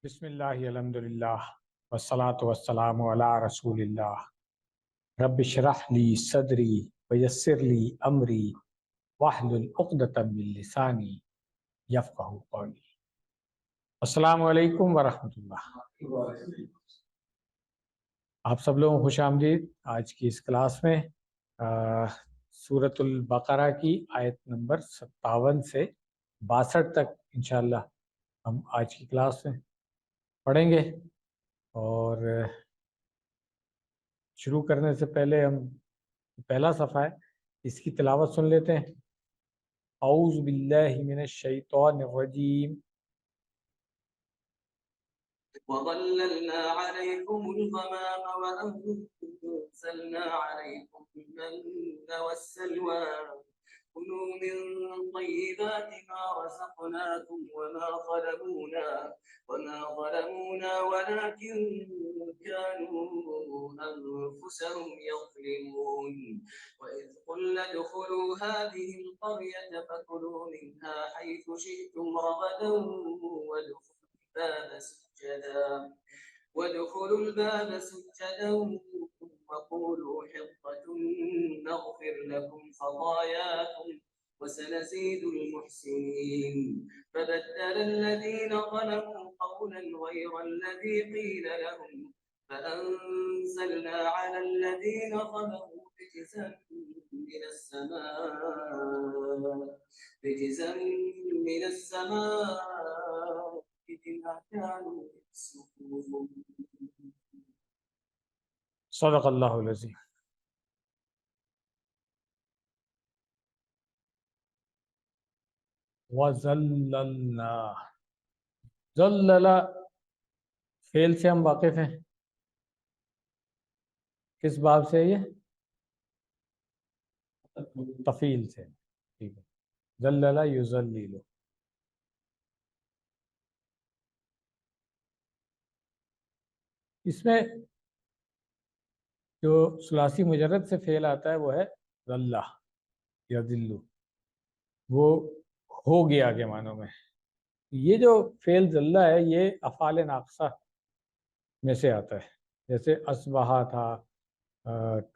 بسم اللہ الحمدللہ والصلاة والسلام علی رسول اللہ رب اشرح لی صدری ویسر لی امری واحلل عقدۃ من لسانی یفقہوا قولی۔ السلام علیکم ورحمۃ اللہ۔ آپ سب لوگوں کو خوش آمدید آج کی اس کلاس میں۔ سورۃ البقرہ کی آیت نمبر 57 سے 62 تک انشاءاللہ ہم آج کی کلاس میں پڑھیں گے، اور شروع کرنے سے پہلے ہم پہلا صفحہ ہے اس کی تلاوت سن لیتے ہیں۔ اعوذ باللہ من الشیطان الرجیم۔ وظللنا عليكم الغمام وأنزلنا عليكم المن والسلوى كلوا من طيبات ما رزقناكم وما ظلمونا ولكن كانوا أنفسهم يظلمون وإذ قلنا ادخلوا هذه القرية فكلوا منها حيث شئتم رغدا وادخلوا الباب سجدا وقولوا حطة نغفر لكم خطاياكم وسنزيد المحسنين فبدل الذين ظلموا قولا غير الذي قيل لهم فأنزلنا على الذين ظلموا رجزا من السماء بما كانوا يفسقون۔ صدق اللہ العظیم۔ وَذَلَّلْنَا، ذلل فعل سے ہم واقف ہیں، کس باب سے؟ یہ تفعیل سے، ٹھیک ہے۔ ذلل یذلل، اس میں جو ثلاثی مجرد سے فعل آتا ہے وہ ہے ذلہ یا ذلو، وہ ہو گیا کے معنوں میں۔ یہ جو فعل ذلہ ہے یہ افعال ناقصہ میں سے آتا ہے، جیسے اصبحا تھا،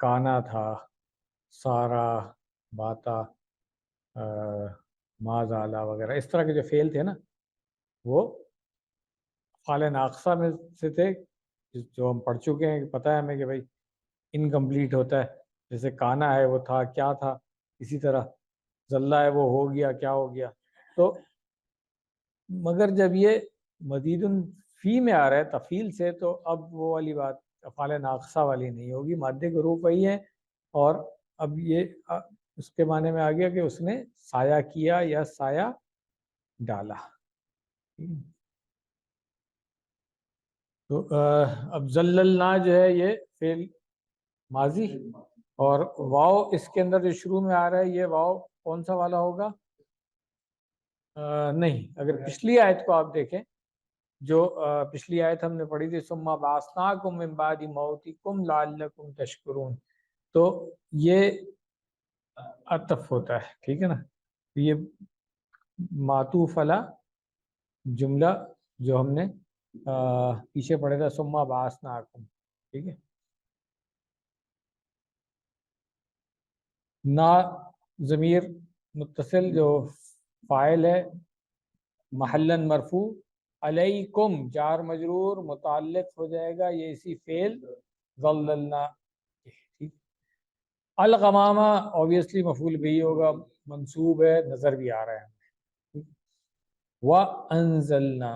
کانا تھا، سارا، باتا، مازالا وغیرہ، اس طرح کے جو فعل تھے نا وہ افعال ناقصہ میں سے تھے، جو ہم پڑھ چکے ہیں، پتہ ہے ہمیں کہ بھائی انکمپلیٹ ہوتا ہے، جیسے کانا ہے وہ تھا، کیا تھا، اسی طرح ذلہ ہے وہ ہو گیا، کیا ہو گیا۔ تو مگر جب یہ مزید فی میں آ رہا ہے تفعیل سے، تو اب وہ والی بات افعال ناقصہ والی نہیں ہوگی، مادے کے حروف وہی ہیں، اور اب یہ اس کے معنی میں آ گیا کہ اس نے سایہ کیا یا سایہ ڈالا۔ تو اب ذللنا جو ہے یہ فعل ماضی، اور واو اس کے اندر جو شروع میں آ رہا ہے یہ واو کون سا والا ہوگا؟ نہیں، اگر پچھلی آیت کو آپ دیکھیں، جو پچھلی آیت ہم نے پڑھی تھی ثم بعثناکم من بعد موتکم لعلکم تشکرون، تو یہ عطف ہوتا ہے، ٹھیک ہے نا۔ یہ معطوف علی جملہ جو ہم نے پیچھے پڑھا تھا ثم بعثناکم، ٹھیک ہے۔ نا ضمیر متصل جو فاعل ہے محلاً مرفوع، علیکم جار مجرور متعلق ہو جائے گا یہ اسی فعل ظللنا، ٹھیک۔ الغمامہ اوبیسلی مفعول بھی ہوگا، منصوب ہے، نظر بھی آ رہا ہے۔ وَأَنزَلْنَا،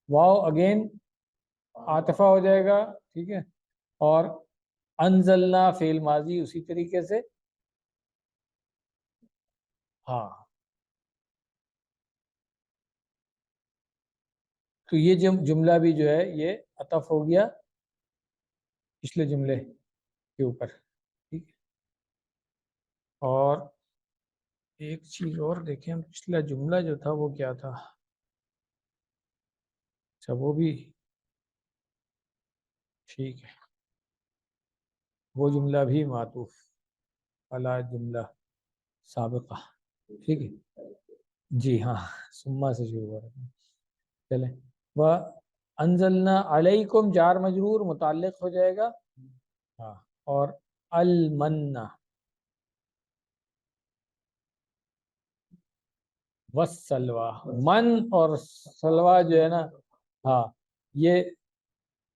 واو اگین عاطفہ ہو جائے گا، ٹھیک ہے، اور انزلنا فعل ماضی اسی طریقے سے، ہاں۔ تو یہ جملہ بھی جو ہے یہ عطف ہو گیا پچھلے جملے کے اوپر، ٹھیک ہے۔ اور ایک چیز اور دیکھیں، پچھلا جملہ جو تھا وہ کیا تھا؟ اچھا وہ بھی ٹھیک ہے، وہ جملہ بھی معطوف علی جملہ سابقہ، ٹھیک ہے جی ہاں، ثم سے شروع ہو رہا ہے، چلیں۔ انزلنا علیکم جار مجرور متعلق ہو جائے گا ہاں، اور المنہ والسلوى، من اور سلوى جو ہے نا ہاں یہ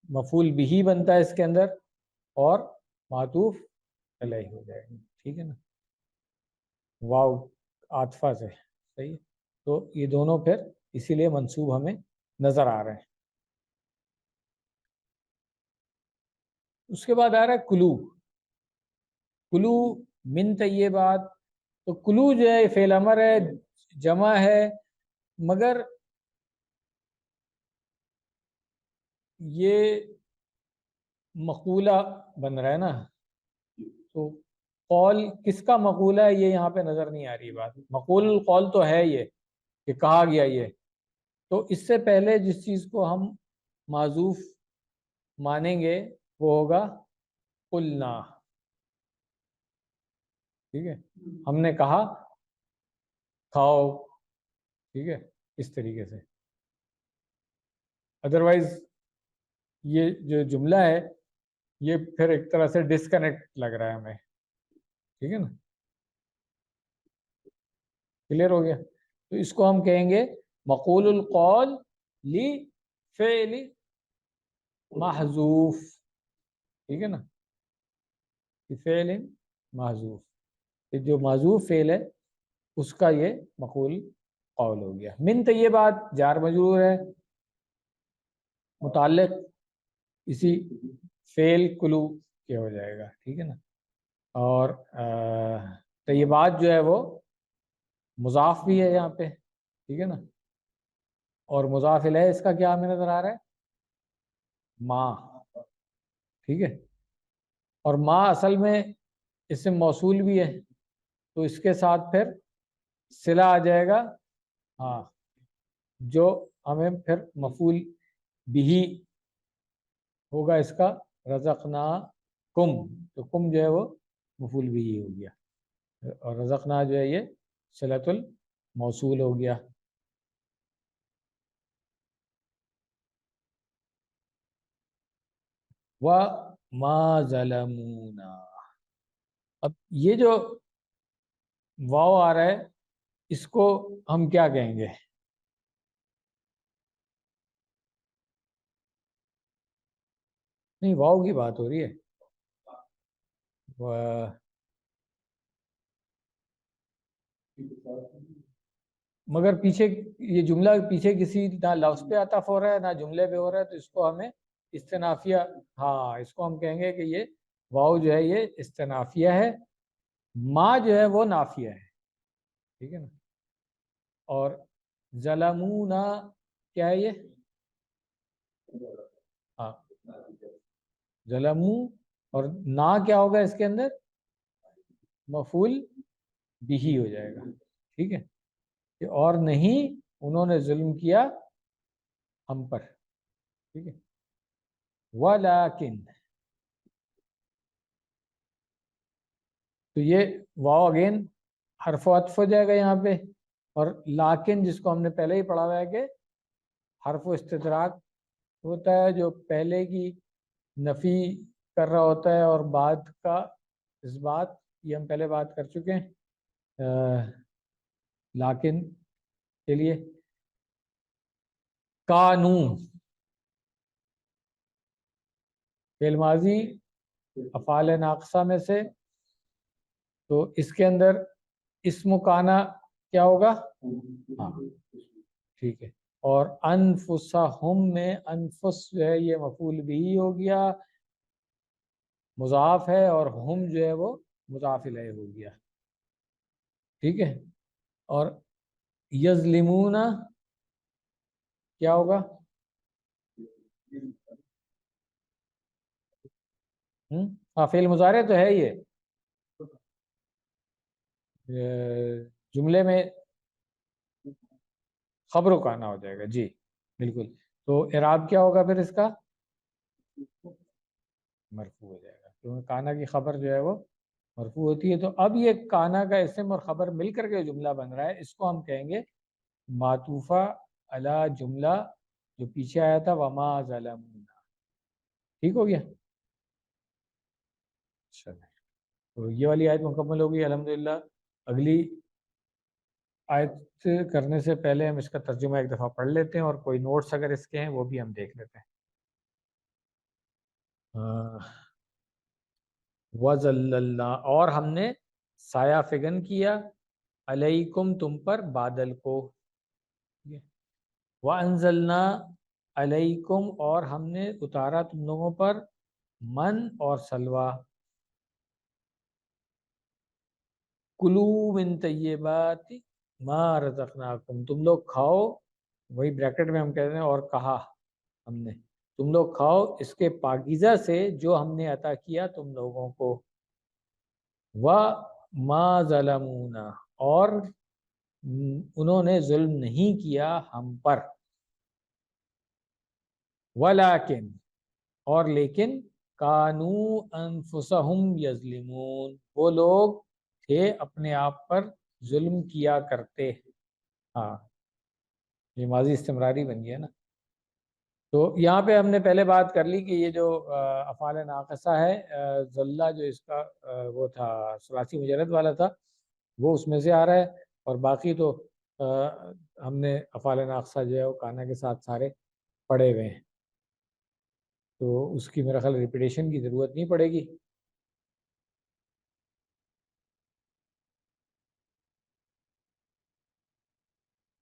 مفعول بھی بنتا ہے اس کے اندر اور معطوف علیہ ہو جائے گا، ٹھیک ہے نا، واو عاطفہ سے، صحیح ہے، تو یہ دونوں پھر اسی لیے منصوب ہمیں نظر آ رہے ہیں۔ اس کے بعد آ رہا ہے کلو، کلو من طیبات، تو کلو جو ہے فعل امر ہے، جمع ہے، مگر یہ مقولہ بن رہا ہے نا، تو قول کس کا مقولہ ہے یہ یہاں پہ نظر نہیں آ رہی بات، مقول القول تو ہے یہ کہ کہا گیا یہ، تو اس سے پہلے جس چیز کو ہم معذوف مانیں گے وہ ہوگا قلنا، ٹھیک ہے، ہم نے کہا کھاؤ، ٹھیک ہے، اس طریقے سے، ادروائز یہ جو جملہ ہے یہ پھر ایک طرح سے ڈسکنیکٹ لگ رہا ہے ہمیں، ٹھیک ہے نا، کلیئر ہو گیا، تو اس کو ہم کہیں گے مقول القول لی فعل محذوف، ٹھیک ہے نا، فعل محذوف، کہ جو محذوف فعل ہے اس کا یہ مقول قول ہو گیا۔ من طیبات جار مجرور ہے، متعلق اسی فعل کلو کے ہو جائے گا، ٹھیک ہے نا، اور طیبات جو ہے وہ مضاف بھی ہے یہاں پہ، ٹھیک ہے نا، اور مضاف الیہ اس کا کیا ہمیں نظر آ رہا ہے، ما، ٹھیک ہے، اور ما اصل میں اسم موصول بھی ہے، تو اس کے ساتھ پھر صلہ آ جائے گا، ہاں، جو ہمیں پھر مفعول بھی ہوگا اس کا، رزقنا کم، تو کم جو ہے وہ مفعول بھی ہو گیا، اور رزقنا جو ہے یہ صلۃ الموصول ہو گیا۔ وَمَا ظَلَمُونَا، اب یہ جو واو آ رہا ہے اس کو ہم کیا کہیں گے، نہیں واو کی بات ہو رہی ہے، مگر پیچھے یہ جملہ پیچھے کسی نہ لفظ پہ عطف ہو رہا ہے نہ جملے پہ ہو رہا ہے، تو اس کو ہمیں استنافیہ، ہاں اس کو ہم کہیں گے کہ یہ واو جو ہے یہ استنافیہ ہے، ما جو ہے وہ نافیہ ہے، ٹھیک ہے نا، اور ظلمونا کیا ہے یہ، ہاں ظلمو، اور نا کیا ہوگا اس کے اندر، مفعول بھی ہو جائے گا، ٹھیک ہے، کہ اور نہیں انہوں نے ظلم کیا ہم پر، ٹھیک ہے، وَلَكِن، تو یہ واو اگین حرف و عطف ہو جائے گا یہاں پہ، اور لاکن جس کو ہم نے پہلے ہی پڑھا ہوا ہے کہ حرف و استدراک ہوتا ہے، جو پہلے کی نفی کر رہا ہوتا ہے اور بعد کا اس بات، یہ ہم پہلے بات کر چکے ہیں لاکن کے لیے، کانو فعل ماضی افعال ناقصہ میں سے، تو اس کے اندر اسم و کانا کیا ہوگا، ہاں ٹھیک ہے، اور انفسہم میں انفس جو ہے یہ مفعول بھی ہو گیا، مضاف ہے، اور ہم جو ہے وہ مضاف الیہ ہو گیا، ٹھیک ہے، اور یظلمون کیا ہوگا، ہاں فعل مضارع تو ہے یہ، جملے میں خبر و کانا ہو جائے گا، جی بالکل، تو اعراب کیا ہوگا پھر اس کا، مرفوع ہو جائے گا، کیونکہ کانا کی خبر جو ہے وہ مرفوع ہوتی ہے، تو اب یہ کانا کا اسم اور خبر مل کر کے جملہ بن رہا ہے، اس کو ہم کہیں گے معطوفہ علی جملہ جو پیچھے آیا تھا وما ظلمونا. ٹھیک ہو گیا. چلیں تو یہ والی آیت مکمل ہوگی الحمدللہ. اگلی آیت کرنے سے پہلے ہم اس کا ترجمہ ایک دفعہ پڑھ لیتے ہیں اور کوئی نوٹس اگر اس کے ہیں وہ بھی ہم دیکھ لیتے ہیں. وَظَلَّلْنَا اور ہم نے سایہ فگن کیا علیکم تم پر بادل کو. وَأَنزَلْنَا علیکم اور ہم نے اتارا تم لوگوں پر من اور سلوہ. کلو من طیبات ما رزقناکم تم لوگ کھاؤ. وہی بریکٹ میں ہم کہتے ہیں اور کہا ہم نے تم لوگ کھاؤ اس کے پاکیزہ سے جو ہم نے عطا کیا تم لوگوں کو. وَمَا ظَلَمُونَا اور انہوں نے ظلم نہیں کیا ہم پر. وَلَٰكِن اور لیکن کانوا انفسہم یظلمون وہ لوگ تھے اپنے آپ پر ظلم کیا کرتے. ہاں یہ ماضی استمراری بن گیا نا. تو یہاں پہ ہم نے پہلے بات کر لی کہ یہ جو افعال ناقصہ ہے ذلہ جو اس کا وہ تھا ثلاثی مجرد والا تھا وہ اس میں سے آ رہا ہے. اور باقی تو ہم نے افعال ناقصہ جو ہے وہ کانا کے ساتھ سارے پڑھے ہوئے ہیں تو اس کی میرا خیال ریپیٹیشن کی ضرورت نہیں پڑے گی.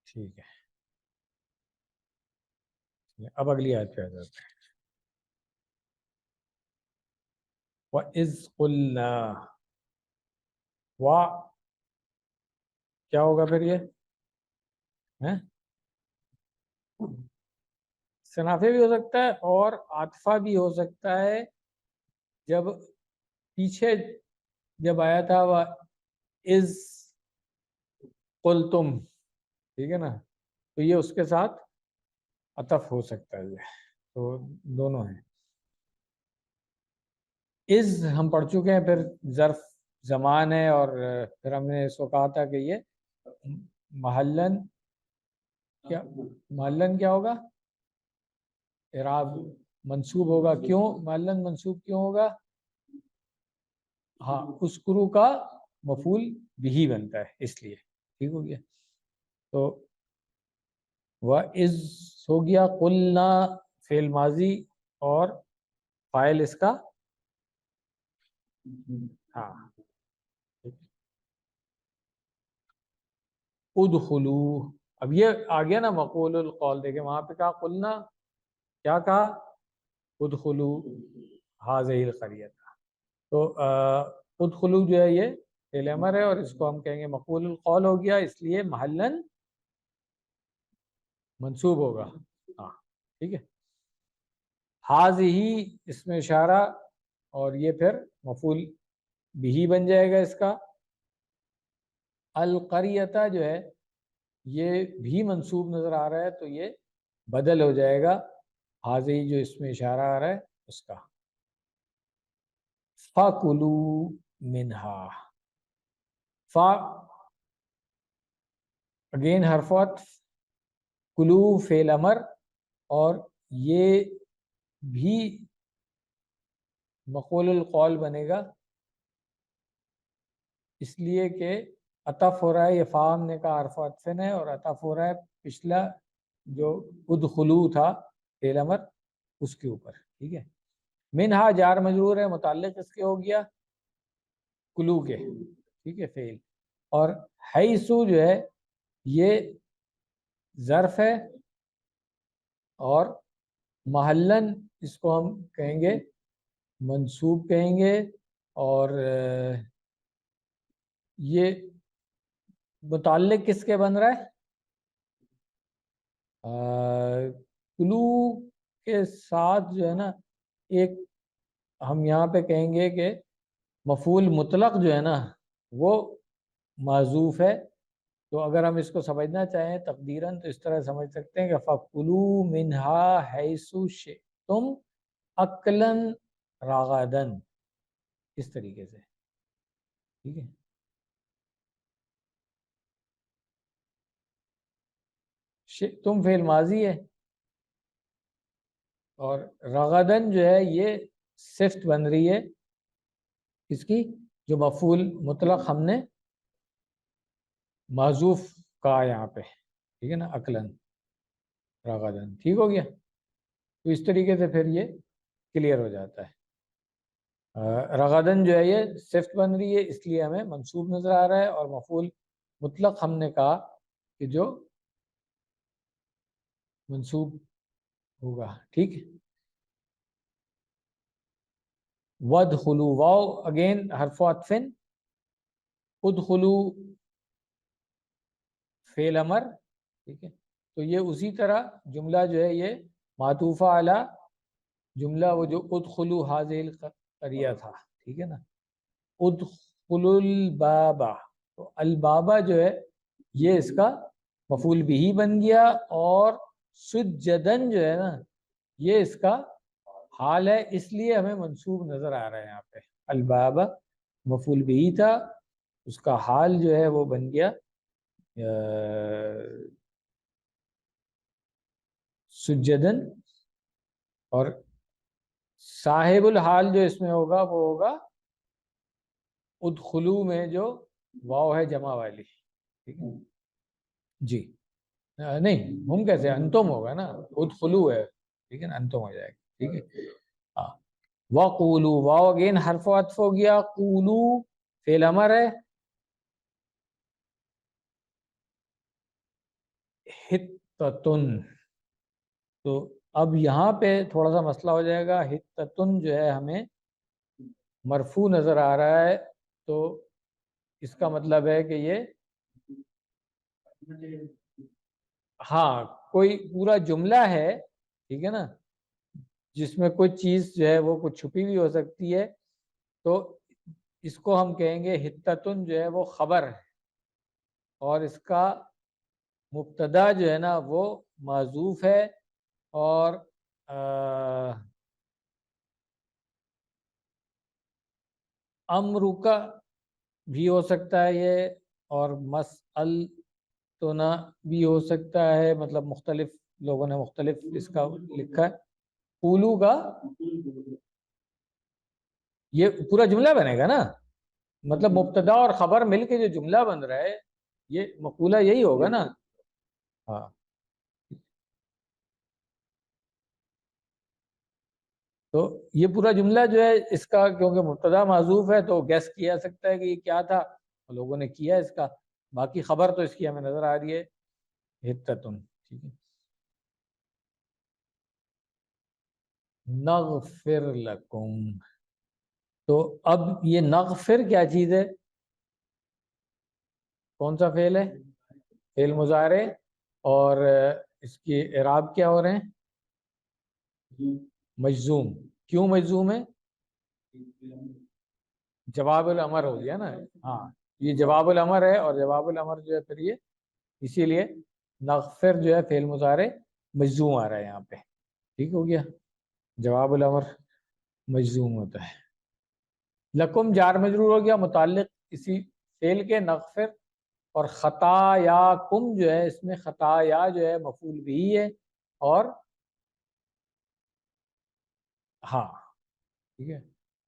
ٹھیک ہے اب اگلی آیت پہ آ جاتے ہیں. وَإِذْ قُلْنَا کیا ہوگا پھر یہ صنافے بھی ہو سکتا ہے اور عاطفہ بھی ہو سکتا ہے. جب پیچھے جب آیا تھا وَإِذْ قُلْتُمْ ٹھیک ہے نا تو یہ اس کے ساتھ عطف ہو سکتا ہے. یہ تو دونوں ہیں. از ہم پڑھ چکے ہیں پھر ظرف زمان ہے اور پھر ہم نے اس کو کہا تھا کہ یہ محلن کیا ہوگا اعراب منصوب ہوگا. کیوں محلن منصوب کیوں ہوگا؟ ہاں اسکرو کا مفعول بھی بنتا ہے اس لیے. ٹھیک ہو گیا. تو وَإِذْ ہو گیا قلنا فعل ماضی اور فاعل اس کا ہاں ادخلوا. اب یہ آ گیا نا مقول القول. دیکھیں وہاں پہ کہا قلنا کیا کہا ادخلوا هذه القرية. تو ادخلوا جو ہے یہ فعل امر ہے اور اس کو ہم کہیں گے مقول القول ہو گیا اس لیے محلن منصوب ہوگا. ہاں ٹھیک ہے. هذه اس میں اشارہ اور یہ پھر مفعول بھی بن جائے گا اس کا. القریتا جو ہے یہ بھی منصوب نظر آ رہا ہے تو یہ بدل ہو جائے گا حاضی جو اس میں اشارہ آ رہا ہے اس کا. فَكُلُوا مِنْهَا فا اگین حرفات کلو فعل امر اور یہ بھی مقول القول بنے گا اس لیے کہ عطف ہو رہا ہے. یہ فام نے کہا حرف عطفن ہے اور عطف ہو رہا ہے پچھلا جو ادخلو تھا فعل امر اس کے اوپر. ٹھیک ہے. منہا جار مجرور ہے متعلق اس کے ہو گیا کلو کے. ٹھیک ہے فعل. اور حیثو جو ہے یہ ظرف ہے اور محلن اس کو ہم کہیں گے منصوب کہیں گے اور یہ متعلق کس کے بن رہا ہے کلو کے ساتھ جو ہے نا ایک ہم یہاں پہ کہیں گے کہ مفعول مطلق جو ہے نا وہ معذوف ہے. تو اگر ہم اس کو سمجھنا چاہیں تقدیراً تو اس طرح سمجھ سکتے ہیں کہ فَكُلُوا مِنْهَا حَيْثُ شِئْتُمْ أَكْلًا رَغَدًا اس طریقے سے. ٹھیک ہے. تم فعل ماضی ہے اور رغدن جو ہے یہ صفت بن رہی ہے اس کی جو مفعول مطلق ہم نے معذوف کہا یہاں پہ، ٹھیک ہے نا، عقلاً رغدن، ٹھیک ہو گیا. تو اس طریقے سے پھر یہ کلیئر ہو جاتا ہے. رغدن جو ہے یہ صفت بن رہی ہے اس لیے ہمیں منصوب نظر آ رہا ہے، اور مفعول مطلق ہم نے کہا کہ جو منصوب ہوگا. ٹھیک ہے. وَادْخُلُوا واو اگین حرف عطف، ادخلو فعل امر، ٹھیک ہے. تو یہ اسی طرح جملہ جو ہے یہ معطوفہ علی جملہ وہ جو ادخلو حاضر القریہ تھا، ٹھیک ہے نا. ادخلوا الباب، تو البابا جو ہے یہ اس کا مفعول بھی بن گیا، اور سجدن جو ہے نا یہ اس کا حال ہے، اس لیے ہمیں منصوب نظر آ رہا ہے یہاں پہ. البابا مفعول بھی تھا، اس کا حال جو ہے وہ بن گیا سجدن، اور صاحب الحال جو اس میں ہوگا وہ ہوگا ادخلو میں جو واو ہے جمع والی، ٹھیک ہے جی. نہیں ہم کیسے، انتم ہوگا نا، ادخلو ہے، ٹھیک ہے نا، انتم ہو جائے گا. ٹھیک ہے. ہاں وقولو واو اگین حرف عطف ہو گیا، قولو فعل امر ہے، حتتن. تو اب یہاں پہ تھوڑا سا مسئلہ ہو جائے گا. حتتن جو ہے ہمیں مرفوع نظر آ رہا ہے، تو اس کا مطلب ہے کہ یہ ہاں کوئی پورا جملہ ہے، ٹھیک ہے نا، جس میں کوئی چیز جو ہے وہ کچھ چھپی ہوئی ہو سکتی ہے، تو اس کو ہم کہیں گے حتتن جو ہے وہ خبر ہے، اور اس کا مبتدا جو ہے نا وہ معذوف ہے، اور امر کا بھی ہو سکتا ہے یہ، اور مسئلتنا بھی ہو سکتا ہے، مطلب مختلف لوگوں نے مختلف اس کا لکھا ہے. قولو کا یہ پورا جملہ بنے گا نا، مطلب مبتدا اور خبر مل کے جو جملہ بن رہا ہے یہ مقولہ یہی ہوگا نا. ہاں تو یہ پورا جملہ جو ہے اس کا کیونکہ مبتدا معذوف ہے تو گیس کیا سکتا ہے کہ یہ کیا تھا، لوگوں نے کیا اس کا. باقی خبر تو اس کی ہمیں نظر آ رہی ہے حتتن. ٹھیک ہے. نغفر لکم، تو اب یہ نغفر کیا چیز ہے، کون سا فعل ہے، فعل مضارع، اور اس کے اعراب کیا ہو رہے ہیں، مجزوم. کیوں مجزوم ہے، جواب الامر ہو گیا نا. ہاں یہ جواب الامر ہے، اور جواب الامر جو ہے پھر یہ اسی لیے نغفر جو ہے فعل مضارع مجزوم آ رہا ہے یہاں پہ. ٹھیک ہو گیا، جواب الامر مجزوم ہوتا ہے. لکم جار مجرور ہو گیا متعلق اسی فعل کے نغفر، اور خطا یا کم جو ہے اس میں خطا یا جو ہے مفعول بھی ہے، اور ہاں ٹھیک ہے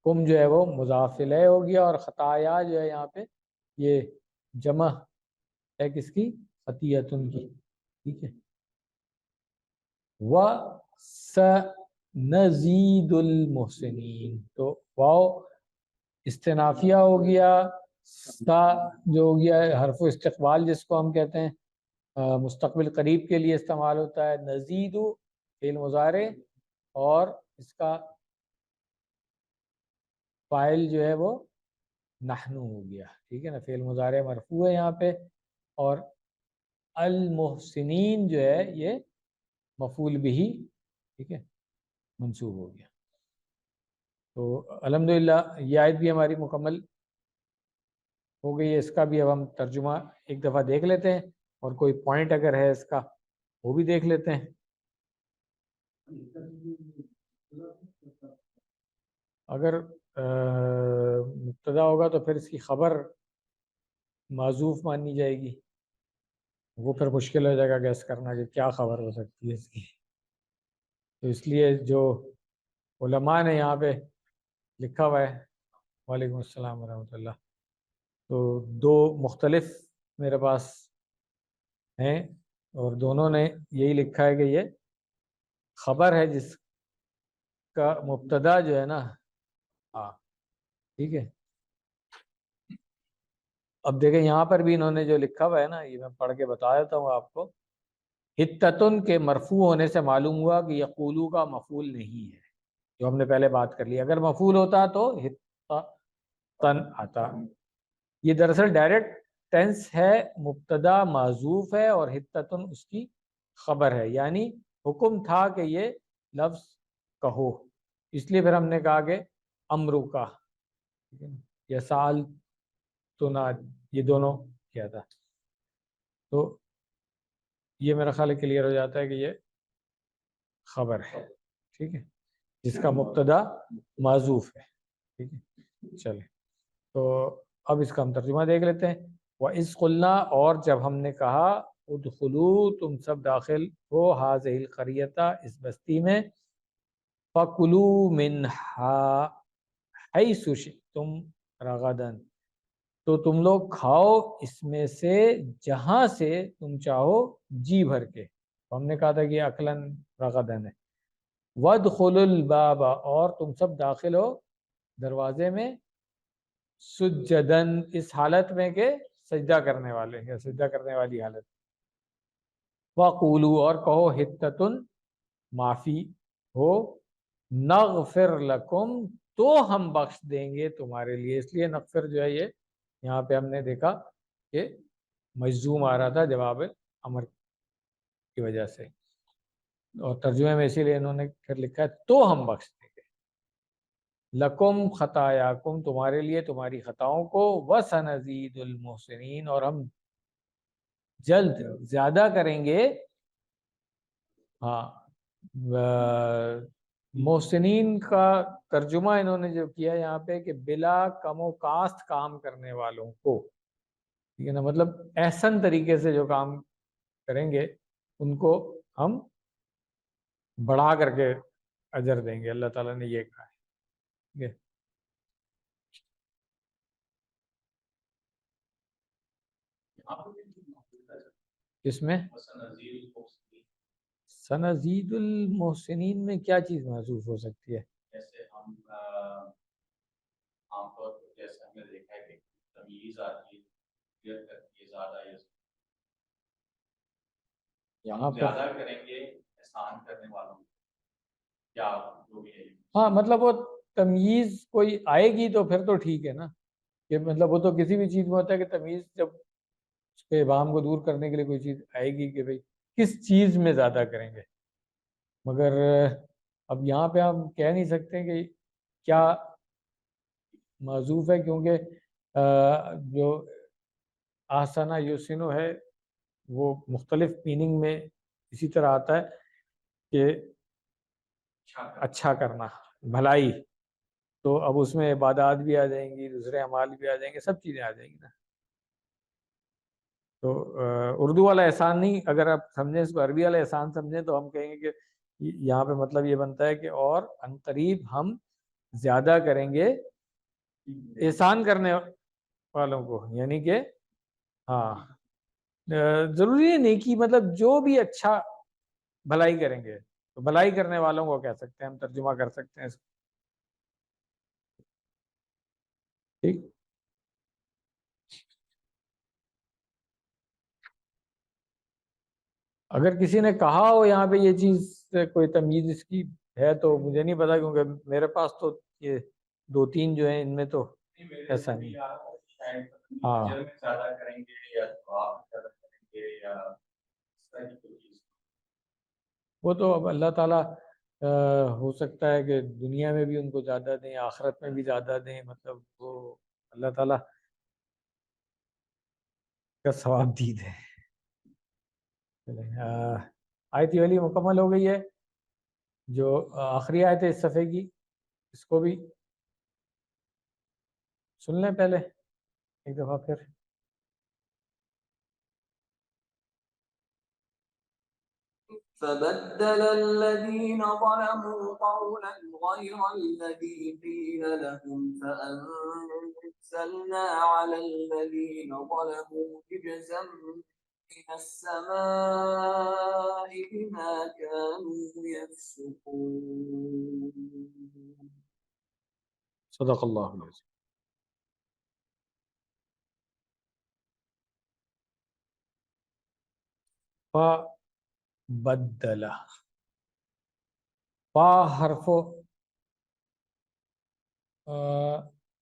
کم جو ہے وہ مضاف الیہ ہو گیا، اور خطایا جو ہے یہاں پہ یہ جمع ہے کس کی، خطیئتن کی. ٹھیک ہے. وَسَنَزِيدُ الْمُحْسِنِينَ، تو واو استنافیہ ہو گیا، سا جو ہو گیا حرف استقبال جس کو ہم کہتے ہیں، مستقبل قریب کے لیے استعمال ہوتا ہے. نزید فعل مضارع، اور اس کا فاعل جو ہے وہ نحنو ہو گیا. ٹھیک ہے نا، فعل مضارع مرفوع ہے یہاں پہ، اور المحسنین جو ہے یہ مفعول بھی، ٹھیک ہے، منصوب ہو گیا. تو الحمدللہ یہ آیت بھی ہماری مکمل ہو گئی ہے. اس کا بھی اب ہم ترجمہ ایک دفعہ دیکھ لیتے ہیں، اور کوئی پوائنٹ اگر ہے اس کا وہ بھی دیکھ لیتے ہیں. اگر مبتدا ہوگا تو پھر اس کی خبر معذوف مانی جائے گی، وہ پھر مشکل ہو جائے گا گیس کرنا کہ کیا خبر ہو سکتی ہے اس کی. تو اس لیے جو علماء نے یہاں پہ لکھا ہوا ہے، وعلیکم السلام ورحمۃ اللہ، تو دو مختلف میرے پاس ہیں، اور دونوں نے یہی لکھا ہے کہ یہ خبر ہے جس کا مبتدا جو ہے نا، ہاں ٹھیک ہے۔ اب دیکھیں یہاں پر بھی انہوں نے جو لکھا ہوا ہے نا، یہ میں پڑھ کے بتا دیتا ہوں آپ کو۔ حتتن کے مرفوع ہونے سے معلوم ہوا کہ یقولو کا مفعول نہیں ہے، جو ہم نے پہلے بات کر لی۔ اگر مفعول ہوتا تو حتتن آتا۔ یہ دراصل ڈائریکٹ ٹینس ہے، مبتدا معذوف ہے اور حتتن اس کی خبر ہے، یعنی حکم تھا کہ یہ لفظ کہو، اس لیے پھر ہم نے کہا کہ امرو کا یا سال تو نہ، یہ دونوں کیا تھا۔ تو یہ میرا خیال کلیئر ہو جاتا ہے کہ یہ خبر ہے، ٹھیک ہے، جس کا مبتدا معذوف ہے، ٹھیک ہے۔ چلے تو اب اس کا ہم ترجمہ دیکھ لیتے ہیں۔ وَإِذْ قُلْنَا، اور جب ہم نے کہا، ادخلوا، تم سب داخل ہو، هذه القرية، اس بستی میں، فَكُلُوا مِنْهَا حَيْثُ شِئْتُمْ رَغَدًا، تو تم لوگ کھاؤ اس میں سے جہاں سے تم چاہو جی بھر کے۔ ہم نے کہا تھا کہ عقلاً رغدن ہے۔ وَادْخُلُوا الْبَابَ، اور تم سب داخل ہو دروازے میں، سجدن، اس حالت میں کہ سجدہ کرنے والے یا سجدہ کرنے والی حالت۔ وَقُولُوا، اور کہو، حتتن، معافی ہو، نغفر لکم، تو ہم بخش دیں گے تمہارے لیے۔ اس لیے نغفر جو ہے یہ یہاں پہ ہم نے دیکھا کہ مجزوم آ رہا تھا جواب امر کی وجہ سے، اور ترجمے میں اسی لیے انہوں نے پھر لکھا ہے تو ہم بخش دیں گے، لکم خطایاکم، تمہارے لیے تمہاری خطاؤں کو، وسنزید المحسنین، اور ہم جلد زیادہ کریں گے، ہاں محسنین کا ترجمہ انہوں نے جو کیا یہاں پہ کہ بلا کم و کاست کام کرنے والوں کو، ٹھیک ہے نا، مطلب احسن طریقے سے جو کام کریں گے ان کو ہم بڑھا کر کے اجر دیں گے، اللہ تعالیٰ نے یہ کہا ہے، ٹھیک ہے۔ کس میں سنزید المحسنین میں کیا چیز محذوف ہو سکتی ہے؟ جیسے ہم عام طور پر جیسے ہم نے دیکھا ہے کہ تمیز آتی ہے زیادہ، یہاں پر زیادہ کریں گے احسان کرنے والوں کیا جو بھی ہے، ہاں مطلب وہ تمیز کوئی آئے گی تو پھر تو ٹھیک ہے نا، کہ مطلب وہ تو کسی بھی چیز میں ہوتا ہے کہ تمیز جب اس پہ ابہام کو دور کرنے کے لیے کوئی چیز آئے گی کہ بھئی کس چیز میں زیادہ کریں گے، مگر اب یہاں پہ ہم کہہ نہیں سکتے کہ کیا معذوف ہے، کیونکہ جو آسانہ یوسینو ہے وہ مختلف میننگ میں اسی طرح آتا ہے کہ اچھا کرنا، بھلائی، تو اب اس میں عبادات بھی آ جائیں گی، دوسرے اعمال بھی آ جائیں گے، سب چیزیں آ جائیں گی نا۔ تو اردو والا احسان نہیں، اگر آپ سمجھیں اس کو عربی والا احسان سمجھیں تو ہم کہیں گے کہ یہاں پہ مطلب یہ بنتا ہے کہ اور عنقریب ہم زیادہ کریں گے احسان کرنے والوں کو، یعنی کہ ہاں ضروری ہے نیکی، مطلب جو بھی اچھا بھلائی کریں گے تو بھلائی کرنے والوں کو کہہ سکتے ہیں، ہم ترجمہ کر سکتے ہیں اس کو، ٹھیک۔ اگر کسی نے کہا ہو یہاں پہ یہ چیز کوئی تمیز اس کی ہے تو مجھے نہیں پتا، کیونکہ میرے پاس تو یہ دو تین جو ہیں ان میں تو ایسا نہیں، ہاں زیادہ کریں گے یا زیادہ کریں گے یا وہ تو اب اللہ تعالیٰ ہو سکتا ہے کہ دنیا میں بھی ان کو زیادہ دیں، آخرت میں بھی زیادہ دیں، مطلب وہ اللہ تعالیٰ کا ثواب دید ہے۔ آیت یہ والی مکمل ہو گئی ہے، جو آخری آیت ہے اس صفحے کی، اس کو بھی سن لیں پہلے ایک دفعہ پھر۔ فبدل الذين ظلموا قولا غير الذي قيل لهم فأنزلنا على الذين ظلموا رجزا من السماء بما كانوا يفسقون. صدق اللہ العظیم. فبدل، فا حرف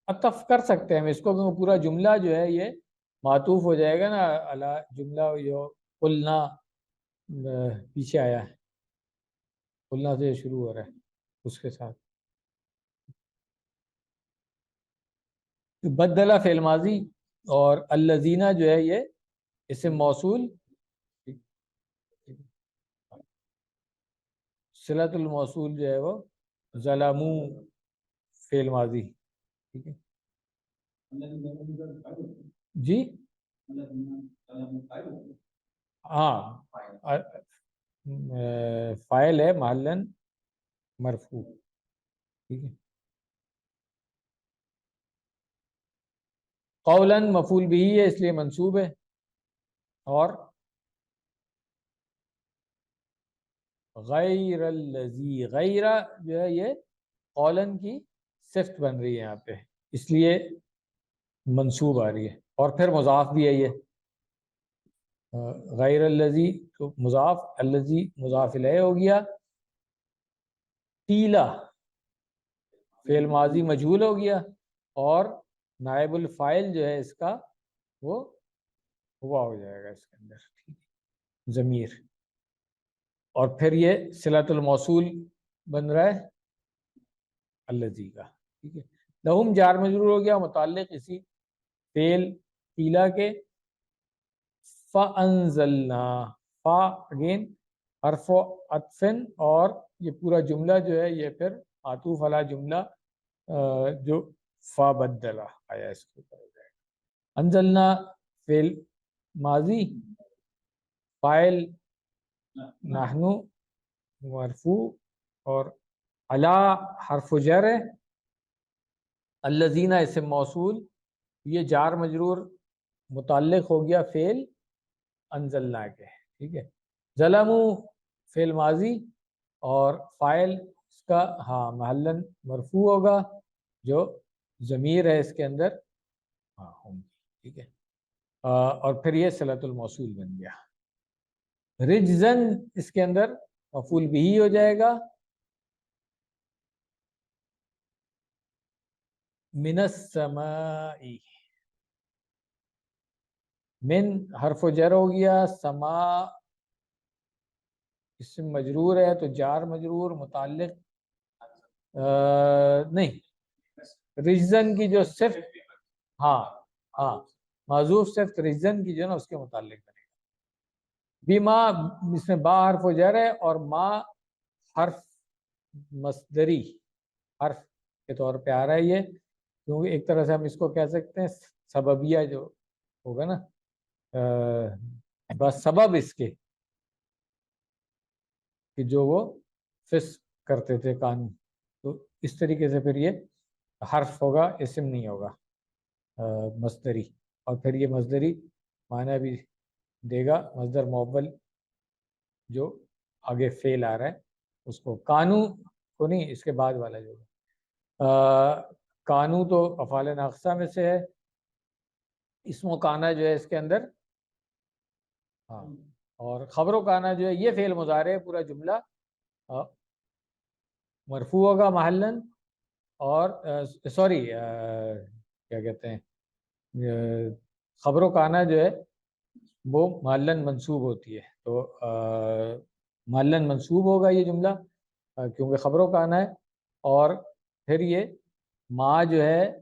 عطف کر سکتے ہیں ہم اس کو، کیونکہ پورا جملہ جو ہے یہ معطوف ہو جائے گا نا علی جملہ جو قلنا پیچھے آیا ہے، قلنا سے شروع ہو رہا ہے اس کے ساتھ. بدلہ فعل ماضی اور الذین جو ہے یہ اسم موصول، صلۃ الموصول جو ہے وہ ظلموا فعل ماضی. ٹھیک ہے جی ہاں فاعل ہے محلاً مرفوع. ٹھیک ہے. قولاً مفعول بھی ہے اس لیے منصوب ہے، اور غیر الذی، غیر جو ہے یہ قولاً کی صفت بن رہی ہے یہاں پہ، اس لیے منصوب آ رہی ہے، اور پھر مضاف بھی ہے یہ غیر الذی تو مضاف، الذی مضاف الیہ ہو گیا. قیلا فعل ماضی مجہول ہو گیا، اور نائب الفاعل جو ہے اس کا وہ ہوا ہو جائے گا اس کے اندر، ٹھیک ہے، ضمیر. اور پھر یہ صلۃ الموصول بن رہا ہے الذی کا. ٹھیک ہے. لہم جار مجرور ہو گیا متعلق اسی فعل قیلا کے. فَأَنزَلْنَا، فا اگین حرف عطف، اور یہ پورا جملہ جو ہے یہ پھر معطوف علی جملہ جو فا بدلہ آیا اس کے اوپر ہو جائے گا. انزلنا فعل ماضی، فاعل نحنو مرفوع، اور علی حرف جر ہے، الذین اسم موصول، یہ جار مجرور متعلق ہو گیا فعل انزلنا کے. ٹھیک ہے. ظلموا فعل ماضی اور فاعل اس کا ہاں محلاً مرفوع ہوگا جو ضمیر ہے اس کے اندر ہاں ہوں گی. ٹھیک ہے. اور پھر یہ صلۃ الموصول بن گیا. رجزن اس کے اندر مفعول بھی ہو جائے گا، من السماء، من حرف و جر ہو گیا، سما اسم مجرور ہے تو جار مجرور متعلق نہیں، رجزن کی جو صفت ہاں ہاں معذوف صفت رجزن کی جو ہے نا اس کے متعلق بنے گا. بیما اس میں با حرف و جر ہے، اور ما حرف مصدری حرف کے طور پہ آ رہا ہے یہ، کیونکہ ایک طرح سے ہم اس کو کہہ سکتے ہیں سببیہ جو ہوگا نا، بس سبب اس کے کہ جو وہ فسق کرتے تھے قانون، تو اس طریقے سے پھر یہ حرف ہوگا، اسم نہیں ہوگا مصدری. اور پھر یہ مصدری معنی بھی دے گا مصدر مؤول جو آگے فعل آ رہا ہے اس کو، کانو کو نہیں، اس کے بعد والا جو کانو تو افعال ناقصہ میں سے ہے، اسم و کانا جو ہے اس کے اندر ہاں، اور خبر و کانا جو ہے یہ فعل مضارع ہے، پورا جملہ مرفوع ہوگا محلاً، اور سوری کیا کہتے ہیں خبر و کانا جو ہے وہ محلاً منصوب ہوتی ہے، تو محلاً منصوب ہوگا یہ جملہ کیونکہ خبر و کانا ہے. اور پھر یہ ما جو ہے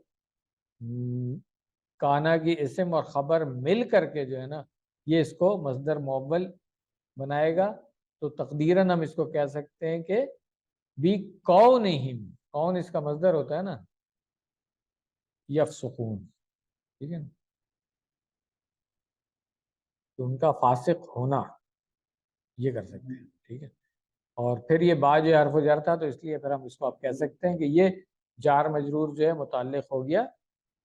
کانا کی اسم اور خبر مل کر کے جو ہے نا یہ اس کو مصدر مؤول بنائے گا، تو تقدیراً ہم اس کو کہہ سکتے ہیں کہ بھی کونہم، کون اس کا مصدر ہوتا ہے نا یفسقون. ٹھیک ہے، تو ان کا فاسق ہونا یہ کر سکتے ہیں. ٹھیک ہے. اور پھر یہ با جو حرف جر تھا تو اس لیے پھر ہم اس کو آپ کہہ سکتے ہیں کہ یہ جار مجرور جو ہے متعلق ہو گیا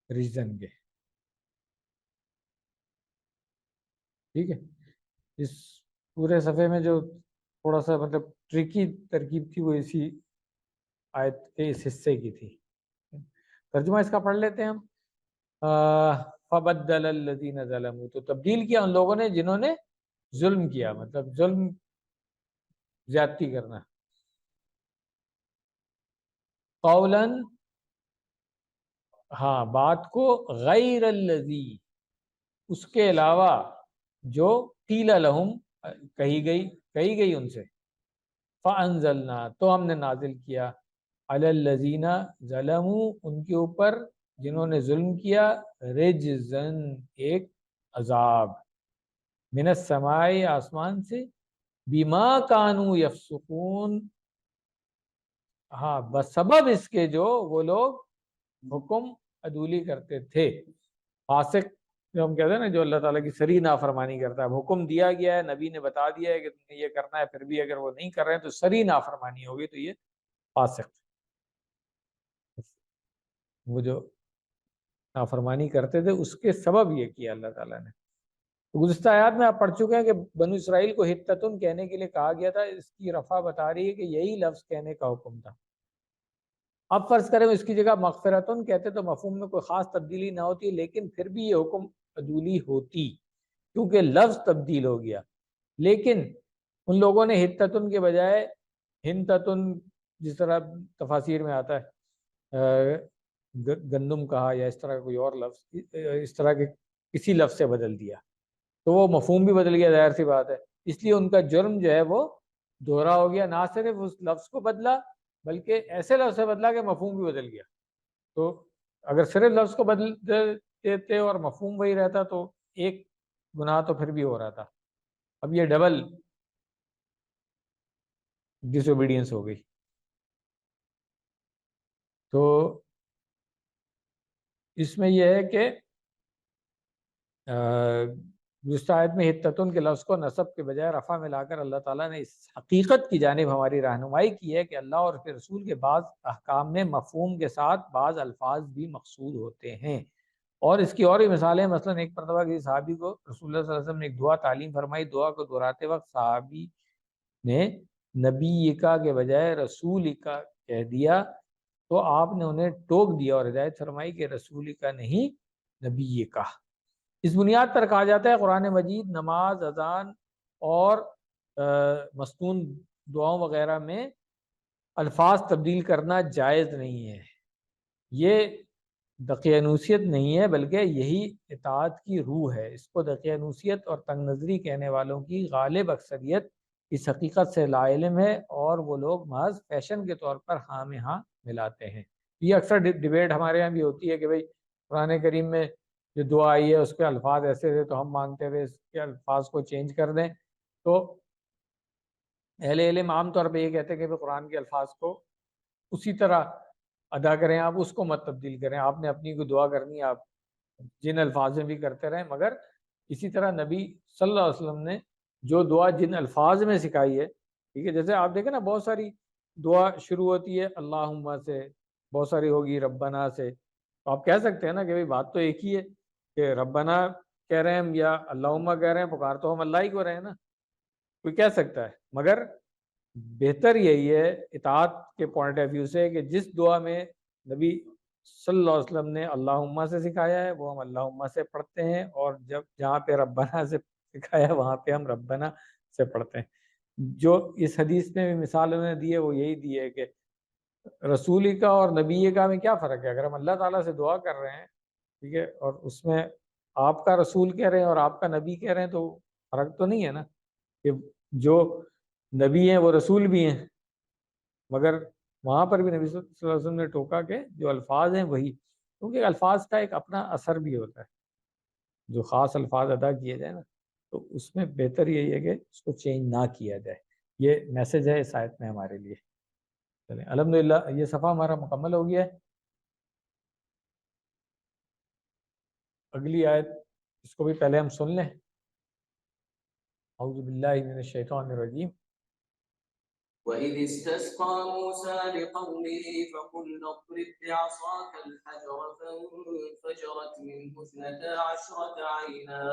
ریزن کے. ٹھیک ہے. اس پورے صفحے میں جو تھوڑا سا مطلب ٹرکی ترکیب تھی وہ اسی آیت کے اس حصے کی تھی. ترجمہ اس کا پڑھ لیتے ہیں ہم. فبدل الذین ظلموا، تو تبدیل کیا ان لوگوں نے جنہوں نے ظلم کیا، مطلب ظلم زیادتی کرنا. قولاً، ہاں بات کو، غیر الذی، اس کے علاوہ جو قیل لہم، کہی گئی ان سے. فانزلنا، تو ہم نے نازل کیا، علی الذین ظلموا، ان کے اوپر جنہوں نے ظلم کیا، رجزن، ایک عذاب، من السماء، آسمان سے، بما کانوا یفسقون، ہاں بسبب اس کے جو وہ لوگ حکم عدولی کرتے تھے. فاسق جو ہم کہتے ہیں نا، جو اللہ تعالیٰ کی سری نافرمانی کرتا ہے. حکم دیا گیا ہے، نبی نے بتا دیا ہے کہ تم نے یہ کرنا ہے، پھر بھی اگر وہ نہیں کر رہے ہیں تو سری نافرمانی ہوگی، تو یہ فاسق. وہ جو نافرمانی کرتے تھے اس کے سبب یہ کیا اللہ تعالیٰ نے. گزشتہ آیات میں آپ پڑھ چکے ہیں کہ بنو اسرائیل کو حتتن کہنے کے لیے کہا گیا تھا. اس کی رفع بتا رہی ہے کہ یہی لفظ کہنے کا حکم تھا. اب فرض کریں اس کی جگہ مغفرتن کہتے تو مفہوم میں کوئی خاص تبدیلی نہ ہوتی، لیکن پھر بھی یہ حکم عدولی ہوتی کیونکہ لفظ تبدیل ہو گیا. لیکن ان لوگوں نے حتتن کے بجائے ہنتتن، جس طرح تفاسیر میں آتا ہے گندم کہا، یا اس طرح کوئی اور لفظ، اس طرح کے کسی لفظ سے بدل دیا، تو وہ مفہوم بھی بدل گیا، ظاہر سی بات ہے. اس لیے ان کا جرم جو ہے وہ دوہرا ہو گیا. نہ صرف اس لفظ کو بدلا بلکہ ایسے لفظ سے بدلا کہ مفہوم بھی بدل گیا. تو اگر صرف لفظ کو بدل دیتے اور مفہوم وہی رہتا تو ایک گناہ تو پھر بھی ہو رہا تھا. اب یہ ڈبل ڈس اوبیڈینس ہو گئی. تو اس میں یہ ہے کہ گزشتہ آیت میں حتتن کے لفظ کو نصب کے بجائے رفع میں لا کر اللہ تعالیٰ نے اس حقیقت کی جانب ہماری رہنمائی کی ہے کہ اللہ اور اس کے رسول کے بعض احکام میں مفہوم کے ساتھ بعض الفاظ بھی مقصود ہوتے ہیں. اور اس کی اور بھی مثالیں، مثلا ایک مرتبہ کسی صحابی کو رسول اللہ صلی اللہ علیہ وسلم نے ایک دعا تعلیم فرمائی. دعا کو دہراتے وقت صحابی نے نبی کا کے بجائے رسول کا کہہ دیا تو آپ نے انہیں ٹوک دیا اور ہدایت فرمائی کہ رسول کا نہیں، نبی کا. اس بنیاد پر کہا جاتا ہے قرآن مجید نماز، اذان اور مسنون دعاؤں وغیرہ میں الفاظ تبدیل کرنا جائز نہیں ہے. یہ دقیانوسیت نہیں ہے بلکہ یہی اطاعت کی روح ہے. اس کو دقیانوسیت اور تنگ نظری کہنے والوں کی غالب اکثریت اس حقیقت سے لا علم ہے، اور وہ لوگ محض فیشن کے طور پر ہاں میں ہاں ملاتے ہیں. یہ اکثر ڈیبیٹ ہمارے یہاں بھی ہوتی ہے کہ بھئی قرآن کریم میں جو دعا آئی ہے اس کے الفاظ ایسے تھے تو ہم مانگتے ہوئے اس کے الفاظ کو چینج کر دیں. تو اہل علم عام طور پہ یہ کہتے ہیں کہ قرآن کے الفاظ کو اسی طرح ادا کریں، آپ اس کو مت تبدیل کریں. آپ نے اپنی کوئی دعا کرنی ہے آپ جن الفاظ میں بھی کرتے رہیں، مگر اسی طرح نبی صلی اللہ علیہ وسلم نے جو دعا جن الفاظ میں سکھائی ہے، ٹھیک ہے، جیسے آپ دیکھیں نا بہت ساری دعا شروع ہوتی ہے اللہم سے، بہت ساری ہوگی ربنا سے. تو آپ کہہ سکتے ہیں نا کہ بھئی بات تو ایک ہی ہے کہ ربنا کہہ رہے ہیں ہم یا اللہم کہہ رہے ہیں، پکار تو ہم اللہ ہی کو رہے ہیں نا. کوئی کہہ سکتا ہے، مگر بہتر یہی ہے اطاعت کے پوائنٹ آف ویو سے کہ جس دعا میں نبی صلی اللہ علیہ وسلم نے اللہم سے سکھایا ہے وہ ہم اللہم سے پڑھتے ہیں، اور جب جہاں پہ ربنا سے سکھایا وہاں پہ ہم ربنا سے پڑھتے ہیں. جو اس حدیث میں بھی مثال انہوں نے دی ہے وہ یہی دی ہے کہ رسولی کا اور نبی کا میں کیا فرق ہے. اگر ہم اللہ تعالیٰ سے دعا کر رہے ہیں، ٹھیک ہے، اور اس میں آپ کا رسول کہہ رہے ہیں اور آپ کا نبی کہہ رہے ہیں تو فرق تو نہیں ہے نا، کہ جو نبی ہیں وہ رسول بھی ہیں. مگر وہاں پر بھی نبی صلی اللہ علیہ وسلم نے ٹوکا کہ جو الفاظ ہیں وہی، کیونکہ الفاظ کا ایک اپنا اثر بھی ہوتا ہے. جو خاص الفاظ ادا کیے جائیں نا تو اس میں بہتر یہی ہے کہ اس کو چینج نہ کیا جائے. یہ میسج ہے اس آیت میں ہمارے لیے. چلیں الحمدللہ یہ صفحہ ہمارا مکمل ہو گیا ہے. اگلی آیت اس کو بھی پہلے ہم سن لیں. اعوذ باللہ من الشیطان الرجیم. وإذ استسقى موسى لقومه فقلنا اضرب بعصاك الحجر فانفجرت منه 12 عينا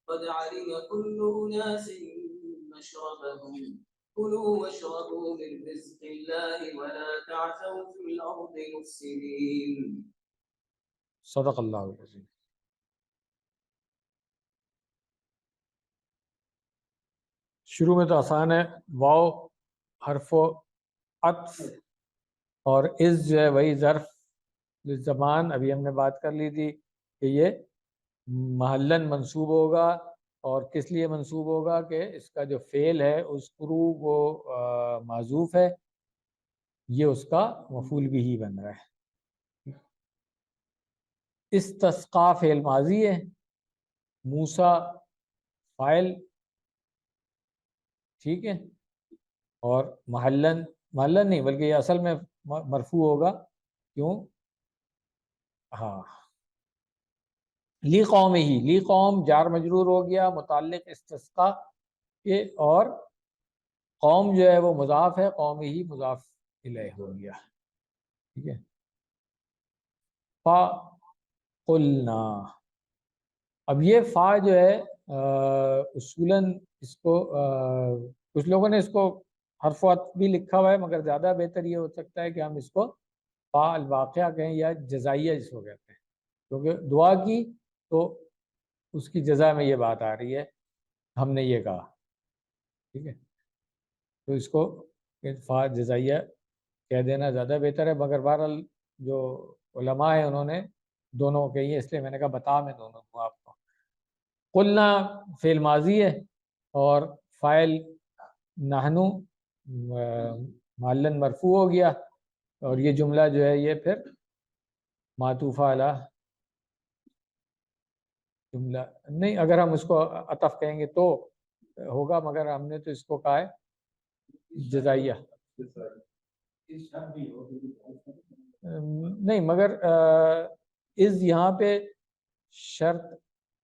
قد علم كل أناس مشربهم كلوا واشربوا من رزق الله ولا تعثوا في الأرض مفسدين. صدق اللہ العظیم. شروع میں تو آسان ہے، واو حرف و عطف اور از جو ہے وہی ظرف زمان. ابھی ہم نے بات کر لی تھی کہ یہ محلن منصوب ہوگا، اور کس لیے منصوب ہوگا کہ اس کا جو فعل ہے اذکرو وہ معذوف ہے، یہ اس کا مفعول بھی ہی بن رہا ہے. استسقا فعل ماضی ہے، موسیٰ فاعل، ٹھیک ہے، اور محلن نہیں بلکہ یہ اصل میں مرفوع ہوگا. کیوں؟ ہاں، لی قوم ہی، لی قوم جار مجرور ہو گیا متعلق استسقا کے، اور قوم جو ہے وہ مضاف ہے، قوم ہی مضاف الیہ ہو گیا. ٹھیک ہے. فا قلنا، اب یہ فا جو ہے اصولاً اس کو کچھ لوگوں نے اس کو حرف و عطف بھی لکھا ہوا ہے، مگر زیادہ بہتر یہ ہو سکتا ہے کہ ہم اس کو فا الواقعہ کہیں یا جزائیہ جس کو کہتے ہیں، کیونکہ دعا کی تو اس کی جزا میں یہ بات آ رہی ہے، ہم نے یہ کہا. ٹھیک ہے، تو اس کو فا جزائیہ کہہ دینا زیادہ بہتر ہے، مگر بہرحال جو علماء ہیں انہوں نے دونوں کہی ہے، اس لیے میں نے کہا بتا میں دونوں دوں آپ کو. قلنا فعل ماضی ہے اور فاعل نحنو معلن مرفوع ہو گیا، اور یہ جملہ جو ہے یہ پھر معطوف علی جملہ نہیں، اگر ہم اس کو عطف کہیں گے تو ہوگا، مگر ہم نے تو اس کو کہا ہے جزائیہ. نہیں، مگر از یہاں پہ شرط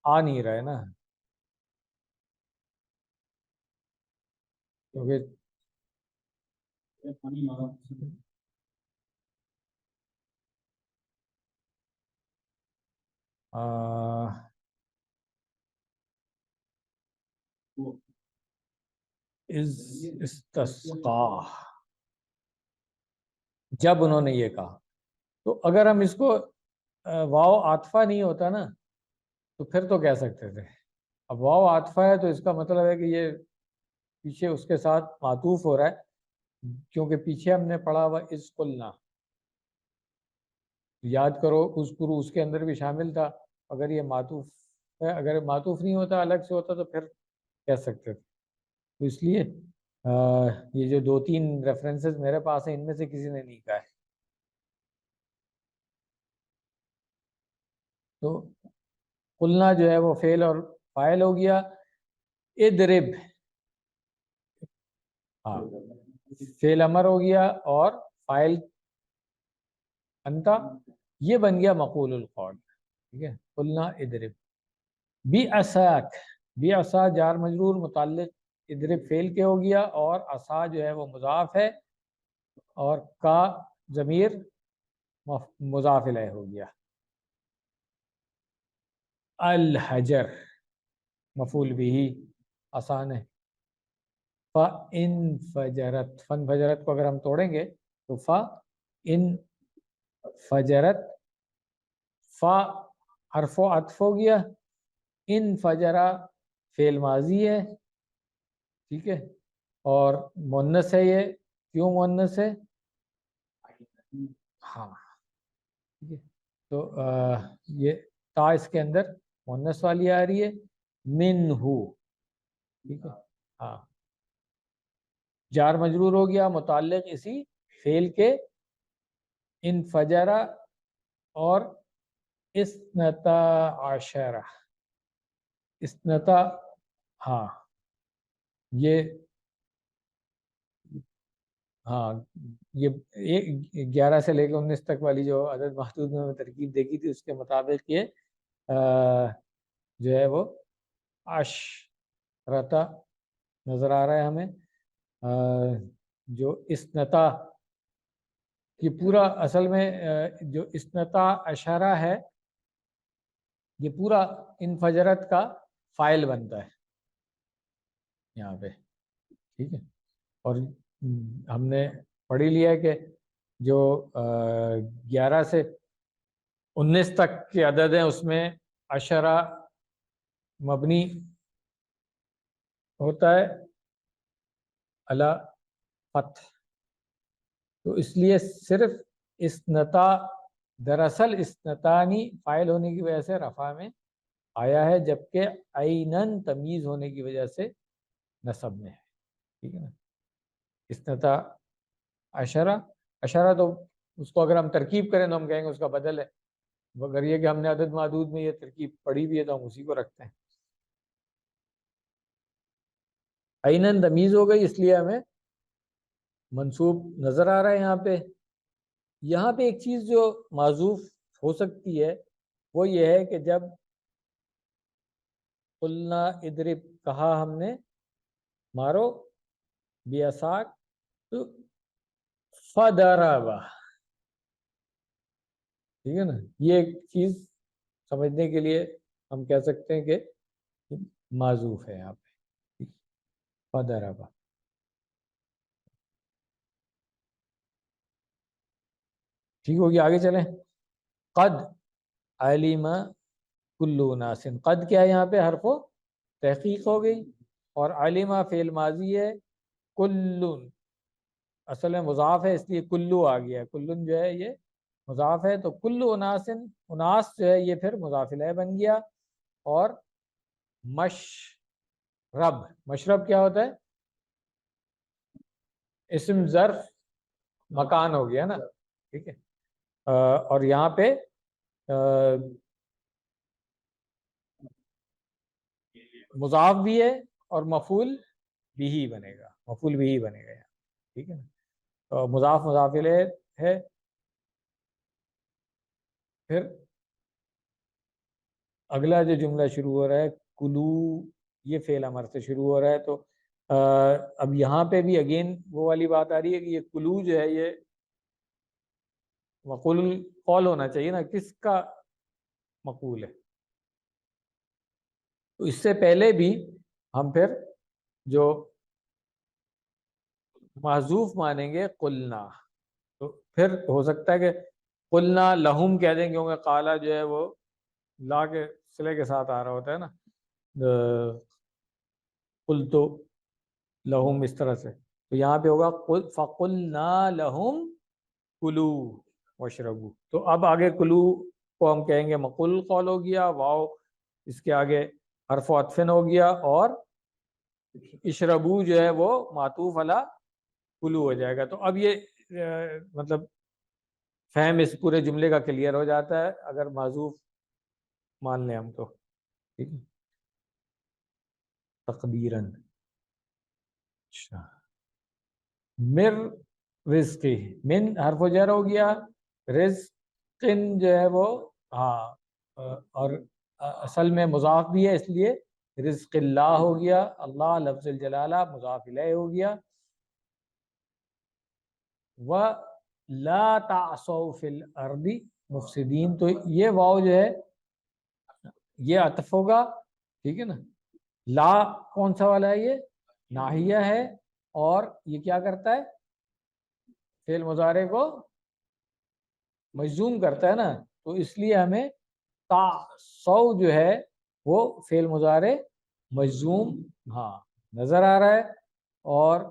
آ نہیں رہا ہے نا، کیونکہ استسقا جب انہوں نے یہ کہا، تو اگر ہم اس کو واو عاطفہ نہیں ہوتا نا تو پھر تو کہہ سکتے تھے. اب واو عاطفہ ہے تو اس کا مطلب ہے کہ یہ پیچھے اس کے ساتھ معطوف ہو رہا ہے، کیونکہ پیچھے ہم نے پڑھا ہوا اذ قلنا، یاد کرو اذکرو اس کے اندر بھی شامل تھا. اگر یہ معطوف ہے، اگر معطوف نہیں ہوتا الگ سے ہوتا تو پھر کہہ سکتے تھے. تو اس لیے یہ جو 2-3 ریفرنسز میرے پاس ہیں ان میں سے کسی نے نہیں کہا ہے. تو قلنا جو ہے وہ فعل اور فاعل ہو گیا. اضرب، ہاں، فعل امر ہو گیا اور فاعل انتا، یہ بن گیا مقول القول. ٹھیک ہے، قلنا اضرب. بعصاک، بعصا جار مجرور متعلق اضرب فعل کے ہو گیا، اور عصا جو ہے وہ مضاف ہے، اور کا ضمیر مضاف الیہ ہو گیا. الحجر مفعول بھی آسان ہے. فَإِنْفَجَرَتْ، فَانْفَجَرَتْ کو اگر ہم توڑیں گے تو فَإِنْفَجَرَتْ، فا حرف و عطف ہو گیا، انفجرا فعل ماضی ہے. ٹھیک ہے، اور مؤنث ہے. یہ کیوں مؤنث ہے؟ ہاں، ٹھیک ہے، تو یہ تا اس کے اندر مؤنث والی آ رہی ہے، منہو. ٹھیک ہے، ہاں، جار مجرور ہو گیا متعلق اسی فعل کے انفجرا اور اثنتا عشرہ. اثنتا، ہاں، یہ ہاں، یہ 11 سے لے کے 19 تک والی جو عدد محدود میں ترکیب دیکھی تھی اس کے مطابق یہ جو ہے وہ عشرتا نظر آ رہا ہے ہمیں. جو اسنتا یہ پورا اصل میں جو اسنتا عشرہ ہے یہ پورا انفجرت کا فائل بنتا ہے یہاں پہ، ٹھیک ہے. اور ہم نے پڑھی لیا ہے کہ جو 11 سے 19 تک کے عدد ہیں اس میں عشرہ مبنی ہوتا ہے علی فتح، تو اس لیے صرف اسنتا دراصل اسنتانی فائل ہونے کی وجہ سے رفع میں آیا ہے، جبکہ عیناً تمیز ہونے کی وجہ سے نصب میں ہے، ٹھیک ہے نا. اسنتا عشرہ تو اس کو اگر ہم ترکیب کریں تو ہم کہیں گے اس کا بدل ہے، مگر یہ کہ ہم نے عدد معدود میں یہ ترکیب پڑھی بھی ہے تو ہم اسی کو رکھتے ہیں. عیناً تمیز ہو گئی اس لیے ہمیں منصوب نظر آ رہا ہے یہاں پہ. یہاں پہ ایک چیز جو معذوف ہو سکتی ہے وہ یہ ہے کہ جب قلنا ادرب کہا ہم نے مارو بیاساک تو فضرب، ٹھیک ہے نا. یہ ایک چیز سمجھنے کے لیے ہم کہہ سکتے ہیں کہ معذوف ہے یہاں پہ فضرب. ٹھیک ہوگی، آگے چلیں. قد علم کلو ناسن، قد کیا ہے یہاں پہ حرف و تحقیق ہو گئی، اور علمہ فعل ماضی ہے، کلن اصل میں مضاف ہے اس لیے کلو آ گیا ہے، کلن جو ہے یہ مضاف ہے، تو کلو اناسن اناس جو ہے یہ پھر مضاف الیہ بن گیا. اور مشرب، مشرب کیا ہوتا ہے؟ اسم ظرف مکان ہو گیا نا، ٹھیک ہے. اور یہاں پہ مضاف بھی ہے اور مفعول بھی بنے گا، مفعول بھی بنے گا یہاں، ٹھیک ہے نا. مضاف الیہ ہے. پھر اگلا جو جملہ شروع ہو رہا ہے کلو، یہ فعل امر سے شروع ہو رہا ہے، تو اب یہاں پہ بھی اگین وہ والی بات آ رہی ہے کہ یہ کلو جو ہے یہ مقول قول ہونا چاہیے نا، کس کا مقول ہے. تو اس سے پہلے بھی ہم پھر جو محذوف مانیں گے قلنا، تو پھر ہو سکتا ہے کہ قلنا لہم کہہ دیں گے، کیونکہ قالا جو ہے وہ لا کے صلے کے ساتھ آ رہا ہوتا ہے نا، قل تو لہم اس طرح سے، تو یہاں پہ ہوگا فقلنا لہم کلو واشربو. تو اب آگے کلو کو ہم کہیں گے مقول قول ہو گیا، واو اس کے آگے حرف و عطفن ہو گیا، اور اشربو جو ہے وہ معطوف علی کلو ہو جائے گا. تو اب یہ مطلب فہم اس پورے جملے کا کلیئر ہو جاتا ہے اگر معذوف مان لیں ہم تو، ٹھیک ہے. تقدیراً اچھا مر رزقی، من حرف و جر ہو گیا، رزقن جو ہے وہ ہاں اور اصل میں مضاف بھی ہے اس لیے رزق اللہ ہو گیا، اللہ لفظ الجلالہ مضاف الیہ ہو گیا. وَلَا تَعْصَوْا فِي الْأَرْضِ مُفْسِدِينَ، تو یہ واو جو ہے یہ عطف ہوگا، ٹھیک ہے نا. لا کون سا والا ہے؟ یہ ناہیہ ہے، اور یہ کیا کرتا ہے؟ فعل مضارع کو مجزوم کرتا ہے نا، تو اس لیے ہمیں تعصوا جو ہے وہ فعل مضارع مجزوم ہاں نظر آ رہا ہے، اور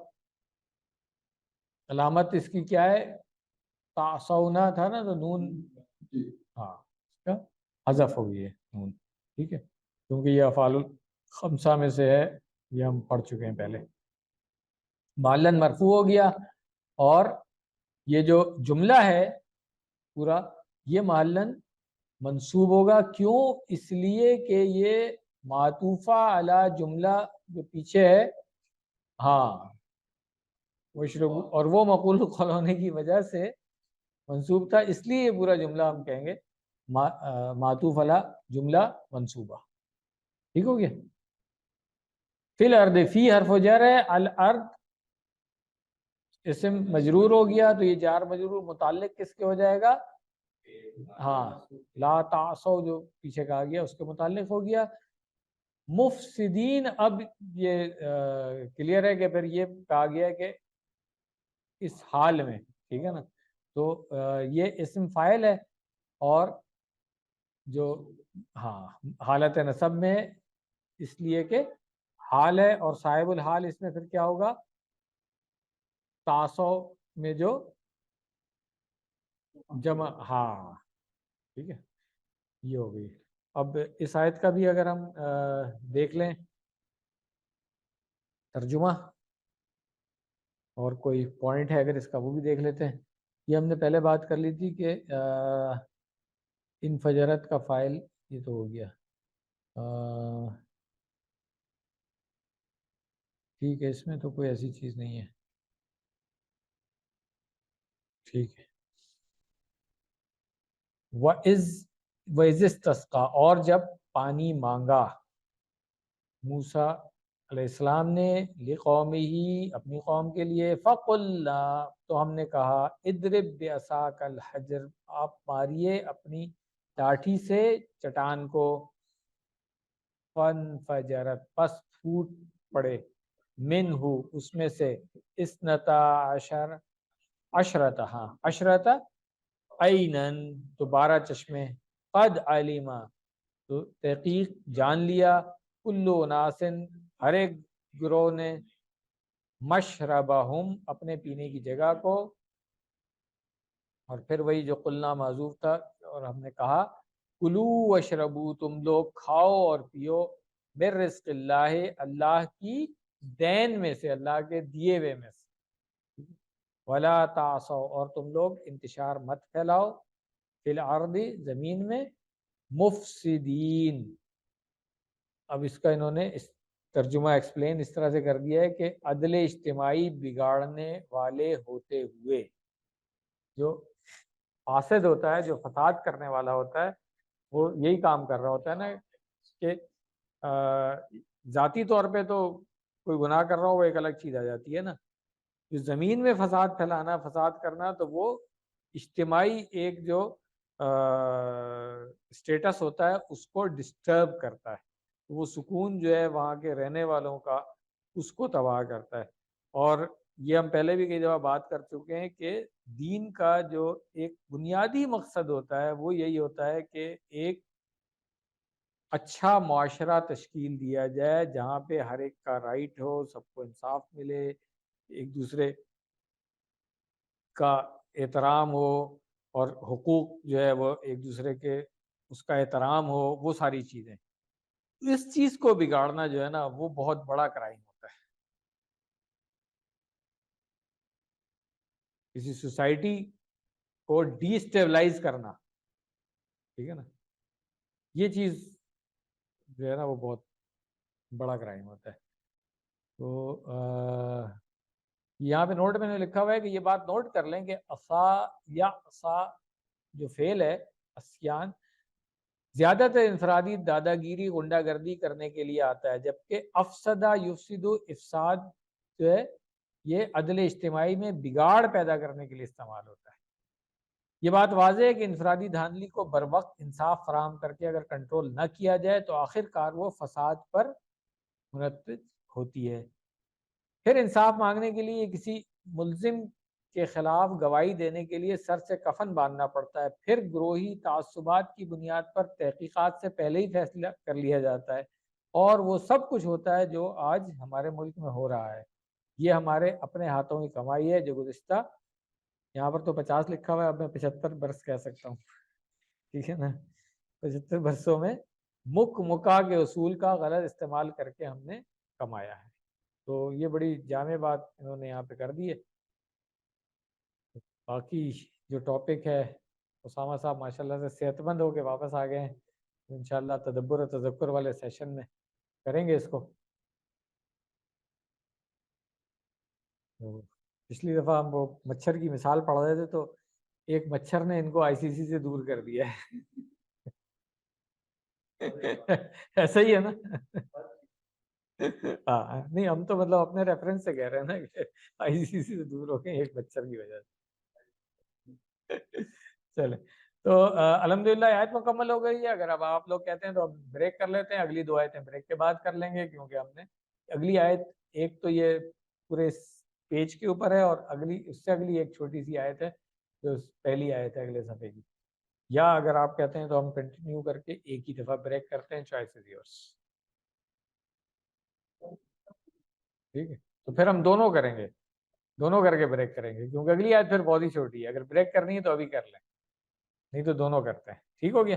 علامت اس کی کیا ہے؟ تعصونا تھا نا تو نون ہاں اس کا حذف ہو گئی ہے نون، ٹھیک ہے، کیونکہ یہ افعال الخمسہ میں سے ہے، یہ ہم پڑھ چکے ہیں پہلے. معلن مرفوع ہو گیا، اور یہ جو جملہ ہے پورا یہ معلن منصوب ہوگا. کیوں؟ اس لیے کہ یہ معطوفہ علی جملہ جو پیچھے ہے ہاں وشربو، اور وہ مقول قول ہونے کی وجہ سے منصوب تھا، اس لیے یہ پورا جملہ ہم کہیں گے معطوف علی جملہ منصوبہ. ٹھیک ہو گیا. فی الارض، فی حرف و جر ہے، الارض اسم مجرور ہو گیا تو یہ جار مجرور متعلق کس کے ہو جائے گا؟ ہاں لا تعصوا جو پیچھے کہا گیا اس کے متعلق ہو گیا. مفسدین اب یہ کلیئر ہے کہ پھر یہ کہا گیا کہ اس حال میں، ٹھیک ہے نا، تو یہ اسم فاعل ہے اور جو ہاں حالت نصب میں اس لیے کہ حال ہے اور صاحب الحال اس میں پھر کیا ہوگا؟ تعصو میں جو جمع، ہاں ٹھیک ہے یہ ہو گئی. اب اس آیت کا بھی اگر ہم دیکھ لیں ترجمہ اور کوئی پوائنٹ ہے اگر اس کا وہ بھی دیکھ لیتے ہیں. یہ ہم نے پہلے بات کر لی تھی کہ انفجرت کا فاعل یہ تو ہو گیا، ٹھیک ہے اس میں تو کوئی ایسی چیز نہیں ہے، ٹھیک ہے. وَإِذِ اسْتَسْقَىٰ اور جب پانی مانگا موسیٰ علیہ السلام نے لِقَوْمِهِ اپنی قوم کے لیے، فَقُلْنَا تو ہم نے کہا اضرب بعصاک الحجر آپ ماریے اپنی لاٹھی سے چٹان کو، فانفجرت پس پھوٹ پڑے، منہ اس میں سے، اثنتا عشرت ہاں عشرت عینن تو 12 چشمے، قد علما تو تحقیق جان لیا، کلو ناسن ہر ایک گروہ نے، مشربہم اپنے پینے کی جگہ کو، اور پھر وہی جو قلنا معذوف تھا اور ہم نے کہا کلو وشربو تم لوگ کھاؤ اور پیو، من رزق اللہ اللہ کی دین میں سے، اللہ کے دیے ہوئے میں سے، ولا تعصوا اور تم لوگ انتشار مت پھیلاؤ، فی الارض زمین میں، مفسدین. اب اس کا انہوں نے اس ترجمہ ایکسپلین اس طرح سے کر دیا ہے کہ عدل اجتماعی بگاڑنے والے ہوتے ہوئے. جو فاسد ہوتا ہے، جو فساد کرنے والا ہوتا ہے، وہ یہی کام کر رہا ہوتا ہے نا کہ ذاتی طور پہ تو کوئی گناہ کر رہا ہو وہ ایک الگ چیز آ جاتی ہے نا، جو زمین میں فساد پھیلانا، فساد کرنا، تو وہ اجتماعی ایک جو اسٹیٹس ہوتا ہے اس کو ڈسٹرب کرتا ہے، وہ سکون جو ہے وہاں کے رہنے والوں کا اس کو تباہ کرتا ہے. اور یہ ہم پہلے بھی کئی دفعہ بات کر چکے ہیں کہ دین کا جو ایک بنیادی مقصد ہوتا ہے وہ یہی ہوتا ہے کہ ایک اچھا معاشرہ تشکیل دیا جائے جہاں پہ ہر ایک کا رائٹ ہو، سب کو انصاف ملے، ایک دوسرے کا احترام ہو اور حقوق جو ہے وہ ایک دوسرے کے اس کا احترام ہو، وہ ساری چیزیں. اس چیز کو بگاڑنا جو ہے نا وہ بہت بڑا کرائم ہوتا ہے. کسی سوسائٹی کو ڈی اسٹیبلائز کرنا، ٹھیک ہے نا، یہ چیز جو ہے نا وہ بہت بڑا کرائم ہوتا ہے. تو یہاں پہ نوٹ میں نے لکھا ہوا ہے کہ یہ بات نوٹ کر لیں کہ عصا یا عصا جو فعل ہے عصیان زیادہ تر انفرادی دادا گیری غنڈہ گردی کرنے کے لیے آتا ہے، جبکہ افسدہ یفسد افساد جو ہے یہ عدل اجتماعی میں بگاڑ پیدا کرنے کے لیے استعمال ہوتا ہے. یہ بات واضح ہے کہ انفرادی دھاندلی کو بر وقت انصاف فراہم کر کے اگر کنٹرول نہ کیا جائے تو آخر کار وہ فساد پر منتج ہوتی ہے. پھر انصاف مانگنے کے لیے کسی ملزم کے خلاف گواہی دینے کے لیے سر سے کفن باندھنا پڑتا ہے، پھر گروہی تعصبات کی بنیاد پر تحقیقات سے پہلے ہی فیصلہ کر لیا جاتا ہے، اور وہ سب کچھ ہوتا ہے جو آج ہمارے ملک میں ہو رہا ہے. یہ ہمارے اپنے ہاتھوں کی کمائی ہے جو گزشتہ، یہاں پر تو 50 لکھا ہوا ہے، اب میں 75 برس کہہ سکتا ہوں، ٹھیک ہے نا، 75 برسوں میں مکہ کے اصول کا غلط استعمال کر کے ہم نے کمایا ہے. تو یہ بڑی جامع بات انہوں نے یہاں پہ کر دی ہے. باقی جو ٹاپک ہے اسامہ صاحب ماشاءاللہ سے صحت مند ہو کے واپس آ گئے ہیں، انشاءاللہ تدبر و تذکر والے سیشن میں کریں گے اس کو. پچھلی دفعہ ہم وہ مچھر کی مثال پڑھ رہے تھے تو ایک مچھر نے ان کو آئی سی سی سے دور کر دیا ہے ایسا ہی ہے نا ہاں نہیں ہم تو مطلب اپنے ریفرنس سے کہہ رہے ہیں نا کہ ICC سے دور ہو گئے ایک مچھر کی وجہ سے. چلے تو الحمدللہ آیت مکمل ہو گئی ہے. اگر اب آپ لوگ کہتے ہیں تو اب بریک کر لیتے ہیں, اگلی 2 آیتیں بریک کے بعد کر لیں گے, کیونکہ ہم نے اگلی آیت ایک تو یہ پورے پیج کے اوپر ہے, اور اگلی اس سے اگلی ایک چھوٹی سی آیت ہے جو پہلی آیت ہے اگلے صفحے کی. یا اگر آپ کہتے ہیں تو ہم کنٹینیو کر کے ایک ہی دفعہ بریک کرتے ہیں, چوائس از یورس. ٹھیک ہے, تو پھر ہم دونوں کریں گے, دونوں کر کے بریک کریں گے, کیونکہ اگلی آیت پھر بہت ہی چھوٹی ہے. اگر بریک کرنی ہے تو ابھی کر لیں, نہیں تو دونوں کرتے ہیں. ٹھیک ہو گیا,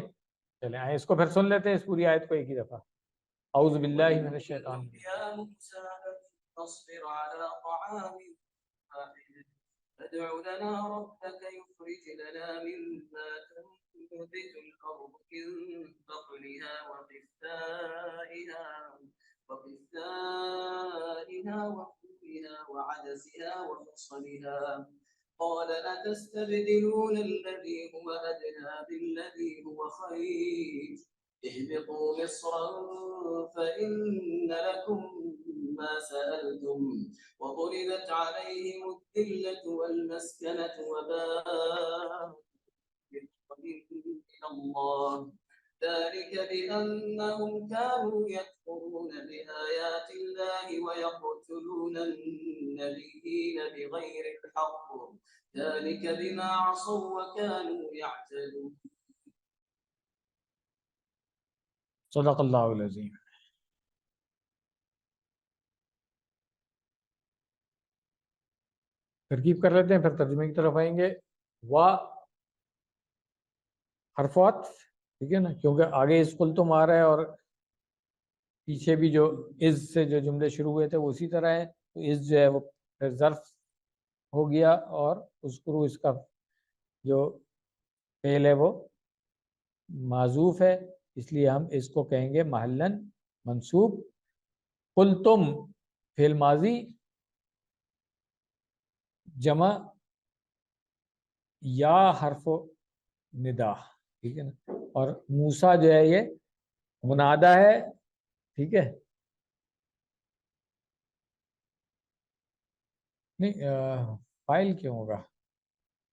چلیں آئیں اس کو پھر سن لیتے ہیں اس پوری آیت کو ایک ہی دفعہ. اعوذ باللہ من الشیطان الرجیم. يا موسى فاصبر على طعام واحد فادع لنا ربك يخرج لنا مما تنبت الأرض من بقلها وقثائها وفومها وعدسها وفصلها قال أتستبدلون الذي هو أدنى بالذي هو خير اهبطوا مصرا فإن لكم ما سألتم وضربت عليهم الذلة والمسكنة وباءوا من الله ذلك بأنهم كانوا يكفرون بآيات الله ويقتلون النبيين بغير الحق ذلك بما عصوا وكانوا يعتدون. صدق اللہ العظیم. ترکیب کر لیتے ہیں پھر ترجمے کی طرف آئیں گے. وا حرف عطف, ٹھیک ہے نا, کیونکہ آگے اس قلتم آ رہا ہے اور پیچھے بھی جو از سے جو جملے شروع ہوئے تھے وہ اسی طرح ہے. تو از جو ہے وہ پھر ظرف ہو گیا, اور اذکروا اس کا جو فعل ہے وہ معذوف ہے, اس لیے ہم اس کو کہیں گے محلن منصوب. قلتم فعل ماضی جمع یا حرف ندا, ٹھیک ہے نا, اور موسیٰ جو ہے یہ منادہ ہے, ٹھیک ہے. نہیں فائل کیوں ہوگا,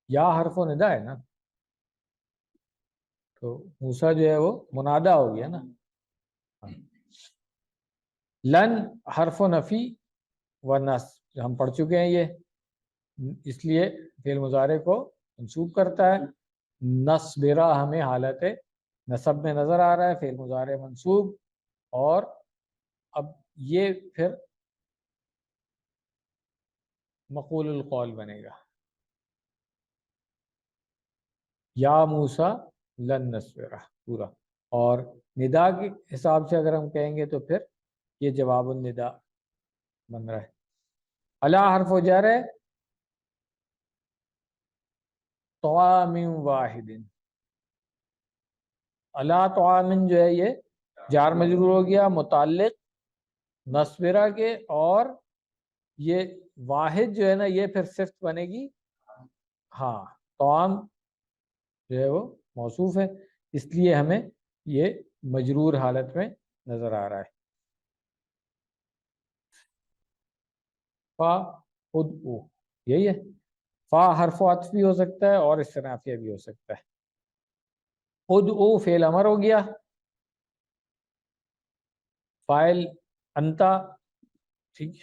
یا حرف ندا ہے نا, تو موسیٰ جو ہے وہ منادہ ہو گیا نا. لن حرف نفی و نصب ہم پڑھ چکے ہیں یہ, اس لیے فعل مضارع کو منصوب کرتا ہے. نصبرا ہمیں حالت نصب میں نظر آ رہا ہے, فعل مضارع منصوب, اور اب یہ پھر مقول القول بنے گا, یا موسیٰ لن نصبرا پورا. اور ندا کے حساب سے اگر ہم کہیں گے تو پھر یہ جواب الندا بن رہا ہے. الا حرف و جر ہے, طعام واحد, الا طعام جو ہے یہ جار مجرور ہو گیا متعلق نصبرا کے, اور یہ واحد جو ہے نا یہ پھر صفت بنے گی. ہاں طعام جو ہے وہ موصوف ہے, اس لیے ہمیں یہ مجرور حالت میں نظر آ رہا ہے. فا ادعو یہی ہے. فا حرف عطف بھی ہو سکتا ہے اور استنافیہ بھی ہو سکتا ہے. ادعو فعل امر ہو گیا, فاعل انتا, ٹھیک.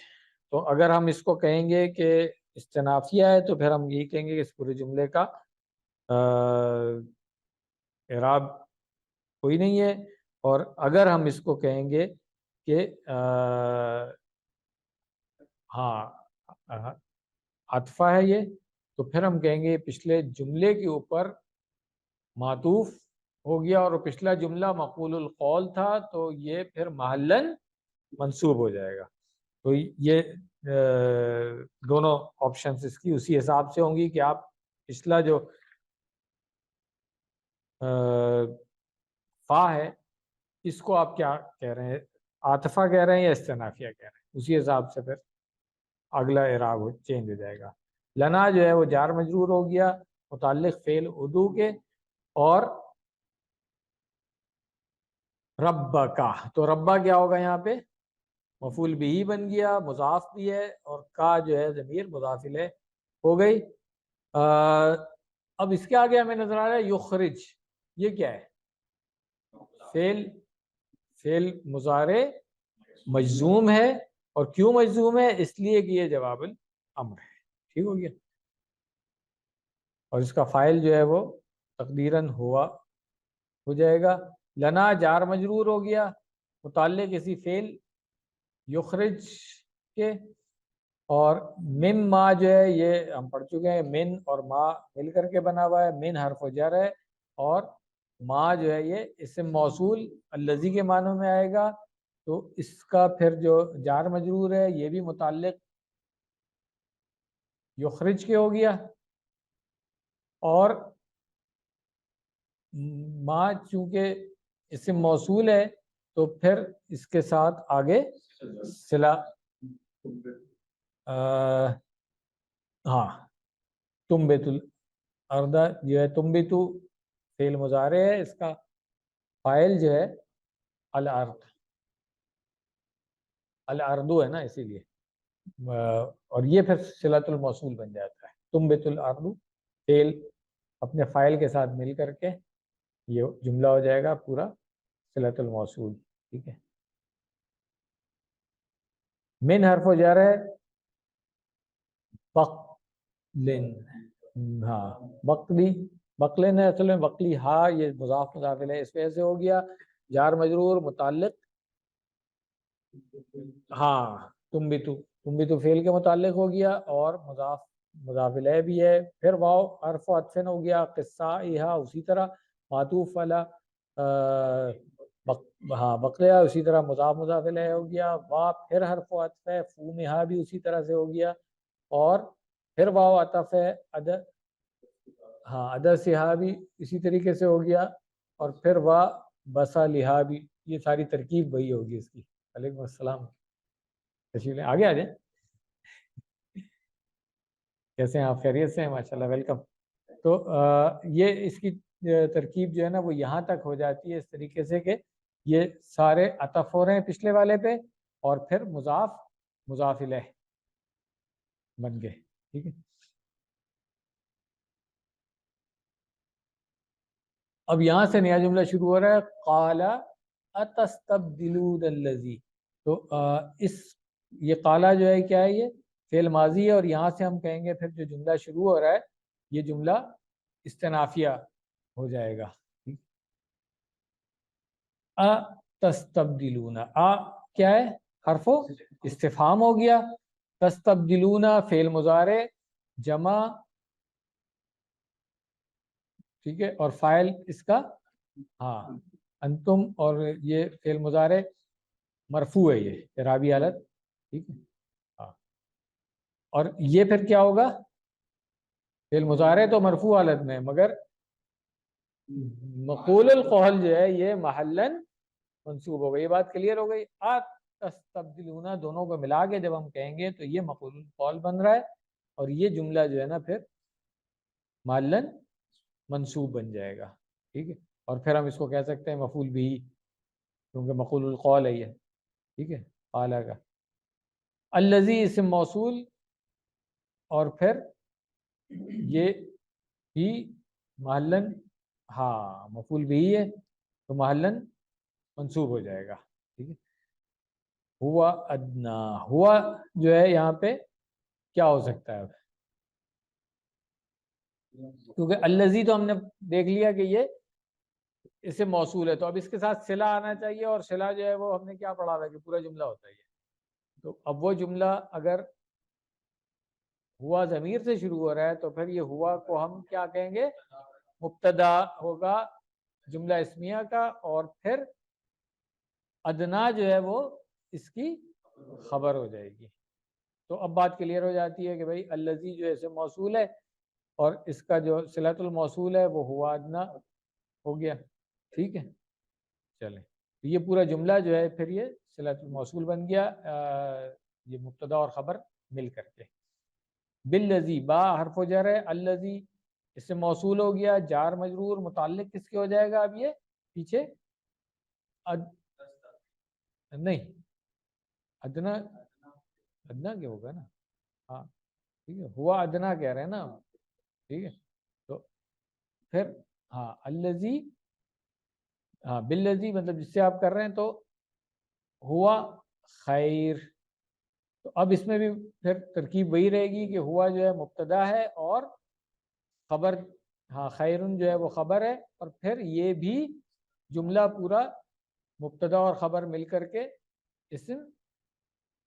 تو اگر ہم اس کو کہیں گے کہ استنافیہ ہے تو پھر ہم یہی کہیں گے کہ اس پورے جملے کا اعراب کوئی نہیں ہے. اور اگر ہم اس کو کہیں گے کہ ہاں عطفہ ہے یہ, تو پھر ہم کہیں گے پچھلے جملے کے اوپر معطوف ہو گیا, اور پچھلا جملہ مقول القول تھا, تو یہ پھر محلن منصوب ہو جائے گا. تو یہ دونوں آپشنز اس کی اسی حساب سے ہوں گی کہ آپ پچھلا جو فا ہے اس کو آپ کیا کہہ رہے ہیں, عاطفہ کہہ رہے ہیں یا استنافیہ کہہ رہے ہیں, اسی حساب سے پھر اگلا اعراب چینج ہو جائے گا. لنا جو ہے وہ جار مجرور ہو گیا متعلق فعل ادو کے, اور ربا کا, تو ربا کیا ہوگا یہاں پہ, مفعول بھی بن گیا، مضاف بھی ہے، اور کا جو ہے ضمیر مضاف الیہ ہو گئی۔ اب اس کے آگے ہمیں نظر آ رہا ہے یخرج، یہ کیا ہے؟ فعل مضارع مجزوم ہے، اور کیوں مجزوم ہے؟ اس لیے کہ یہ جواب الامر ہے، ٹھیک ہو گیا، اور اس کا فاعل جو ہے وہ تقدیراً ہوا ہو جائے گا۔ لنا جار مجرور ہو گیا متعلق اسی فعل یخرج کے، اور من ما جو ہے یہ ہم پڑھ چکے ہیں، من اور ما مل کر کے بنا ہوا ہے، من حرف جر ہے، اور ما جو ہے یہ اسم موصول الذی کے معنوں میں آئے گا، تو اس کا پھر جو جار مجرور ہے یہ بھی متعلق یخرج کے ہو گیا، اور ما چونکہ اسم موصول ہے تو پھر اس کے ساتھ آگے صلہ ہاں تنبت الارض جو ہے، تنبتو فعل مضارع ہے، اس کا فاعل جو ہے الارض، الارض ہے نا، اسی لیے اور یہ پھر صلۃ الموصول بن جاتا ہے، تنبت الارض فعل اپنے فاعل کے ساتھ مل کر کے یہ جملہ ہو جائے گا پورا صلۃ الموصول، ٹھیک ہے۔ من حرف جر ہے، بقلن، ہاں بقلی، بقلن ہے اصل میں، بقلی ہا یہ مضاف مضاف الیہ اس وجہ سے ہو گیا، جار مجرور متعلق ہاں تنبتو فعل کے متعلق ہو گیا، اور مضاف مضاف الیہ بھی ہے، پھر واو حرف عطف ہو گیا، قصہ یہاں اسی طرح معطوف علی ہاں بقلیہ اسی طرح مضاف مضاف الیہ ہو گیا، وا پھر حرف عطف ہے، فومہا بھی اسی طرح سے ہو گیا، اور پھر واو عطف ہے ہاں ادا سہا بھی اسی طریقے سے ہو گیا، اور پھر وا بسا لہا بھی، یہ ساری ترکیب وہی ہوگی اس کی۔ علیکم السلام، تشریف لیں، آگے آ جائیں، کیسے ہیں آپ؟ خیریت سے ہیں؟ ماشاءاللہ، ویلکم۔ تو یہ اس کی ترکیب جو ہے نا وہ یہاں تک ہو جاتی ہے اس طریقے سے کہ یہ سارے عطف ہو رہے ہیں پچھلے والے پہ، اور پھر مضاف مضاف الیہ بن گئے، ٹھیک ہے۔ اب یہاں سے نیا جملہ شروع ہو رہا ہے، قال اتستبدلون الذی، تو یہ قالا جو ہے کیا ہے؟ یہ فعل ماضی ہے، اور یہاں سے ہم کہیں گے پھر جو جملہ شروع ہو رہا ہے یہ جملہ استنافیہ ہو جائے گا، اتستبدلون، کیا ہے؟ حرف استفہام ہو گیا، تستبدلون فعل مضارع جمع، ٹھیک ہے، اور فاعل اس کا ہاں انتم، اور یہ فعل مضارع مرفوع ہے، یہ اعرابی حالت، ٹھیک ہے، ہاں، اور یہ پھر کیا ہوگا؟ فعل مضارع تو مرفوع حالت میں، مگر مقول القول جو ہے یہ محلاً منصوب ہو گئی، یہ بات کلیئر ہو گئی۔ تستبدلون دونوں کو ملا کے جب ہم کہیں گے تو یہ مقول القول بن رہا ہے، اور یہ جملہ جو ہے نا پھر محلاً منصوب بن جائے گا، ٹھیک ہے، اور پھر ہم اس کو کہہ سکتے ہیں مفعول بھی، کیونکہ مقول القول ہے یہ، ٹھیک ہے، اعلیٰ کا الذی اسم موصول، اور پھر یہ ہی محلاً ہاں مفعول بھی ہے تو محلاً منصوب ہو جائے گا، ٹھیک ہے۔ ہوا ادنا، ہوا جو ہے یہاں پہ کیا ہو سکتا ہے؟ کیونکہ الذی تو ہم نے دیکھ لیا کہ یہ اسے موصول ہے، تو اب اس کے ساتھ صلہ آنا چاہیے، اور صلہ جو ہے وہ ہم نے کیا پڑھا تھا کہ پورا جملہ ہوتا ہے، تو اب وہ جملہ اگر ہوا ضمیر سے شروع ہو رہا ہے تو پھر یہ ہوا کو ہم کیا کہیں گے؟ مبتدا ہوگا جملہ اسمیہ کا، اور پھر ادنا جو ہے وہ اس کی خبر ہو جائے گی، تو اب بات کلیئر ہو جاتی ہے کہ بھائی الذی جو ہے اسم موصول ہے، اور اس کا جو صلۃ الموصول ہے وہ ہوا ادنا ہو گیا، ٹھیک ہے۔ چلیں، تو یہ پورا جملہ جو ہے پھر یہ صلۃ الموصول بن گیا، یہ مبتدا اور خبر مل کر کے۔ بالذی، با حرف جر ہے، الذی اس سے موصول ہو گیا، جار مجرور متعلق کس کے ہو جائے گا؟ اب یہ پیچھے نہیں، ادنا ادنا کیا ہوگا نا, ہاں ٹھیک ہے, ہوا ادنا کہہ رہے ہیں نا, ٹھیک ہے. تو پھر ہاں الذی, ہاں بالذی مطلب جس سے آپ کر رہے ہیں, تو ہوا خیر. تو اب اس میں بھی پھر ترکیب وہی رہے گی کہ ہوا جو ہے مبتدا ہے اور خبر, ہاں خیرن جو ہے وہ خبر ہے, اور پھر یہ بھی جملہ پورا مبتدا اور خبر مل کر کے اسم,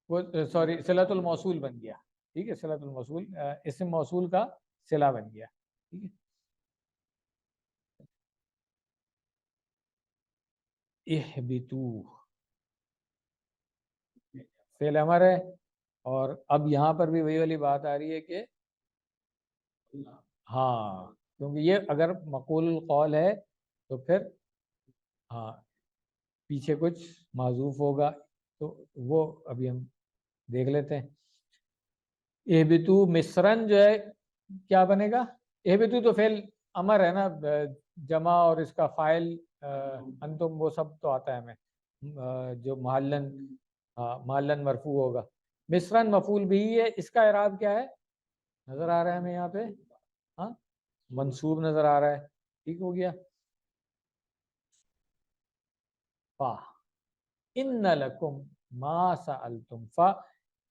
وہ سوری صلۃ الموصول بن گیا. ٹھیک ہے, صلۃ الموصول اسم موصول کا صلہ بن گیا. ٹھیک ہے. اہبتو فعل امر ہے, اور اب یہاں پر بھی وہی والی بات آ رہی ہے کہ ہاں کیونکہ یہ اگر مقول القول ہے تو پھر ہاں پیچھے کچھ معذوف ہوگا, تو وہ ابھی ہم دیکھ لیتے ہیں. اہبتو مصرن جو ہے کیا بنے گا؟ اہبتو تو فعل امر ہے نا, جمع اور اس کا فاعل انتم وہ سب تو آتا ہے ہمیں, جو محلن مرفوع ہوگا. مصرن مفعول بھی ہے, اس کا اعراب کیا ہے نظر آ رہا ہے ہمیں یہاں پہ؟ ہاں منصوب نظر آ رہا ہے. ٹھیک ہو گیا. فا ان لکم ما سألتم, فا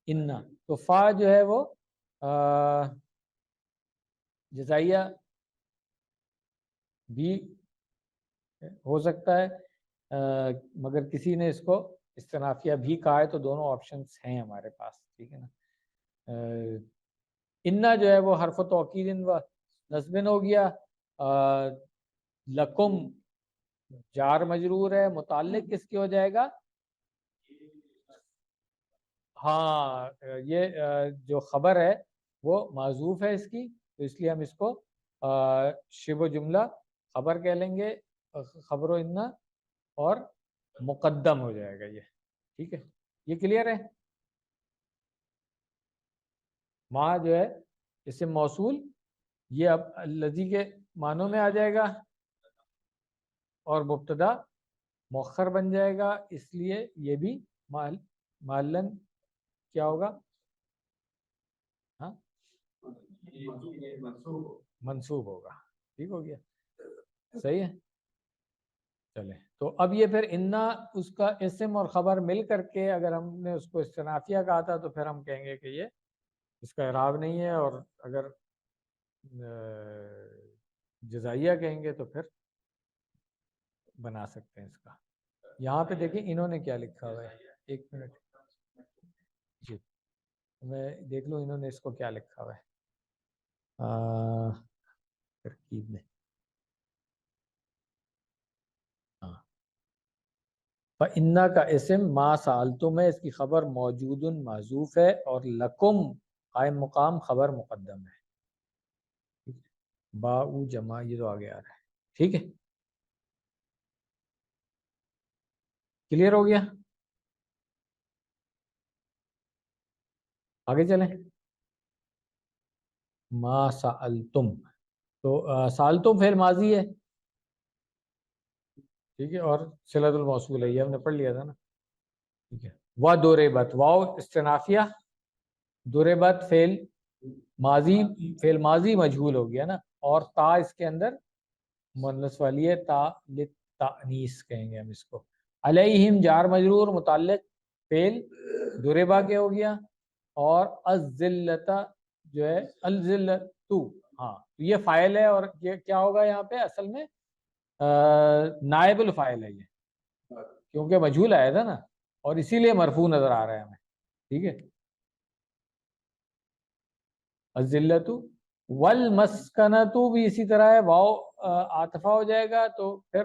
ان, تو فا جو ہے وہ جزائیہ بھی ہو سکتا ہے, مگر کسی نے اس کو استنافیہ بھی کہا ہے, تو دونوں آپشنس ہیں ہمارے پاس. ٹھیک ہے نا. انا جو ہے وہ حرف توکید و نصب ہو گیا. لکم جار مجرور ہے, متعلق کس کی ہو جائے گا؟ ہاں یہ جو خبر ہے وہ معذوف ہے اس کی, تو اس لیے ہم اس کو شبہ جملہ خبر کہہ لیں گے, خبر و انا, اور مقدم ہو جائے گا یہ. ٹھیک ہے, یہ کلیئر ہے. ما جو ہے اسم موصول, یہ اب الذی کے معنوں میں آ جائے گا, اور مبتدا مؤخر بن جائے گا, اس لیے یہ بھی محلن کیا ہوگا؟ ہاں منصوب ہوگا. ٹھیک ہو گیا, صحیح ہے. چلیں, تو اب یہ پھر انا اس کا اسم اور خبر مل کر کے اگر ہم نے اس کو استنافیہ کہا تھا, تو پھر ہم کہیں گے کہ یہ اس کا اعراب نہیں ہے, اور اگر جزائیہ کہیں گے تو پھر بنا سکتے ہیں اس کا. یہاں پہ دیکھیں انہوں نے کیا لکھا ہوا ہے, ایک منٹ جی میں دیکھ لوں انہوں نے اس کو کیا لکھا ہوا ہے ترکیب میں. ہاں فَإِنَّا کا اسم ما سألتم ہے, اس کی خبر موجود محذوف ہے, اور لکم قائم مقام خبر مقدم ہے. باؤ جمع یہ تو آگے آ رہا ہے. ٹھیک ہے, کلیئر ہو گیا. آگے چلیں. ما سألتم, تو سألتم فعل ماضی ہے, ٹھیک ہے, اور صلۃ الموصول ہے, یہ ہم نے پڑھ لیا تھا نا. ٹھیک ہے. و دوربت, واو استنافیہ, دوربت فعل ماضی مجہول ہو گیا نا, اور تا اس کے اندر مؤنث والی ہے, تا للتأنیث کہیں گے ہم اس کو. علیہم جار مجرور, متعلق فعل دوربا کے ہو گیا, اور الذلۃ جو ہے الذلۃ, ہاں یہ فاعل ہے, اور یہ کیا ہوگا یہاں پہ اصل میں نائب الفاعل ہے یہ, کیونکہ مجہول آیا تھا نا, اور اسی لیے مرفوع نظر آ رہا ہے ہمیں. ٹھیک ہے, الذلۃ والمسکنۃ بھی اسی طرح ہے, واو عاطفہ ہو جائے گا, تو پھر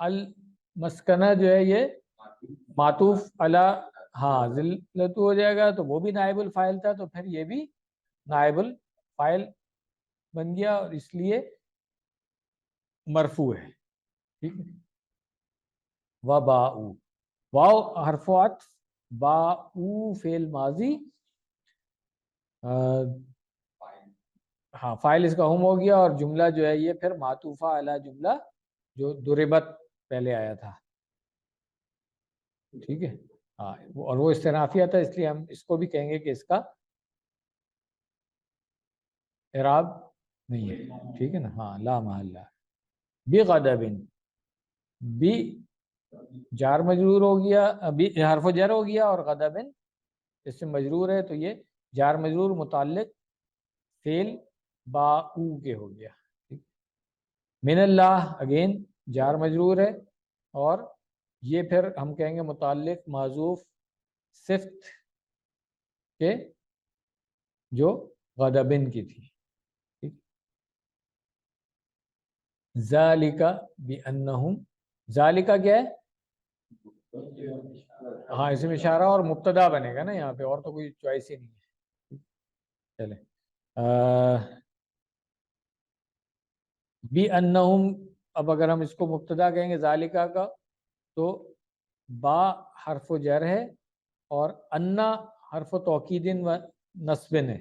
المسکنہ جو ہے یہ معطوف علی ہاں ذلت ہو جائے گا, تو وہ بھی نائب الفاعل تھا, تو پھر یہ بھی نائب الفاعل بن گیا, اور اس لیے مرفوع ہے. ٹھیک ہے. وباؤ, واو حرف عطف, باؤ فعل ماضی, ہاں فاعل اس کا ہم ہو گیا, اور جملہ جو ہے یہ پھر معطوفہ علی جملہ جو ضربت پہلے آیا تھا. ٹھیک ہے, ہاں اور وہ استنافیہ تھا، اس لیے ہم اس کو بھی کہیں گے کہ اس کا اعراب نہیں ہے، ٹھیک ہے نا. ہاں لا محلہ. بغضب، بی جار مجرور ہو گیا، بی حرف جر ہو گیا، اور غضب اس سے مجرور ہے، تو یہ جار مجرور متعلق فعل با او کے ہو گیا. من اللہ اگین جار مجرور ہے، اور یہ پھر ہم کہیں گے متعلق معذوف صفت کے جو غضبن کی تھی. ذالک بانہم، ذالک کیا ہے؟ ہاں اسم اشارہ اور مبتدا بنے گا نا یہاں پہ، اور تو کوئی چوائس ہی نہیں ہے. چلے بانہم، اب اگر ہم اس کو مبتدا کہیں گے ذالکہ کا، تو با حرف و جر ہے، اور انا حرف و توکید و نصب ہے.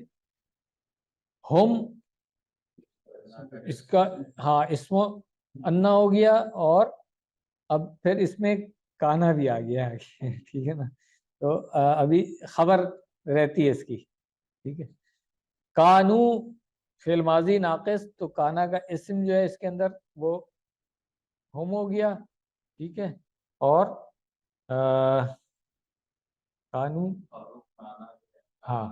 ہم اس کا ہاں اسم انا ہو گیا، اور اب پھر اس میں کانا بھی آ گیا ہے ٹھیک ہے نا. تو ابھی خبر رہتی ہے اس کی، ٹھیک ہے. کانو فعل ماضی ناقص، تو کانا کا اسم جو ہے اس کے اندر وہ ہم ہو گیا، ٹھیک ہے. اور کانو ہاں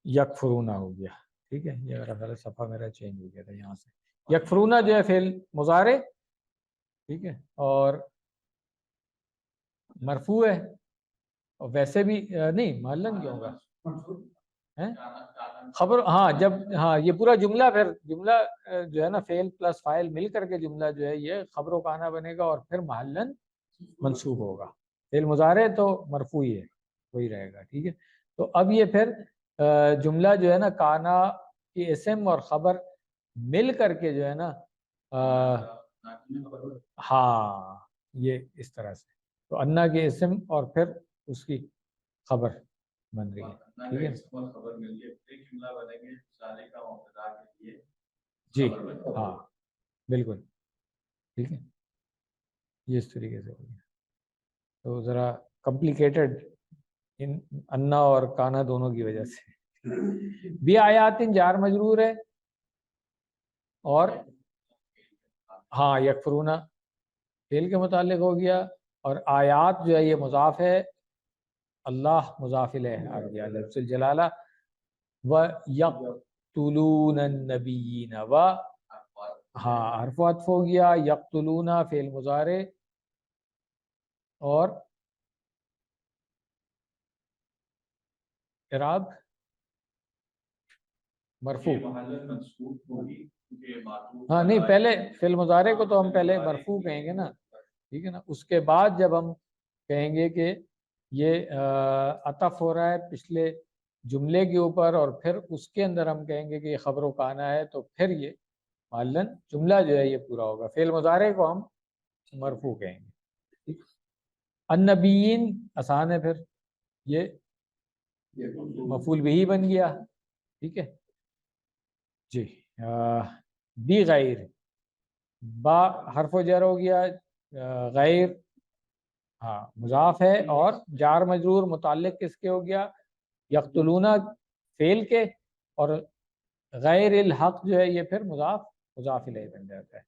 یکفرونا ہو گیا، ٹھیک ہے. یہ میرا پہلے صفحہ میرا چینج ہو گیا تھا یہاں سے. یکفرونا جو ہے فعل مضارع، ٹھیک ہے، اور مرفوع ہے، اور ویسے بھی نہیں معلن کیوں ہوگا خبر. ہاں جب ہاں یہ پورا جملہ، پھر جملہ جو ہے نا فعل پلس فاعل مل کر کے جملہ جو ہے یہ خبر و کانا بنے گا، اور پھر محلن منصوب ہوگا. فعل مضارع تو مرفوع ہی ہے، وہی رہے گا، ٹھیک ہے. تو اب یہ پھر جملہ جو ہے نا کانا کی اسم اور خبر مل کر کے جو ہے نا ہاں یہ اس طرح سے، تو انا کے اسم اور پھر اس کی خبر بن رہی ہے، ٹھیک ہے. جی ہاں بالکل ٹھیک ہے، یہ اس طریقے سے ہو گیا. تو ذرا کمپلیکیٹڈ ان انا اور کانا دونوں کی وجہ سے. بھی آیات جار مجرور ہے، اور ہاں یکفرونا فعل کے متعلق ہو گیا، اور آیات جو ہے یہ مضاف ہے، اللہ مضاف الیہ آ گیا لفظ الجلالہ. و یقتلون النبیین، و ہاں حرف عطف ہو گیا، یقتلون فعل مضارع، اور اعراب مرفوع. ہاں نہیں پہلے فعل مضارع کو تو ہم پہلے مرفوع کہیں گے نا، ٹھیک ہے نا. اس کے بعد جب ہم کہیں گے کہ یہ عطف ہو رہا ہے پچھلے جملے کے اوپر، اور پھر اس کے اندر ہم کہیں گے کہ یہ خبر و کانا ہے، تو پھر یہ معلن جملہ جو ہے یہ پورا ہوگا. فعل مضارع کو ہم مرفوع کہیں گے. النبیین آسان ہے، پھر یہ مفعول بہ بن گیا، ٹھیک ہے جی. بی غیر، با حرف و جر ہو گیا، غیر ہاں مضاف ہے، اور جار مجرور متعلق کس کے ہو گیا؟ یقتلون فعل کے، اور غیر الحق جو ہے یہ پھر مضاف الیہ بن جاتا ہے.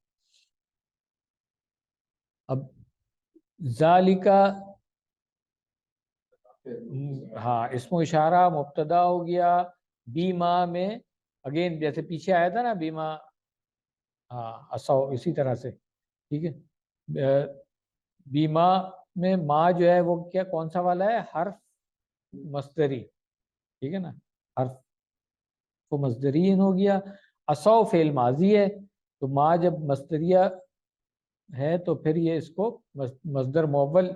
اب ذالکا ہاں اسم و اشارہ مبتدا ہو گیا، بیما میں اگین جیسے پیچھے آیا تھا نا بیما، ہاں اسو اسی طرح سے، ٹھیک ہے. بیما میں ما جو ہے وہ کیا کون سا والا ہے؟ حرف مصدری، ٹھیک ہے نا، حرف کو مصدری ہو گیا. اسو فعل ماضی ہے، تو ما جب مصدریہ ہے تو پھر یہ اس کو مصدر مؤول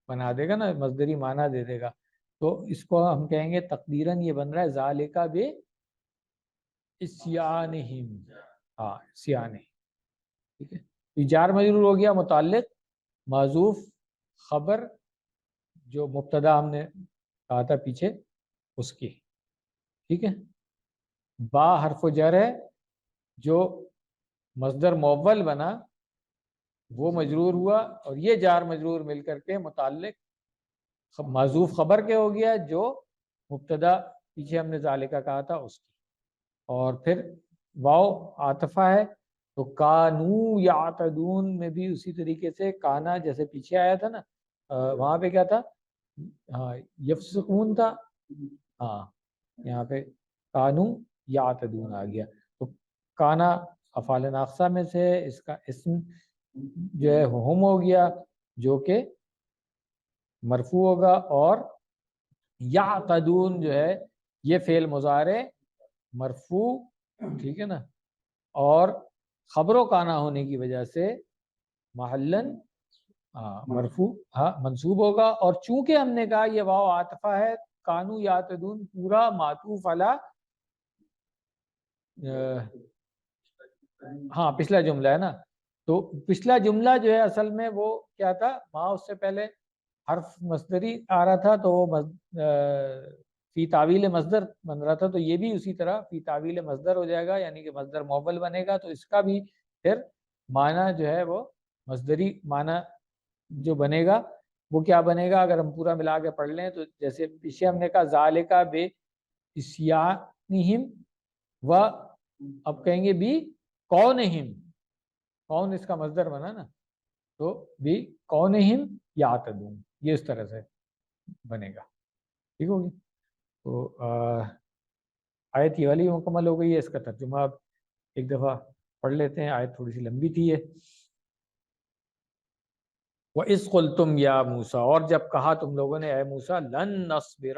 بنا دے گا نا، مصدری معنی دے دے گا. تو اس کو ہم کہیں گے تقدیراً یہ بن رہا ہے ذالکا بے اسیانہم، ہاں اسیانہم، ٹھیک ہے. جار مجرور ہو گیا متعلق معذوف خبر جو مبتدا ہم نے کہا تھا پیچھے اس کی، ٹھیک ہے. با حرف و جر ہے، جو مصدر مؤول بنا وہ مجرور ہوا، اور یہ جار مجرور مل کر کے متعلق معذوف خبر کے ہو گیا جو مبتدا پیچھے ہم نے ذالکہ کہا تھا اس کی، اور پھر واو عاطفہ ہے تو کانو یعتدون میں بھی اسی طریقے سے کانا جیسے پیچھے آیا تھا نا، وہاں پہ کیا تھا، ہاں یفسقون تھا، ہاں یہاں پہ کانو یعتدون آ گیا، تو کانا افعال ناقصہ میں سے اس کا اسم جو ہے ہم ہو گیا جو کہ مرفوع ہوگا، اور یعتدون جو ہے یہ فعل مضارع مرفوع، ٹھیک ہے نا، اور خبر و کانا ہونے کی وجہ سے محلن مرفوع منصوب ہوگا، اور چونکہ ہم نے کہا یہ واو عاطفہ ہے، کانو یعتدون پورا معطوف علی ہاں پچھلا جملہ ہے نا، تو پچھلا جملہ جو ہے اصل میں وہ کیا تھا، وہاں اس سے پہلے حرف مصدری آ رہا تھا تو وہ فی تعویل مصدر بن رہا تھا، تو یہ بھی اسی طرح فی تعویل مصدر ہو جائے گا، یعنی کہ مصدر موول بنے گا، تو اس کا بھی پھر معنی جو ہے وہ مصدری معنی جو بنے گا وہ کیا بنے گا، اگر ہم پورا ملا کے پڑھ لیں تو جیسے پیچھے ہم نے کہا ذالکا بے اسیانہم، و اب کہیں گے بھی کونہم، کون اس کا مصدر بنا نا، تو بھی کونہم یعتدون، یہ اس طرح سے بنے گا، ٹھیک ہوگی۔ تو آیت یہ والی مکمل ہو گئی ہے، اس کا ترجمہ اب ایک دفعہ پڑھ لیتے ہیں، آیت تھوڑی سی لمبی تھی ہے۔ وَإِذْ قُلْتُمْ يَا مُوسَىٰ، اور جب کہا تم لوگوں نے اے موسیٰ، لن نصبر،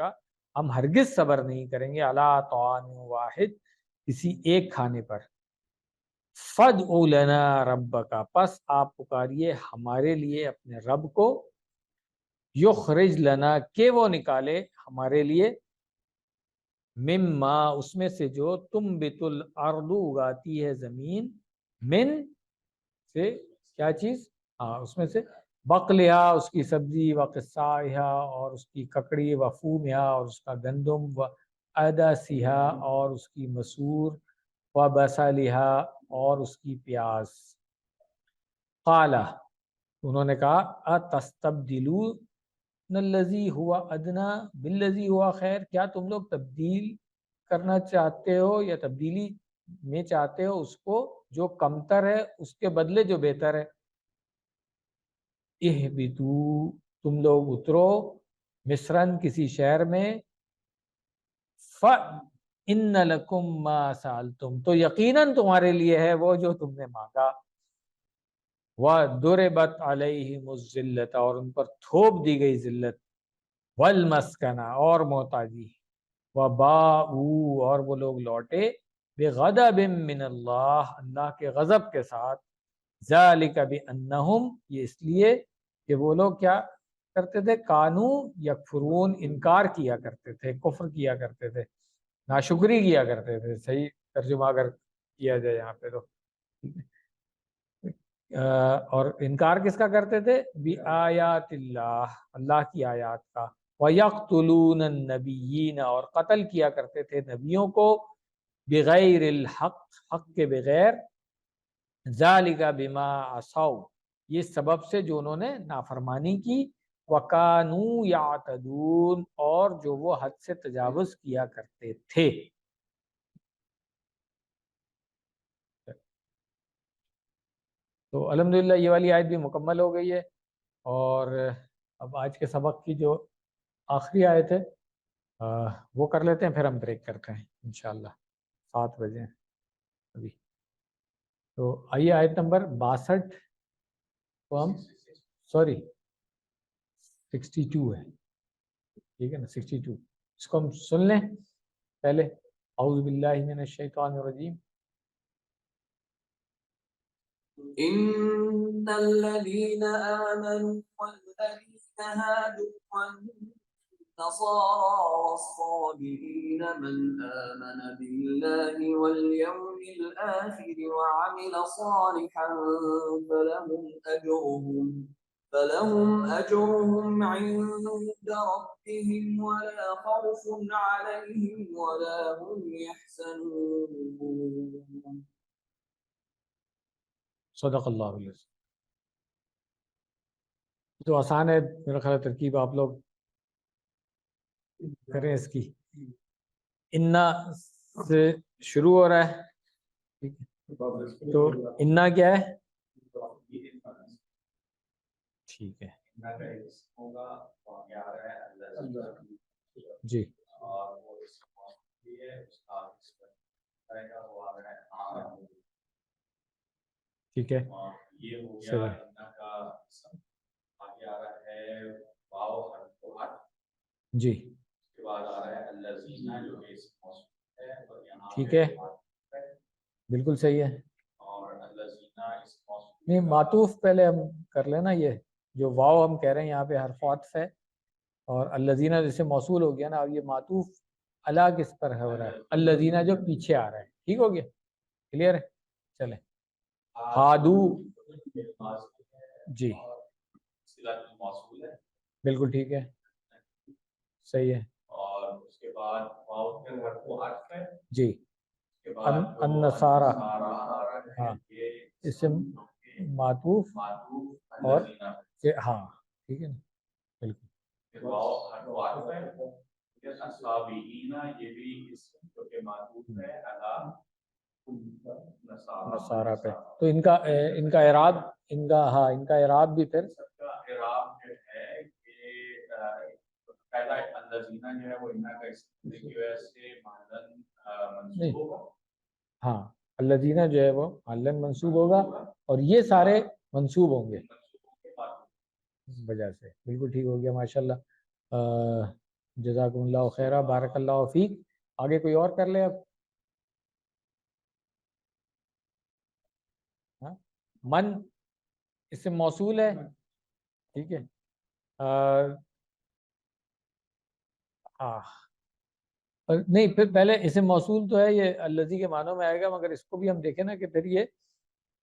ہم ہرگز صبر نہیں کریں گے، علی طعام واحد، کسی ایک کھانے پر، فَادْعُ لَنَا رَبَّكَ، پس آپ پکاریے ہمارے لیے اپنے رب کو، یخرج لنا، کہ وہ نکالے ہمارے لیے، مما، اس میں سے جو تنبت الارض، اگاتی ہے زمین، من سے کیا چیز، ہاں اس میں سے، بقلہا، اس کی سبزی، وقصائہا، اور اس کی ککڑی، وفومہا، اور اس کا گندم، وعدسہا، اور اس کی مسور، وبصلہا، اور اس کی پیاز۔ قال، انہوں نے کہا، اتستبدلون الذی ہوا ادنا بالذی ہوا خیر، کیا تم لوگ تبدیل کرنا چاہتے ہو یا تبدیلی میں چاہتے ہو اس کو جو کمتر ہے اس کے بدلے جو بہتر ہے، اہبطو، تم لوگ اترو، مصرن، کسی شہر میں، فَإِنَّ لَكُمْ مَا سَأَلْتُمْ، تو یقیناً تمہارے لیے ہے وہ جو تم نے مانگا، وَضُرِبَتْ عَلَيْهِمُ الذِّلَّةُ، اور ان پر تھوپ دی گئی ذلت، وَالْمَسْكَنَةُ، اور محتاجی، وَبَاءُوا، اور وہ لوگ لوٹے، بِغَضَبٍ مِّنَ اللَّهِ، اللہ کے غضب کے ساتھ، ذَلِكَ بِأَنَّهُمْ، یہ اس لیے کہ وہ لوگ کیا کرتے تھے، کانو یکفرون، انکار کیا کرتے تھے، کفر کیا کرتے تھے، ناشکری کیا کرتے تھے، صحیح ترجمہ اگر کیا جائے یہاں پہ تو، اور انکار کس کا کرتے تھے، بِآیاتِ اللہ، اللہ کی آیات کا، وَيَقْتُلُونَ النَّبِيِّينَ، اور قتل کیا کرتے تھے نبیوں کو، بغیر الحق، حق کے بغیر، ذَلِكَ بِمَا عَصَوْا، یہ سبب سے جو انہوں نے نافرمانی کی، وَكَانُوا يَعْتَدُونَ، اور جو وہ حد سے تجاوز کیا کرتے تھے۔ تو الحمدللہ یہ والی آیت بھی مکمل ہو گئی ہے، اور اب آج کے سبق کی جو آخری آیت ہے وہ کر لیتے ہیں، پھر ہم بریک کرتے ہیں انشاءاللہ، 7 بجے ابھی۔ تو آئیے آیت نمبر 62 کو ہم، سوری 62 ہے، ٹھیک ہے نا، 62 اس کو ہم سن لیں پہلے۔ اعوذ باللہ من الشیطان الرجیم۔ إن الذين آمنوا والذين هادوا والنصارى والصابئين من آمن بالله واليوم الآخر وعمل صالحا فلهم أجرهم عند ربهم ولا خوف عليهم ولا هم يحزنون۔ صدق اللہ علیہ، تو آسان ہے میرا خیال ہے، ترکیب آپ لوگ کریں اس کی. انا سے شروع ہو رہا ہے, ٹھیک ہے, تو انا کیا ہے؟ ٹھیک ہے جی, ٹھیک ہے یہ ہو صحیح. گیا انا کا آگے آ رہا ہے واو حرف واحد, جی اس کے بعد آ رہا ہے الذین جو کہ اس موصوف ہے اور یہاں ٹھیک ہے, پہ ہے, بالکل صحیح ہے. اور الذین اس موصوف نہیں, معطوف پہلے ہم کر لینا, یہ جو واو ہم کہہ رہے ہیں یہاں پہ حرف عطف ہے, اور الذین جیسے موصول ہو گیا نا, اب یہ معطوف الا کس پر ہے ہو رہا ہے؟ الذین جو پیچھے آ رہا ہے. ٹھیک ہو گیا, کلیئر ہے. چلیں ہادو, جی صلۃ الموصول ہے, بالکل ٹھیک ہے, صحیح ہے. اور اس کے بعد واو کے حرف عطف ہے, جی اس کے بعد جو النصارى, آ رہا ہے ہاں یہ اسم معطوف معطوف اور الذین, ہاں ٹھیک ہے نا, بالکل. پھر واو حرف عطف ہے, پھر الصابئین یہ بھی اسم جو کہ معطوف ہے علی نصارہ پہ. تو ان کا اعراب, ان کا ہاں ان کا اعراب بھی پھر سب کا اعراب جو ہے کہ پہلا الذین جو ہے وہ انا کا اسم کی وجہ سے محلن منصوب ہوگا, ہاں الذین جو ہے وہ محلن منصوب ہوگا, اور یہ سارے منصوب ہوں گے منصوبوں کے بعد وجہ سے. بالکل ٹھیک ہو گیا, ماشاءاللہ. جزاکم اللہ خیرہ, بارک اللہ فیک. آگے کوئی اور کر لے اب. ہاں, من اسم موصول ہے, ٹھیک ہے. نہیں, پھر پہلے اسم موصول تو ہے, یہ الذی کے معنوں میں آئے گا, مگر اس کو بھی ہم دیکھیں نا کہ پھر یہ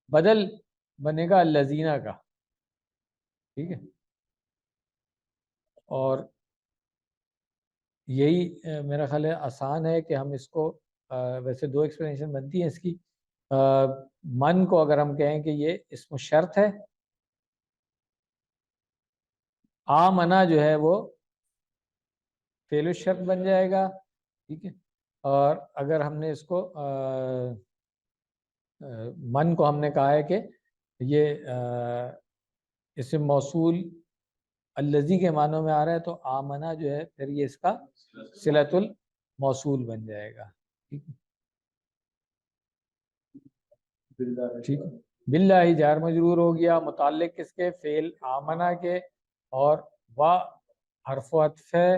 بدل بنے گا الذین کا, ٹھیک ہے. اور یہی میرا خیال ہے آسان ہے کہ ہم اس کو ویسے دو ایکسپلینیشن بنتی ہیں اس کی. من کو اگر ہم کہیں کہ یہ اسم شرط ہے, آمنا جو ہے وہ فعل الشرط بن جائے گا, ٹھیک ہے. اور اگر ہم نے اس کو من کو ہم نے کہا ہے کہ یہ اسم موصول الذی کے معنوں میں آ رہا ہے, تو آمنا جو ہے پھر یہ اس کا صلۃ الموصول بن جائے گا, ٹھیک ہے. ٹھیک ہے, باللہ جار مجرور ہو گیا, متعلق کس کے؟ فعل آمنا کے, اور وا حرف عطف ہے,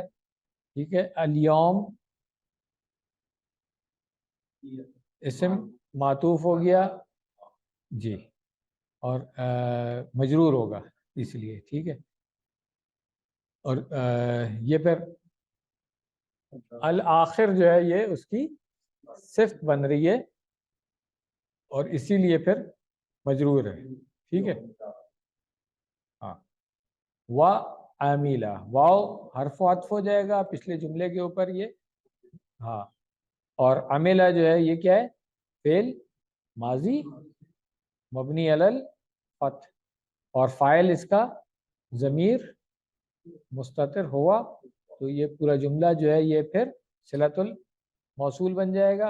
ٹھیک ہے. الیوم اسم معطوف ہو گیا, جی, اور مجرور ہوگا اس لیے, ٹھیک ہے. اور یہ پھر الآخر جو ہے یہ اس کی صفت بن رہی ہے, اور اسی لیے پھر مجرور ہے, ٹھیک ہے. ہاں, وا عاملہ, واو حرف عطف ہو جائے گا پچھلے جملے کے اوپر یہ, ہاں. اور عاملہ جو ہے یہ کیا ہے؟ فعل ماضی مبنی علی الفتح, اور فاعل اس کا ضمیر مستتر ہوا, تو یہ پورا جملہ جو ہے یہ پھر صلۃ الموصول بن جائے گا.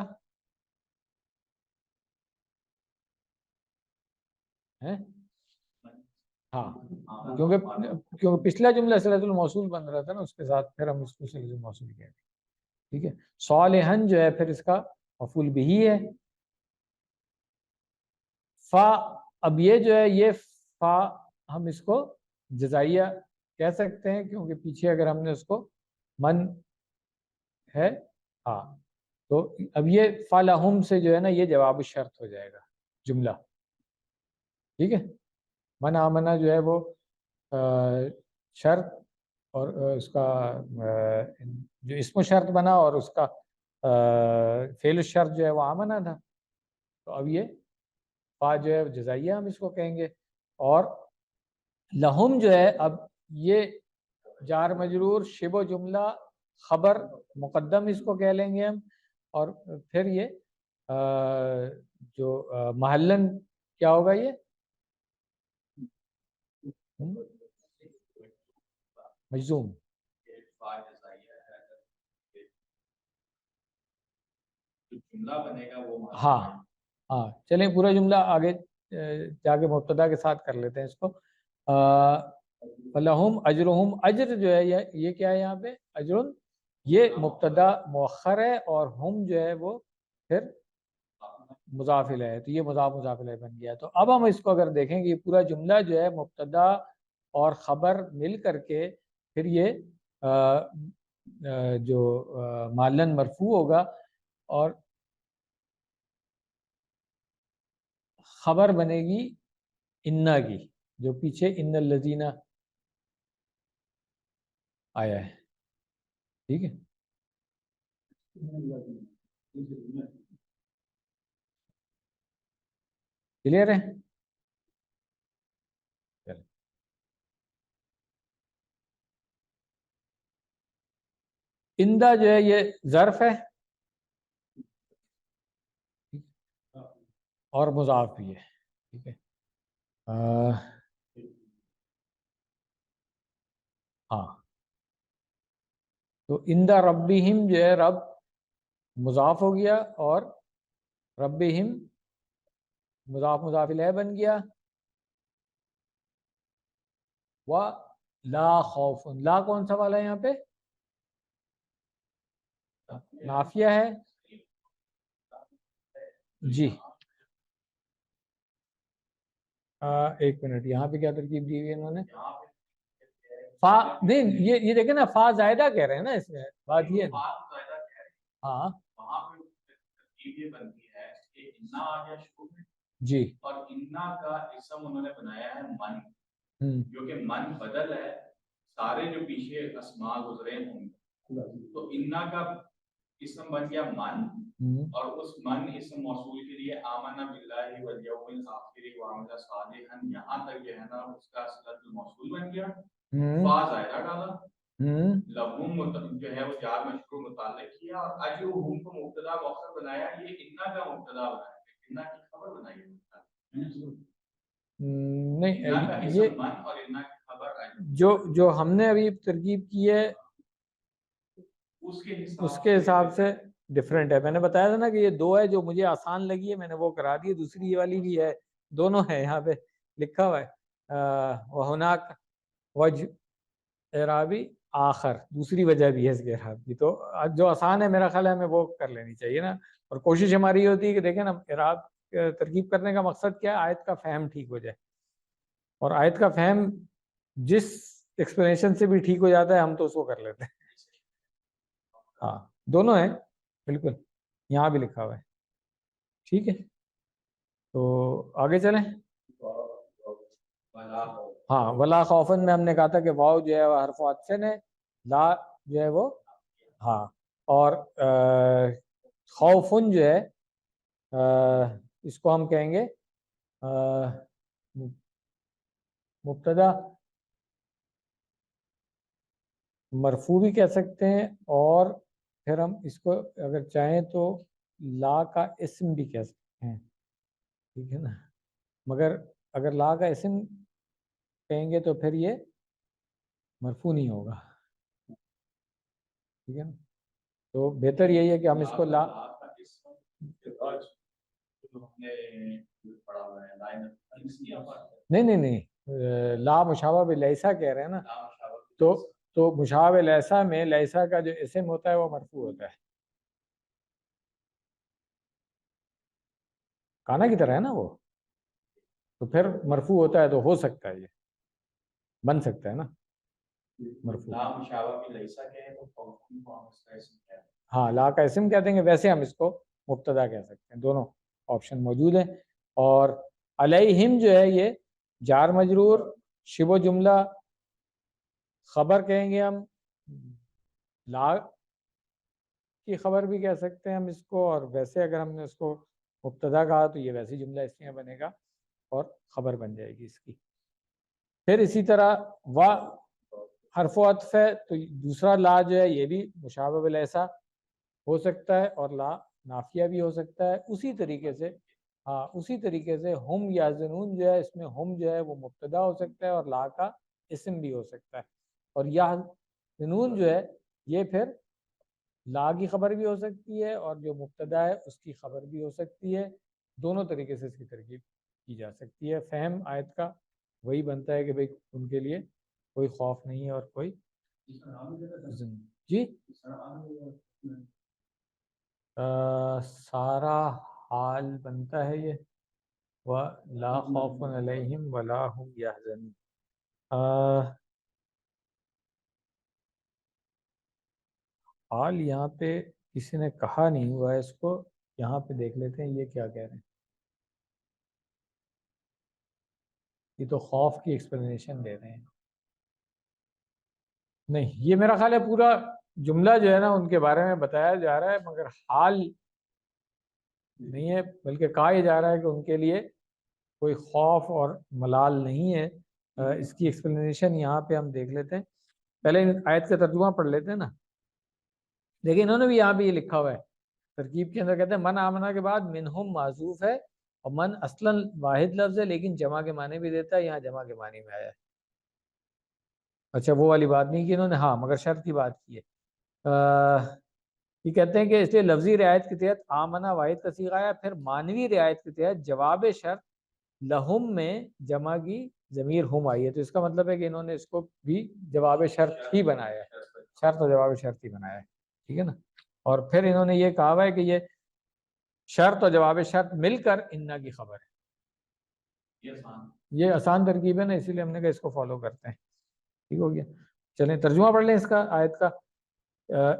ہاں, کیونکہ پچھلا جملہ صلۃ الموصول بن رہا تھا نا, اس کے ساتھ پھر ہم اس کو صلۃ الموصول کہتے ہیں, ٹھیک ہے. صالحن جو ہے پھر اس کا مفعول بہ ہے. فا, اب یہ جو ہے یہ فا ہم اس کو جزائیہ کہہ سکتے ہیں, کیونکہ پیچھے اگر ہم نے اس کو من ہے, ہاں, تو اب یہ فالہم سے جو ہے نا یہ جواب الشرط ہو جائے گا جملہ, ٹھیک ہے. من آمنا جو ہے وہ شرط, اور اس کا جو اسم و شرط بنا, اور اس کا فعل الشرط جو ہے وہ آمنا تھا, تو اب یہ فا جو ہے جزائیہ ہم اس کو کہیں گے. اور لہم جو ہے اب یہ جار مجرور شبہ جملہ خبر مقدم اس کو کہہ لیں گے ہم, اور پھر یہ جو محلن کیا ہوگا, یہ مجزوم, جو جملہ بنے گا وہ ماضی ہاں ہے۔ ہاں چلیں پورا جملہ آگے جا کے مبتدا کے ساتھ کر لیتے ہیں اس کو. فلہم اجرہم، اجر جو ہے یہ کیا ہے یہاں پہ؟ اجرن یہ مبتدا مؤخر ہے، اور ہم جو ہے وہ پھر مضاف الیہ ہے، تو یہ مضاف الیہ بن گیا. تو اب ہم اس کو اگر دیکھیں کہ یہ پورا جملہ جو ہے مبتدا اور خبر مل کر کے پھر یہ جو مالن مرفوع ہوگا، اور خبر بنے گی انا کی، جو پیچھے ان الذین آیا ہے. ٹھیک ہے، کلیئر ہے؟ اندہ جو ہے یہ ظرف ہے اور مضاف بھی ہے. ٹھیک ہے، ہاں تو اندہ ربہم جو ہے رب مضاف ہو گیا، اور ربہم مضاف الیہ بن گیا. لا خوف، لا کون سا والا ہے یہاں پہ؟ نافیہ ہے جی. ایک منٹ، یہاں پہ کیا ترکیب دی ہوئی ہے انہوں نے؟ فا نہیں، یہ دیکھیں نا، فا زائدہ کہہ رہے ہیں نا، اس میں بات یہ ہے نا. ہاں یہ بنتی ہے کہ انا آ گیا شروع میں، جی، اور انا کا اسم انہوں نے بنایا ہے من، جو کہ من بدل ہے سارے جو پیچھے اسماء گزرے ہوں گے. تو انا کا اسم بن گیا من، اور اس من اسم موصول کے لیے آمنا باللہ والیوم الآخر وعمل صالحا، یہاں تک جو ہے نا اس کا صلۃ الموصول بن گیا. فا زائدہ ڈالا، لہم جو ہے وہ جار مجرور متعلق کیا، اور اجرہم کو مبتدا مؤخر بنایا. یہ انا کا مبتدا بنایا، انا کی خبر بنائی ہے. نہیں، انا کا یہ اسم من اور انا کی خبر اجر. جو ہم نے ابھی ترکیب کی ہے اس کے حساب سے ڈفرینٹ ہے. میں نے بتایا تھا نا کہ یہ دو ہے جو مجھے آسان لگی ہے، میں نے وہ کرا دی. دوسری یہ والی بھی ہے، دونوں ہے یہاں پہ لکھا ہوا ہے. وَهُنَاكَ وَجْهُ اعرابی آخر، دوسری وجہ بھی ہے اس کے اعراب کی. تو جو آسان ہے میرا خیال ہے ہمیں وہ کر لینی چاہیے نا. اور کوشش ہماری یہ ہوتی ہے کہ دیکھیں نا، اعراب ترکیب کرنے کا مقصد کیا ہے؟ آیت کا فہم ٹھیک ہو جائے، اور آیت کا فہم جس ایکسپلینیشن سے بھی ٹھیک ہو جاتا ہے ہم تو اس کو کر لیتے ہیں. ہاں دونوں ہیں بالکل، یہاں بھی لکھا ہوا ہے. ٹھیک ہے، تو آگے چلیں. ہاں ولا خوفن میں ہم نے کہا تھا کہ واو جو ہے وہ حرف عطف ہے، لا جو ہے وہ ہاں، اور خوفن جو ہے اس کو ہم کہیں گے مبتدا مرفوع بھی کہہ سکتے ہیں، اور پھر ہم اس کو اگر چاہیں تو لا کا اسم بھی کہہ سکتے ہیں. ٹھیک ہے نا، مگر اگر لا کا اسم کہیں گے تو پھر یہ مرفوع نہیں ہوگا. ٹھیک ہے نا، تو بہتر یہی ہے کہ ہم اس کو لا نہیں لا مشابہ بلیسا کہہ رہے ہیں نا. تو مشابہ لیسا میں لیسا کا جو اسم ہوتا ہے وہ مرفوع ہوتا ہے. کانا کی طرح ہے نا وہ، تو پھر مرفوع ہوتا ہے، تو ہو سکتا ہے یہ بن سکتا ہے نا مرفوع. ہاں لا کا اسم کہہ دیں گے، ویسے ہم اس کو مبتدا کہہ سکتے ہیں. دونوں آپشن موجود ہیں. اور علیہم جو ہے یہ جار مجرور شبہ جملہ خبر کہیں گے ہم، لا کی خبر بھی کہہ سکتے ہیں ہم اس کو. اور ویسے اگر ہم نے اس کو مبتدا کہا تو یہ ویسی جملہ اس میں بنے گا اور خبر بن جائے گی اس کی. پھر اسی طرح حرف و عطف ہے، تو دوسرا لا جو ہے یہ بھی مشابہ بالیسا ہو سکتا ہے، اور لا نافیہ بھی ہو سکتا ہے. اسی طریقے سے ہم یا زنون جو ہے، اس میں ہم جو ہے وہ مبتدا ہو سکتا ہے اور لا کا اسم بھی ہو سکتا ہے. اور یا زنون جو ہے یہ پھر لا کی خبر بھی ہو سکتی ہے اور جو مبتدا ہے اس کی خبر بھی ہو سکتی ہے، دونوں طریقے سے اس کی ترکیب کی جا سکتی ہے۔ فہم آیت کا وہی بنتا ہے کہ بھئی ان کے لیے کوئی خوف نہیں ہے اور کوئی جی سارا حال بنتا ہے یہ وَلَا خَوْفٌ عَلَيْهِمْ وَلَا هُمْ يَحْزَنُونَ۔ حال یہاں پہ کسی نے کہا نہیں ہوا ہے اس کو، یہاں پہ دیکھ لیتے ہیں یہ کیا کہہ رہے ہیں۔ یہ تو خوف کی ایکسپلینیشن دے رہے ہیں، نہیں یہ میرا خیال ہے پورا جملہ جو ہے نا ان کے بارے میں بتایا جا رہا ہے، مگر حال نہیں ہے، بلکہ کہا یہ جا رہا ہے کہ ان کے لیے کوئی خوف اور ملال نہیں ہے۔ اس کی ایکسپلینیشن یہاں پہ ہم دیکھ لیتے ہیں، پہلے آیت کا ترجمہ پڑھ لیتے ہیں نا۔ دیکھیں انہوں نے بھی یہاں پہ یہ لکھا ہوا ہے ترکیب کے اندر، کہتے ہیں من آمنہ کے بعد منہم معذوف ہے اور من اصلاً واحد لفظ ہے لیکن جمع کے معنی بھی دیتا ہے، یہاں جمع کے معنی میں آیا ہے۔ اچھا وہ والی بات نہیں کی انہوں نے، ہاں مگر شرط کی بات کی ہے۔ یہ کہتے ہیں کہ اس لیے لفظی رعایت کے تحت آمنہ واحد کا صیغہ آیا، پھر معنوی رعایت کے تحت جواب شرط لہم میں جمع کی ضمیر ہم آئی ہے، تو اس کا مطلب ہے کہ انہوں نے اس کو بھی جواب شرط ہی بنایا ہے، شرط اور جواب شرط ہی بنایا ہے، ٹھیک ہے نا۔ اور پھر انہوں نے یہ کہا ہے کہ یہ شرط اور جواب شرط مل کر انا کی خبر ہے، یہ آسان ترکیب ہے نا، اسی لیے ہم نے کہا اس کو فالو کرتے ہیں، ٹھیک ہو گیا۔ چلیں ترجمہ پڑھ لیں اس کا آیت کا۔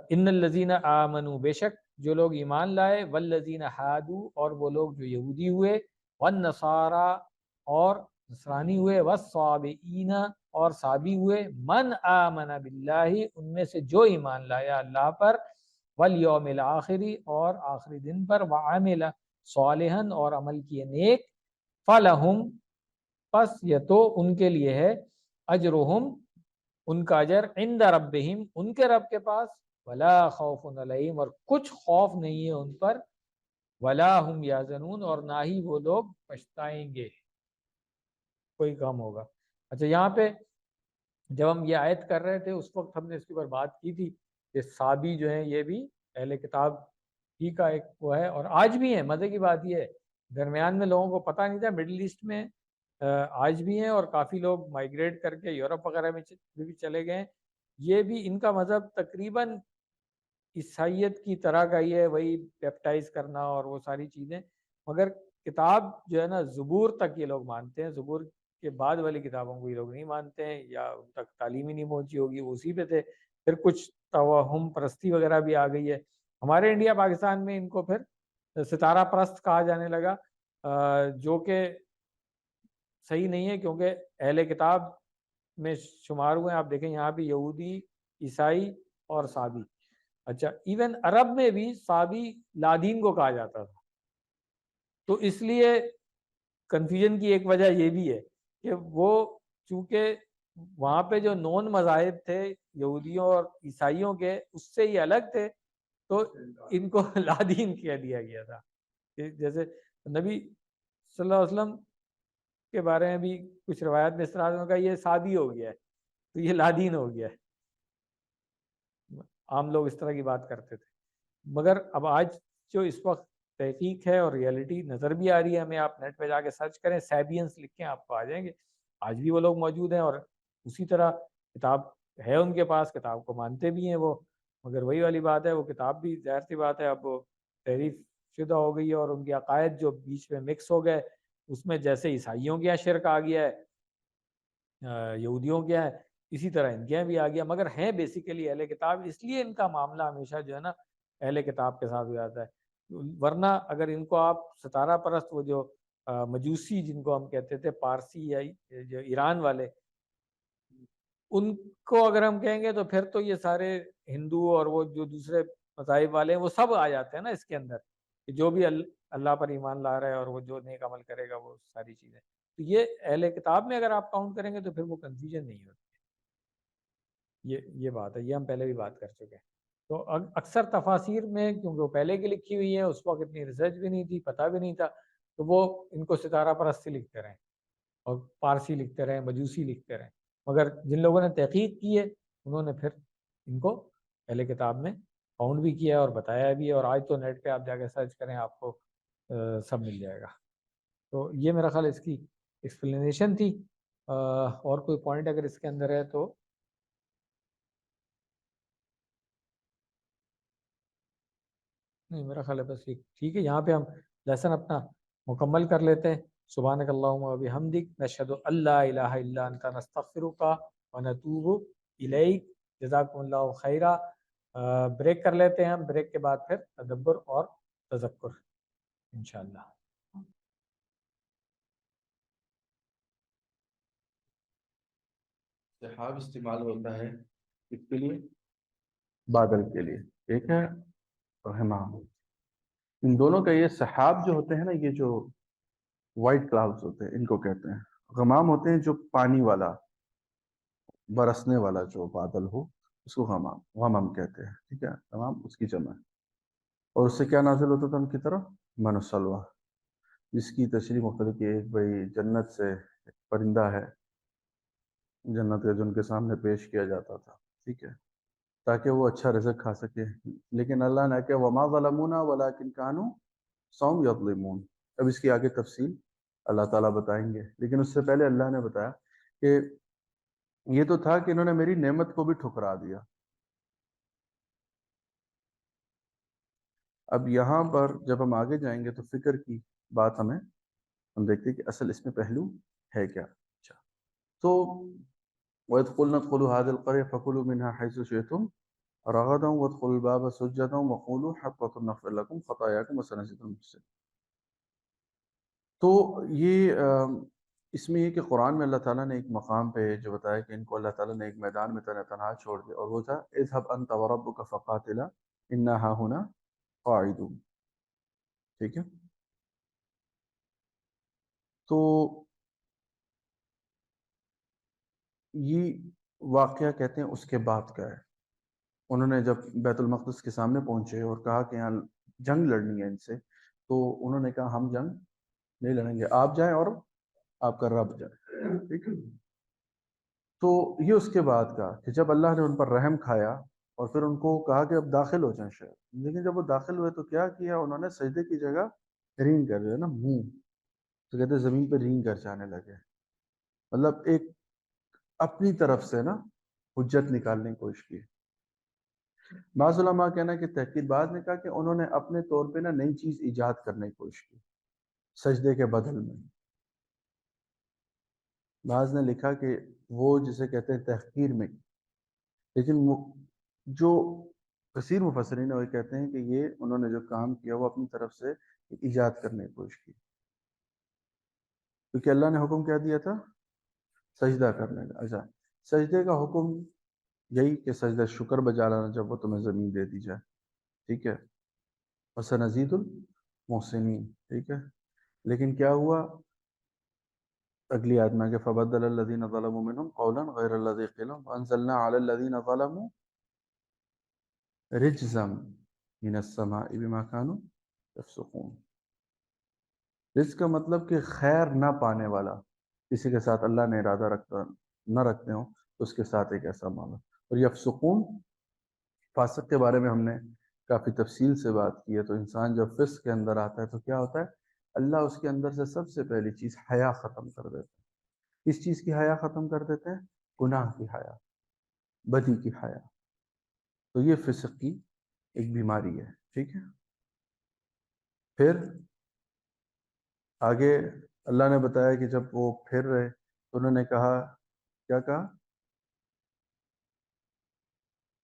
ان الذین آمنوا، بے شک جو لوگ ایمان لائے، والذین ہادوا اور وہ لوگ جو یہودی ہوئے، والنصارى اور نصرانی ہوئے، والصابئین اور صابی ہوئے، من آمن باللہ ان میں سے جو ایمان لایا اللہ پر، والیوم الآخری اور آخری دن پر، وعمل صالحا اور عمل کیے نیک، فلہم پس یہ تو ان کے لیے ہے، اجرہم ان کا اجر، عند ربہم ان کے رب کے پاس، ولا خوف علیہم اور کچھ خوف نہیں ہے ان پر، ولا ہم یحزنون اور نہ ہی وہ لوگ پچھتائیں گے، کوئی کام ہوگا۔ اچھا یہاں پہ جب ہم یہ آیت کر رہے تھے اس وقت ہم نے اس کے اوپر بات کی تھی کہ صابی جو ہیں یہ بھی اہل کتاب ہی کا ایک وہ ہے، اور آج بھی ہیں۔ مزے کی بات یہ ہے درمیان میں لوگوں کو پتہ نہیں تھا، مڈل ایسٹ میں آج بھی ہیں، اور کافی لوگ مائیگریٹ کر کے یورپ وغیرہ میں بھی چلے گئے ہیں۔ یہ بھی ان کا مذہب تقریباً عیسائیت کی طرح کا ہی ہے، وہی بیپٹائز کرنا اور وہ ساری چیزیں، مگر کتاب جو ہے نا زبور تک یہ لوگ مانتے ہیں، زبور کے بعد والی کتابوں کو یہ لوگ نہیں مانتے ہیں، یا ان تک تعلیم ہی نہیں پہنچی ہوگی، وہ اسی پہ تھے۔ پھر کچھ توہم پرستی وغیرہ بھی آ گئی ہے ہمارے انڈیا پاکستان میں، ان کو پھر ستارہ پرست کہا جانے لگا، جو کہ صحیح نہیں ہے، کیونکہ اہل کتاب میں شمار ہوئے ہیں۔ آپ دیکھیں یہاں بھی یہودی، عیسائی اور صابی۔ اچھا ایون عرب میں بھی صابی لادین کو کہا جاتا تھا، تو اس لیے کنفیوژن کی ایک وجہ یہ بھی ہے کہ وہ چونکہ وہاں پہ جو نون مذاہب تھے یہودیوں اور عیسائیوں کے اس سے ہی الگ تھے، تو ان کو لادین کہہ دیا گیا تھا۔ جیسے نبی صلی اللہ علیہ وسلم کے بارے میں بھی کچھ روایات میں اس طرح سے کہا یہ صابی ہو گیا ہے، تو یہ لادین ہو گیا ہے، عام لوگ اس طرح کی بات کرتے تھے۔ مگر اب آج جو اس وقت تحقیق ہے اور ریئلٹی نظر بھی آ رہی ہے ہمیں، آپ نیٹ پہ جا کے سرچ کریں، سیبینس لکھیں آپ کو آ جائیں گے، آج بھی وہ لوگ موجود ہیں، اور اسی طرح کتاب ہے ان کے پاس، کتاب کو مانتے بھی ہیں وہ، مگر وہی والی بات ہے وہ کتاب بھی ظاہر سی بات ہے اب وہ تحریف شدہ ہو گئی ہے، اور ان کے عقائد جو بیچ میں مکس ہو گئے، اس میں جیسے عیسائیوں کے یہاں شرک آ گیا ہے، یہودیوں کے یہاں اسی طرح ان کے یہاں بھی آ گیا، مگر ہیں بیسیکلی اہل کتاب، اس لیے ان کا معاملہ ہمیشہ جو ہے نا اہل کتاب کے ساتھ ہو جاتا ہے۔ ورنہ اگر ان کو آپ ستارہ پرست، وہ جو مجوسی جن کو ہم کہتے تھے، پارسی یا جو ایران والے، ان کو اگر ہم کہیں گے تو پھر تو یہ سارے ہندو اور وہ جو دوسرے مذاہب والے ہیں وہ سب آ جاتے ہیں نا اس کے اندر، کہ جو بھی اللہ پر ایمان لا رہا ہے اور وہ جو نیک عمل کرے گا وہ ساری چیزیں، تو یہ اہل کتاب میں اگر آپ کاؤنٹ کریں گے تو پھر وہ کنفیوژن نہیں ہوتی، یہ بات ہے، یہ ہم پہلے بھی بات کر چکے ہیں۔ تو اکثر تفاسیر میں کیونکہ وہ پہلے کی لکھی ہوئی ہیں، اس وقت اتنی ریسرچ بھی نہیں تھی، پتہ بھی نہیں تھا، تو وہ ان کو ستارہ پرستی لکھتے رہے اور پارسی لکھتے رہے، مجوسی لکھتے رہے، مگر جن لوگوں نے تحقیق کی ہے انہوں نے پھر ان کو اہل کتاب میں فاؤنڈ بھی کیا ہے اور بتایا بھی ہے، اور آج تو نیٹ پہ آپ جا کے سرچ کریں آپ کو سب مل جائے گا. تو یہ میرا خیال اس کی ایکسپلینیشن تھی. اور کوئی پوائنٹ اگر اس کے اندر ہے تو نہیں، میرا خیال ہے بس ٹھیک ہے. یہاں پہ ہم لیسن اپنا مکمل کر لیتے ہیں. سبحانک اللہم و بحمدک نشہد ان لا الہ الا انت نستغفرک و نتوب الیک. جزاکم اللہ خیرہ. بریک کر لیتے ہیں ہم، بریک کے بعد پھر تدبر اور تذکر انشاءاللہ. سحاب استعمال ہوتا ہے اس کے لیے، بادل کے لیے. ٹھیک ہے، غمام. ان دونوں کا یہ سحاب جو ہوتے ہیں نا، یہ جو وائٹ کلاؤڈز ہوتے ہیں ان کو کہتے ہیں. غمام ہوتے ہیں جو پانی والا برسنے والا جو بادل ہو اس کو غمام کہتے ہیں. ٹھیک ہے، غمام اس کی جمع ہے. اور اس سے کیا نازل ہوتا تھا ان کی طرف؟ من السلوہ، جس کی تشریح مختلف کی. ایک بھائی جنت سے ایک پرندہ ہے جنت کا جو ان کے سامنے پیش کیا جاتا تھا، ٹھیک ہے، تاکہ وہ اچھا رزق کھا سکے. لیکن اللہ نے کہا وما ظلمونا ولکن کانوا انفسہم یظلمون. اب اس کی آگے تفصیل اللہ تعالیٰ بتائیں گے، لیکن اس سے پہلے اللہ نے بتایا کہ یہ تو تھا کہ انہوں نے میری نعمت کو بھی ٹھکرا دیا. اب یہاں پر جب ہم آگے جائیں گے تو فکر کی بات ہم دیکھتے ہیں کہ اصل اس میں پہلو ہے کیا. اچھا، تو وَإِذْ قُلْنَا ادْخُلُوا هَٰذِهِ الْقَرْيَةَ فَكُلُوا مِنْهَا حَيْثُ شِئْتُمْ رَغَدًا وَادْخُلُوا الْبَابَ سُجَّدًا وَقُولُوا حَطَّةٌ نَغْفِرْ لَكُمْ خَطَايَاكُمْ وَسَنَزِيدُ الْمُحْسِنِينَ. تو یہ اس میں یہ کہ قرآن میں اللہ تعالیٰ نے ایک مقام پہ جو بتایا کہ ان کو اللہ تعالیٰ نے ایک میدان میں تنہا چھوڑ دیا، اور وہ تھا اذهب أنت وَرَبُّكَ فَقَاتِلَا إِنَّا هَاهُنَا قَاعِدُونَ. ٹھیک ہے، تو یہ واقعہ کہتے ہیں اس کے بعد کا ہے. انہوں نے جب بیت المقدس کے سامنے پہنچے اور کہا کہ یہاں جنگ لڑنی ہے ان سے، تو انہوں نے کہا ہم جنگ نہیں لڑیں گے، آپ جائیں اور آپ کا رب جائے. ٹھیک ہے، تو یہ اس کے بعد کا کہ جب اللہ نے ان پر رحم کھایا اور پھر ان کو کہا کہ اب داخل ہو جائیں شہر. لیکن جب وہ داخل ہوئے تو کیا کیا انہوں نے؟ سجدے کی جگہ رینگ کر دیا نا، منہ تو کہتے ہیں زمین پہ رینگ کر جانے لگے. مطلب ایک اپنی طرف سے نا حجت نکالنے کی کوشش کی. بعض علماء کہنا کہ تحقیق بعض نے کہا کہ انہوں نے اپنے طور پہ نا نئی چیز ایجاد کرنے کی کوشش کی سجدے کے بدل میں. بعض نے لکھا کہ وہ جسے کہتے ہیں تحقیر میں، لیکن جو کثیر مفسرین وہ کہتے ہیں کہ یہ انہوں نے جو کام کیا وہ اپنی طرف سے ایجاد کرنے کی کوشش کی، کیونکہ اللہ نے حکم کیا دیا تھا؟ سجدہ کرنے کا. اچھا، سجدے کا حکم یہی کہ سجدہ شکر بجا لانا جب وہ تمہیں زمین دے دی جائے. ٹھیک ہے، وَسَنَزِيدُ الْمُحْسِنِينَ. ٹھیک ہے، لیکن کیا ہوا اگلی آیت میں کہ فَبَدَّلَ الَّذِينَ ظَلَمُوا مِنْهُمْ قَوْلًا غَيْرَ الَّذِي قِيلَ لَهُمْ فَأَنزَلْنَا عَلَى الَّذِينَ ظَلَمُوا رِجْزًا مِنَ السَّمَاءِ بِمَا كَانُوا يَفْسُقُونَ. رزق کا مطلب کہ خیر نہ پانے والا کسی کے ساتھ اللہ نے ارادہ نہ رکھتے ہوں تو اس کے ساتھ ایک ایسا معاملہ. اور یفسقون، فاسق کے بارے میں ہم نے کافی تفصیل سے بات کی ہے. تو انسان جب فسق کے اندر آتا ہے تو کیا ہوتا ہے؟ اللہ اس کے اندر سے سب سے پہلی چیز حیا ختم کر دیتا ہے. کس چیز کی حیا ختم کر دیتے ہیں؟ گناہ کی حیا، بدی کی حیا. تو یہ فسق کی ایک بیماری ہے. ٹھیک ہے، پھر آگے اللہ نے بتایا کہ جب وہ پھر رہے تو انہوں نے کہا، کیا کہا؟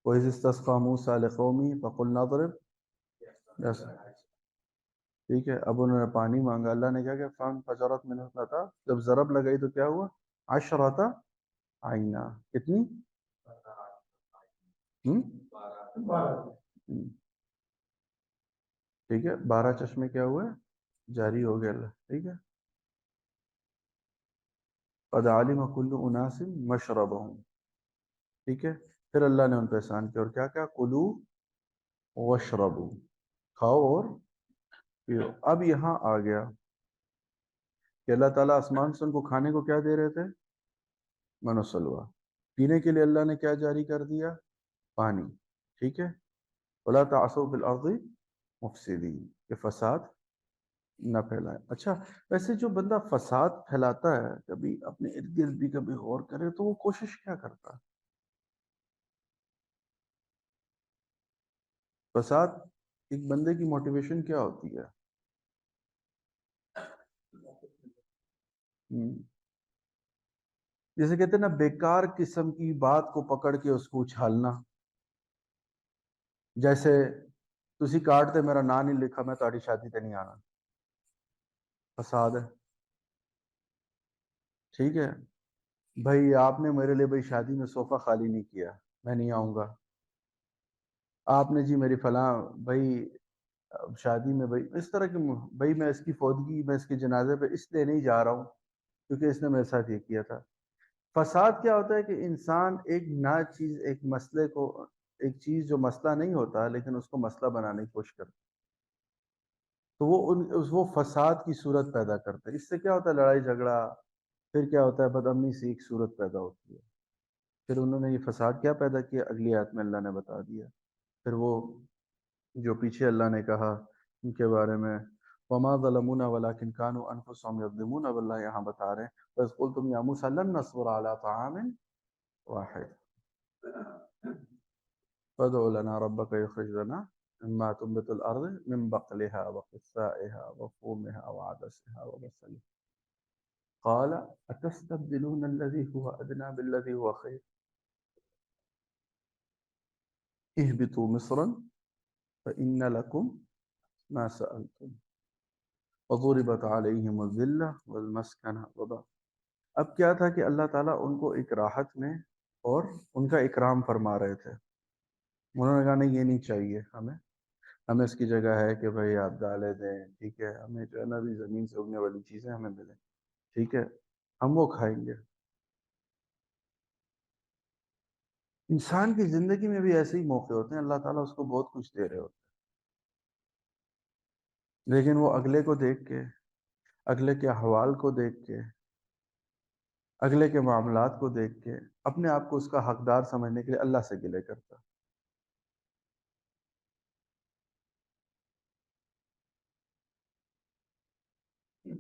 وَإِذِ اسْتَسْقَىٰ مُوسَىٰ لِقَوْمِهِ فَقُلْنَا اضْرِبْ. ٹھیک ہے، اب انہوں نے پانی مانگا. اللہ نے کیا کہ فَانْفَجَرَتْ مِنْهُ اثْنَتَا، جب ضرب لگائی تو کیا ہوا؟ 10 عَيْنًا. کتنی؟ ٹھیک ہے، 12 چشمے کیا ہوئے؟ جاری ہو گئے. اللہ ٹھیک ہے، قَدْ عَلِمَ كُلُّ أُنَاسٍ مَشْرَبَهُمْ. ٹھیک ہے، پھر اللہ نے ان پہ احسان کیا اور کیا کہا؟ کُلُوا وَاشْرَبُوا، کھاؤ اور پیو. اب یہاں آ گیا کہ اللہ تعالیٰ آسمان سے ان کو کھانے کو کیا دے رہے تھے؟ من و سلوہ. پینے کے لیے اللہ نے کیا جاری کر دیا؟ پانی. ٹھیک ہے، ولا تعثوا فی الارض مفسدین، کہ فساد نہ پھیلائے۔ اچھا، ویسے جو بندہ فساد پھیلاتا ہے، کبھی اپنے ارد گرد بھی کبھی غور کرے تو وہ کوشش کیا کرتا ہے؟ فساد ایک بندے کی موٹیویشن کیا ہوتی ہے؟ جیسے کہتے ہیں نا، بیکار قسم کی بات کو پکڑ کے اس کو اچھالنا، جیسے تسی کارڈ تے میرا نام نہیں لکھا، میں تہاڈی شادی تے نہیں آنا، فساد ہے۔ ٹھیک ہے بھائی، آپ نے میرے لیے بھائی شادی میں صوفہ خالی نہیں کیا، میں نہیں آؤں گا۔ آپ نے جی میری فلاں بھائی شادی میں بھائی اس طرح کی، بھائی میں اس کی فوتگی، میں اس کے جنازے پہ اس لیے نہیں جا رہا ہوں کیونکہ اس نے میرے ساتھ یہ کیا تھا۔ فساد کیا ہوتا ہے کہ انسان ایک نہ چیز، ایک مسئلے کو، ایک چیز جو مسئلہ نہیں ہوتا لیکن اس کو مسئلہ بنانے کی کوشش کرتا ہے، تو وہ فساد کی صورت پیدا کرتا ہے۔ اس سے کیا ہوتا ہے؟ لڑائی جھگڑا، پھر کیا ہوتا ہے؟ بدامنی سے ایک صورت پیدا ہوتی ہے۔ پھر انہوں نے یہ فساد کیا پیدا کیا؟ اگلی آیت میں اللہ نے بتا دیا۔ پھر وہ جو پیچھے اللہ نے کہا ان کے بارے میں، وما ظلمونا ولکن كانوا انفسهم يظلمون، اب اللہ یہاں بتا رہے ہیں وَإِذْ قُلْتُمْ يَا مُوسَىٰ لَن نَّصْبِرَ عَلَىٰ طَعَامٍ وَاحِدٍ فَادْعُ لَنَا رَبَّكَ يُخْرِجْ لَنَا مِمَّا تُنبِتُ الْأَرْضُ مِن بَقْلِهَا وَقِثَّائِهَا وَفُومِهَا وَعَدَسِهَا وَبَصَلِهَا قَالَ أَتَسْتَبْدِلُونَ الَّذِي هُوَ أَدْنَىٰ بِالَّذِي هُوَ خَيْرٌ اهْبِطُوا مِصْرًا فَإِنَّ لَكُم مَّا سَأَلْتُمْ وَضُرِبَتْ عَلَيْهِمُ الذِّلَّةُ وَالْمَسْكَنَةُ وَبَاءُوا۔ اب کیا تھا کہ اللہ تعالیٰ ان کو ایک راحت میں اور ان کا اکرام فرما رہے تھے۔ انہوں نے کہا نہیں، یہ نہیں چاہیے ہمیں اس کی جگہ ہے کہ بھئی آپ ڈالے دیں، ٹھیک ہے، ہمیں جو ہے نا بھی زمین سے اگنے والی چیزیں ہمیں ملیں، ٹھیک ہے، ہم وہ کھائیں گے۔ انسان کی زندگی میں بھی ایسے ہی موقع ہوتے ہیں، اللہ تعالیٰ اس کو بہت کچھ دے رہے ہوتے ہیں، لیکن وہ اگلے کو دیکھ کے، اگلے کے احوال کو دیکھ کے، اگلے کے معاملات کو دیکھ کے اپنے آپ کو اس کا حقدار سمجھنے کے لیے اللہ سے گلے کرتا۔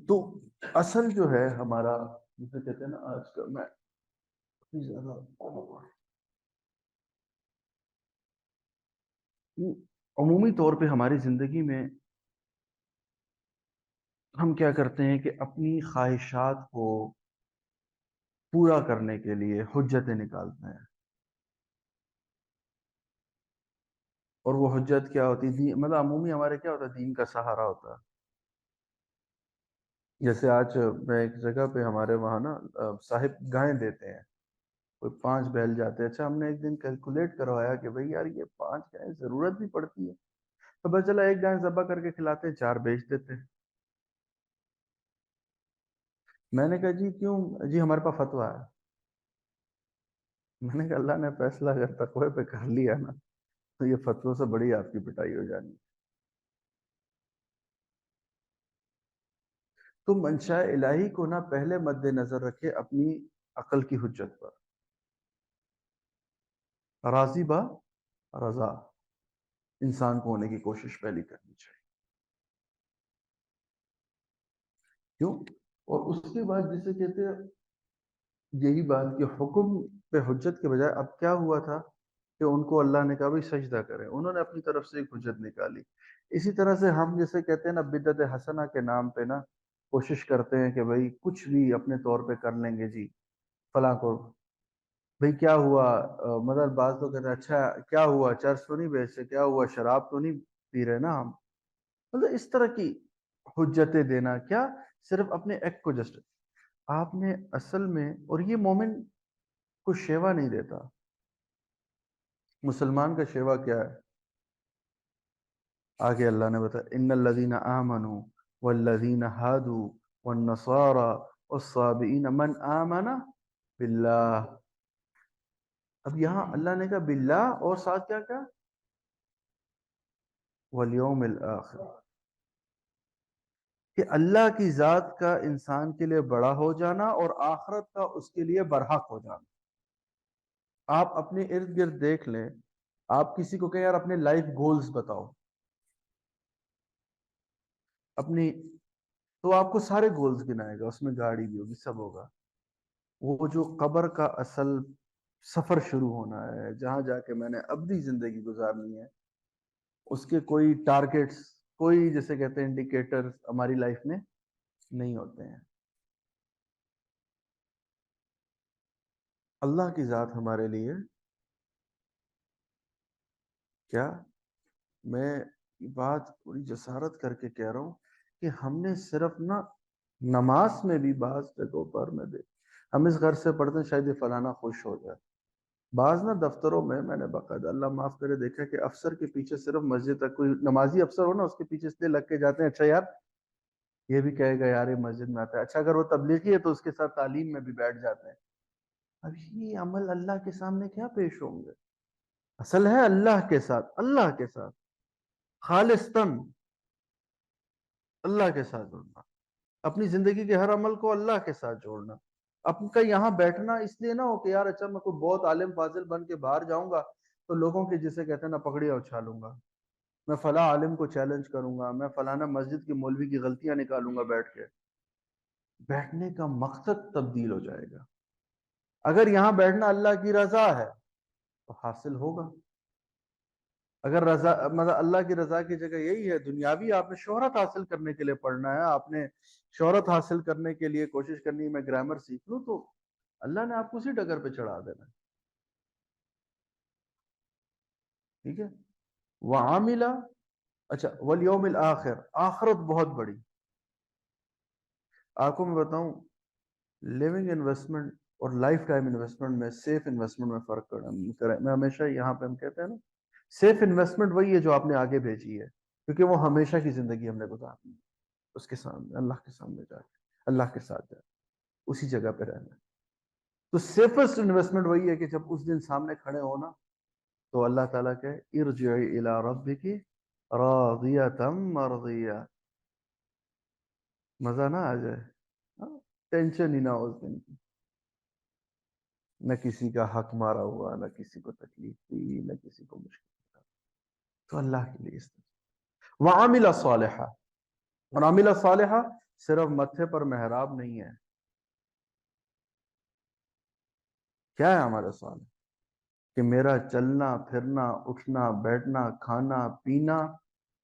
تو اصل جو ہے ہمارا، جسے کہتے ہیں نا آج کل میں عمومی طور پہ ہماری زندگی میں ہم کیا کرتے ہیں کہ اپنی خواہشات کو پورا کرنے کے لیے حجتیں نکالتے ہیں، اور وہ حجت کیا ہوتی ہے؟ مطلب عمومی ہمارے کیا ہوتا ہے؟ دین کا سہارا ہوتا ہے۔ جیسے آج میں ایک جگہ پہ ہمارے وہاں نا صاحب گائیں دیتے ہیں، کوئی 5 بیل جاتے ہیں۔ اچھا، ہم نے ایک دن کیلکولیٹ کروایا کہ بھئی یار یہ 5 گائیں ضرورت بھی پڑتی ہے، تو بس چلا ایک گائے ذبح کر کے کھلاتے ہیں، 4 بیچ دیتے ہیں۔ میں نے کہا جی کیوں؟ جی ہمارے پاس فتویٰ ہے۔ میں نے کہا اللہ نے فیصلہ اگر تقوی پہ کر لیا نا تو یہ فتووں سے بڑی آپ کی پٹائی ہو جانی۔ تو منشاء الہی کو نہ پہلے مد نظر رکھے اپنی عقل کی حجت پر، راضی با رضا انسان کو ہونے کی کوشش پہلی کرنی چاہیے۔ کیوں؟ اور اس کے بعد جسے کہتے ہیں یہی بات کہ حکم پہ حجت کے بجائے اب کیا ہوا تھا کہ ان کو اللہ نے کہا بھائی سجدہ کریں، انہوں نے اپنی طرف سے ایک حجت نکالی۔ اسی طرح سے ہم جیسے کہتے ہیں نا بدعت حسنہ کے نام پہ نا کوشش کرتے ہیں کہ بھائی کچھ بھی اپنے طور پہ کر لیں گے جی فلاں کو، بھئی کیا ہوا؟ مطلب بعض لوگ کہتے ہیں اچھا کیا ہوا، چرس تو نہیں بیچتے، کیا ہوا شراب تو نہیں پی رہے نا ہم، مطلب اس طرح کی حجتیں دینا، کیا صرف اپنے ایکٹ کو جسٹ آپ نے اصل میں، اور یہ مومن کو شیوا نہیں دیتا۔ مسلمان کا شیوا کیا ہے؟ آگے اللہ نے بتایا ان الذین آمنوا والذین ہادوا والنصارى والصابئین من آمن باللہ۔ اب یہاں اللہ نے کہا باللہ اور ساتھ کیا کہا؟ والیوم الآخر، کہ اللہ کی ذات کا انسان کے لیے بڑا ہو جانا اور آخرت کا اس کے لیے برحق ہو جانا۔ آپ اپنے ارد گرد دیکھ لیں آپ کسی کو کہیں یار اپنے لائف گولز بتاؤ اپنی، تو آپ کو سارے گولز گنائے گا، اس میں گاڑی بھی ہوگی، سب ہوگا۔ وہ جو قبر کا اصل سفر شروع ہونا ہے، جہاں جا کے میں نے ابدی زندگی گزارنی ہے، اس کے کوئی ٹارگٹس، کوئی جیسے کہتے ہیں انڈیکیٹر ہماری لائف میں نہیں ہوتے ہیں۔ اللہ کی ذات ہمارے لیے کیا، میں یہ بات پوری جسارت کر کے کہہ رہا ہوں کہ ہم نے صرف نا نماز میں بھی بعض جگہوں پر میں دیکھ، ہم اس غرض سے پڑھتے ہیں شاید یہ فلانا خوش ہو جائے۔ بعض نا دفتروں میں نے باقاعدہ اللہ معاف کرے دیکھا کہ افسر کے پیچھے صرف مسجد تک، کوئی نمازی افسر ہو نا اس کے پیچھے اس لیے لگ کے جاتے ہیں اچھا یار یہ بھی کہے گا یار یہ مسجد میں آتا ہے، اچھا اگر وہ تبلیغی ہے تو اس کے ساتھ تعلیم میں بھی بیٹھ جاتے ہیں۔ اب یہ عمل اللہ کے سامنے کیا پیش ہوں گے؟ اصل ہے اللہ کے ساتھ، اللہ کے ساتھ خالصتاً اللہ کے ساتھ جوڑنا، اپنی زندگی کے ہر عمل کو اللہ کے ساتھ جوڑنا۔ اپن کا یہاں بیٹھنا اس لیے نہ ہو کہ یار اچھا میں کوئی بہت عالم فاضل بن کے باہر جاؤں گا تو لوگوں کے جسے کہتے ہیں نا پگڑیاں اچھالوں گا، میں فلاں عالم کو چیلنج کروں گا، میں فلانا مسجد کی مولوی کی غلطیاں نکالوں گا بیٹھ کے۔ بیٹھنے کا مقصد تبدیل ہو جائے گا۔ اگر یہاں بیٹھنا اللہ کی رضا ہے تو حاصل ہوگا، اگر رضا مطلب اللہ کی رضا کی جگہ یہی ہے دنیاوی، آپ نے شہرت حاصل کرنے کے لیے پڑھنا ہے، آپ نے شہرت حاصل کرنے کے لیے کوشش کرنی ہے میں گرامر سیکھ لوں، تو اللہ نے آپ کو اسی ڈگر پہ چڑھا دینا ہے۔ ٹھیک ہے، وعاملہ، اچھا والیوم الآخر، آخرت بہت بڑی۔ آپ کو میں بتاؤں لیونگ انویسٹمنٹ اور لائف ٹائم انویسٹمنٹ میں، سیف انویسٹمنٹ میں فرق کریں۔ میں ہمیشہ یہاں پہ ہم کہتے ہیں نا سیف انویسٹمنٹ وہی ہے جو آپ نے آگے بھیجی ہے، کیونکہ وہ ہمیشہ کی زندگی ہم نے گزارنی ہے اس کے سامنے، اللہ کے سامنے جا کے، اللہ کے ساتھ جا کے اسی جگہ پہ رہنا ہے۔ تو سیفسٹ انویسٹمنٹ وہی ہے کہ جب اس دن سامنے کھڑے ہونا تو اللہ تعالیٰ کہ ارجعی الی ربک راضیۃ مرضیہ، مزہ نہ آ جائے، ٹینشن ہی نہ ہو اس دن کی، نہ کسی کا حق مارا ہوا، نہ کسی کو تکلیف دی، نہ کسی کو مشکل، تو اللہ کے لیے اس طرح۔ وعامل صالحہ، اور عامل صالحہ صرف متھے پر محراب نہیں ہے، کیا ہے عمل صالح؟ کہ میرا چلنا پھرنا اٹھنا بیٹھنا کھانا پینا،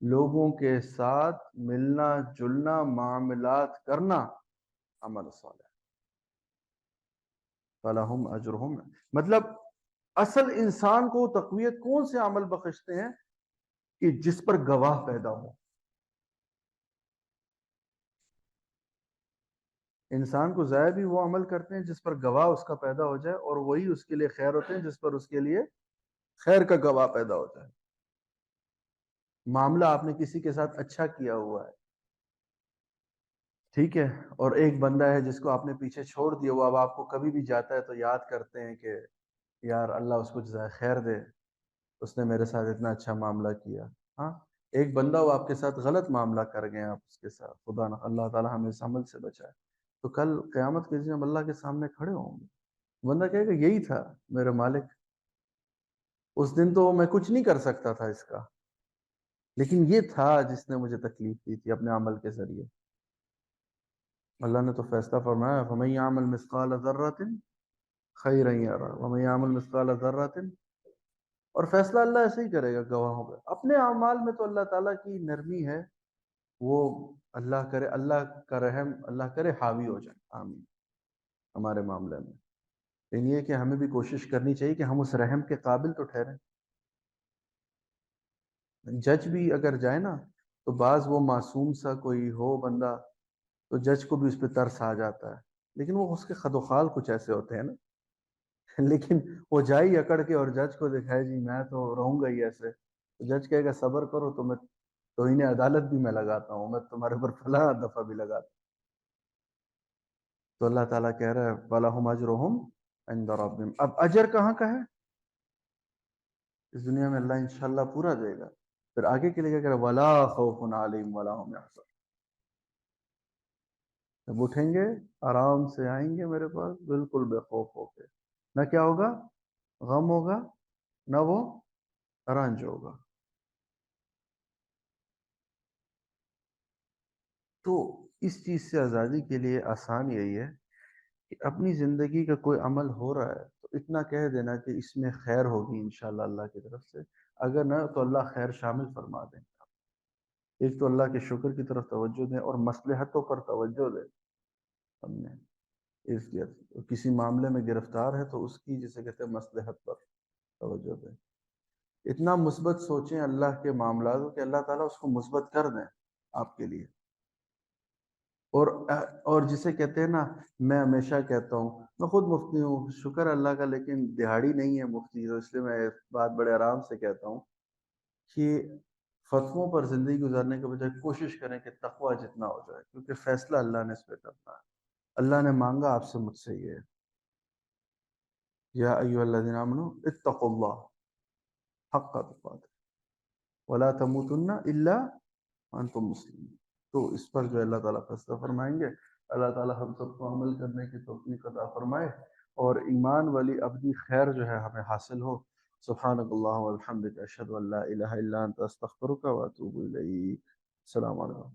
لوگوں کے ساتھ ملنا جلنا معاملات کرنا عمل صالح، فلہم اجرہم، مطلب اصل انسان کو تقویت کون سے عمل بخشتے ہیں کہ جس پر گواہ پیدا ہو۔ انسان کو ضائع بھی وہ عمل کرتے ہیں جس پر گواہ اس کا پیدا ہو جائے، اور وہی اس کے لیے خیر ہوتے ہیں جس پر اس کے لیے خیر کا گواہ پیدا ہوتا ہے۔ معاملہ آپ نے کسی کے ساتھ اچھا کیا ہوا ہے، ٹھیک ہے، اور ایک بندہ ہے جس کو آپ نے پیچھے چھوڑ دیا، وہ اب آپ کو کبھی بھی جاتا ہے تو یاد کرتے ہیں کہ یار اللہ اس کو جزائے خیر دے، اس نے میرے ساتھ اتنا اچھا معاملہ کیا۔ ہاں، ایک بندہ وہ آپ کے ساتھ غلط معاملہ کر گئے، آپ اس کے ساتھ، خدا نہ اللہ تعالی ہمیں اس عمل سے بچائے، تو کل قیامت کے دن ہم اللہ کے سامنے کھڑے ہوں گے، بندہ کہے گا یہی تھا میرے مالک، اس دن تو میں کچھ نہیں کر سکتا تھا اس کا، لیکن یہ تھا جس نے مجھے تکلیف دی تھی اپنے عمل کے ذریعے۔ اللہ نے تو فیصلہ فرمایا فَمَن يَعْمَلْ مِثْقَالَ ذَرَّةٍ خَيْرًا يَرَهُ وَمَن يَعْمَلْ مِثْقَالَ ذَرَّةٍ، اور فیصلہ اللہ ایسے ہی کرے گا گواہوں پہ۔ اپنے اعمال میں تو اللہ تعالیٰ کی نرمی ہے، وہ اللہ کرے اللہ کا رحم اللہ کرے حاوی ہو جائے، آمین، ہمارے معاملے میں۔ لیکن یہ کہ ہمیں بھی کوشش کرنی چاہیے کہ ہم اس رحم کے قابل تو ٹھہریں۔ جج بھی اگر جائے نا تو بعض وہ معصوم سا کوئی ہو بندہ تو جج کو بھی اس پہ ترس آ جاتا ہے، لیکن وہ اس کے خد و خال کچھ ایسے ہوتے ہیں نا لیکن وہ جائی اکڑ کے اور جج کو دکھائے جی میں تو رہوں گا ہی ایسے، تو جج کہے گا صبر کرو تو میں توہین عدالت بھی میں لگاتا ہوں، میں تمہارے پر فلاں دفعہ بھی لگاتا ہوں۔ تو اللہ تعالیٰ کہہ رہا ہے فَلَهُمْ أَجْرُهُمْ عِنْدَ رَبِّهِمْ۔ اب اجر کہاں کا ہے؟ اس دنیا میں اللہ انشاءاللہ پورا دے گا، پھر آگے کے لیے کیا کہہ رہا ہے وَلَا خَوْفٌ عَلَيْهِمْ وَلَا هُمْ يَحْزَنُونَ، جب اٹھیں گے آرام سے آئیں گے میرے پاس بالکل بے خوف ہو کے، نہ کیا ہوگا، غم ہوگا، نہ وہ ارانج ہوگا. تو اس چیز سے آزادی کے لیے آسان یہی ہے کہ اپنی زندگی کا کوئی عمل ہو رہا ہے تو اتنا کہہ دینا کہ اس میں خیر ہوگی انشاءاللہ اللہ کی طرف سے، اگر نہ تو اللہ خیر شامل فرما دیں. ایک تو اللہ کے شکر کی طرف توجہ دیں اور مصلحتوں پر توجہ دیں. ہم نے اس لیے کسی معاملے میں گرفتار ہے تو اس کی جسے کہتے ہیں مصلحت پر توجہ دیں. اتنا مثبت سوچیں اللہ کے معاملات کو کہ اللہ تعالیٰ اس کو مثبت کر دیں آپ کے لیے. اور جسے کہتے ہیں نا، میں ہمیشہ کہتا ہوں، میں خود مفتی ہوں شکر اللہ کا، لیکن دہاڑی نہیں ہے مفتی، تو اس لیے میں بات بڑے آرام سے کہتا ہوں کہ فتووں پر زندگی گزارنے کے بجائے کوشش کریں کہ تقوی جتنا ہو جائے، کیونکہ فیصلہ اللہ نے اس پہ کرنا ہے. اللہ نے مانگا آپ سے مجھ سے یہ ہے، یا ایھا الذین آمنوا اتقوا اللہ حق تقاته ولا تموتن الا وانتم مسلمون. تو اس پر جو اللہ تعالیٰ فیصلہ فرمائیں گے. اللہ تعالیٰ ہم سب کو عمل کرنے کی توفیق عطا فرمائے اور ایمان والی ابدی خیر جو ہے ہمیں حاصل ہو. سبحانک اللہم وبحمدک اشہد ان لا الہ الا انت استغفرک واتوب الیک. السلام علیکم.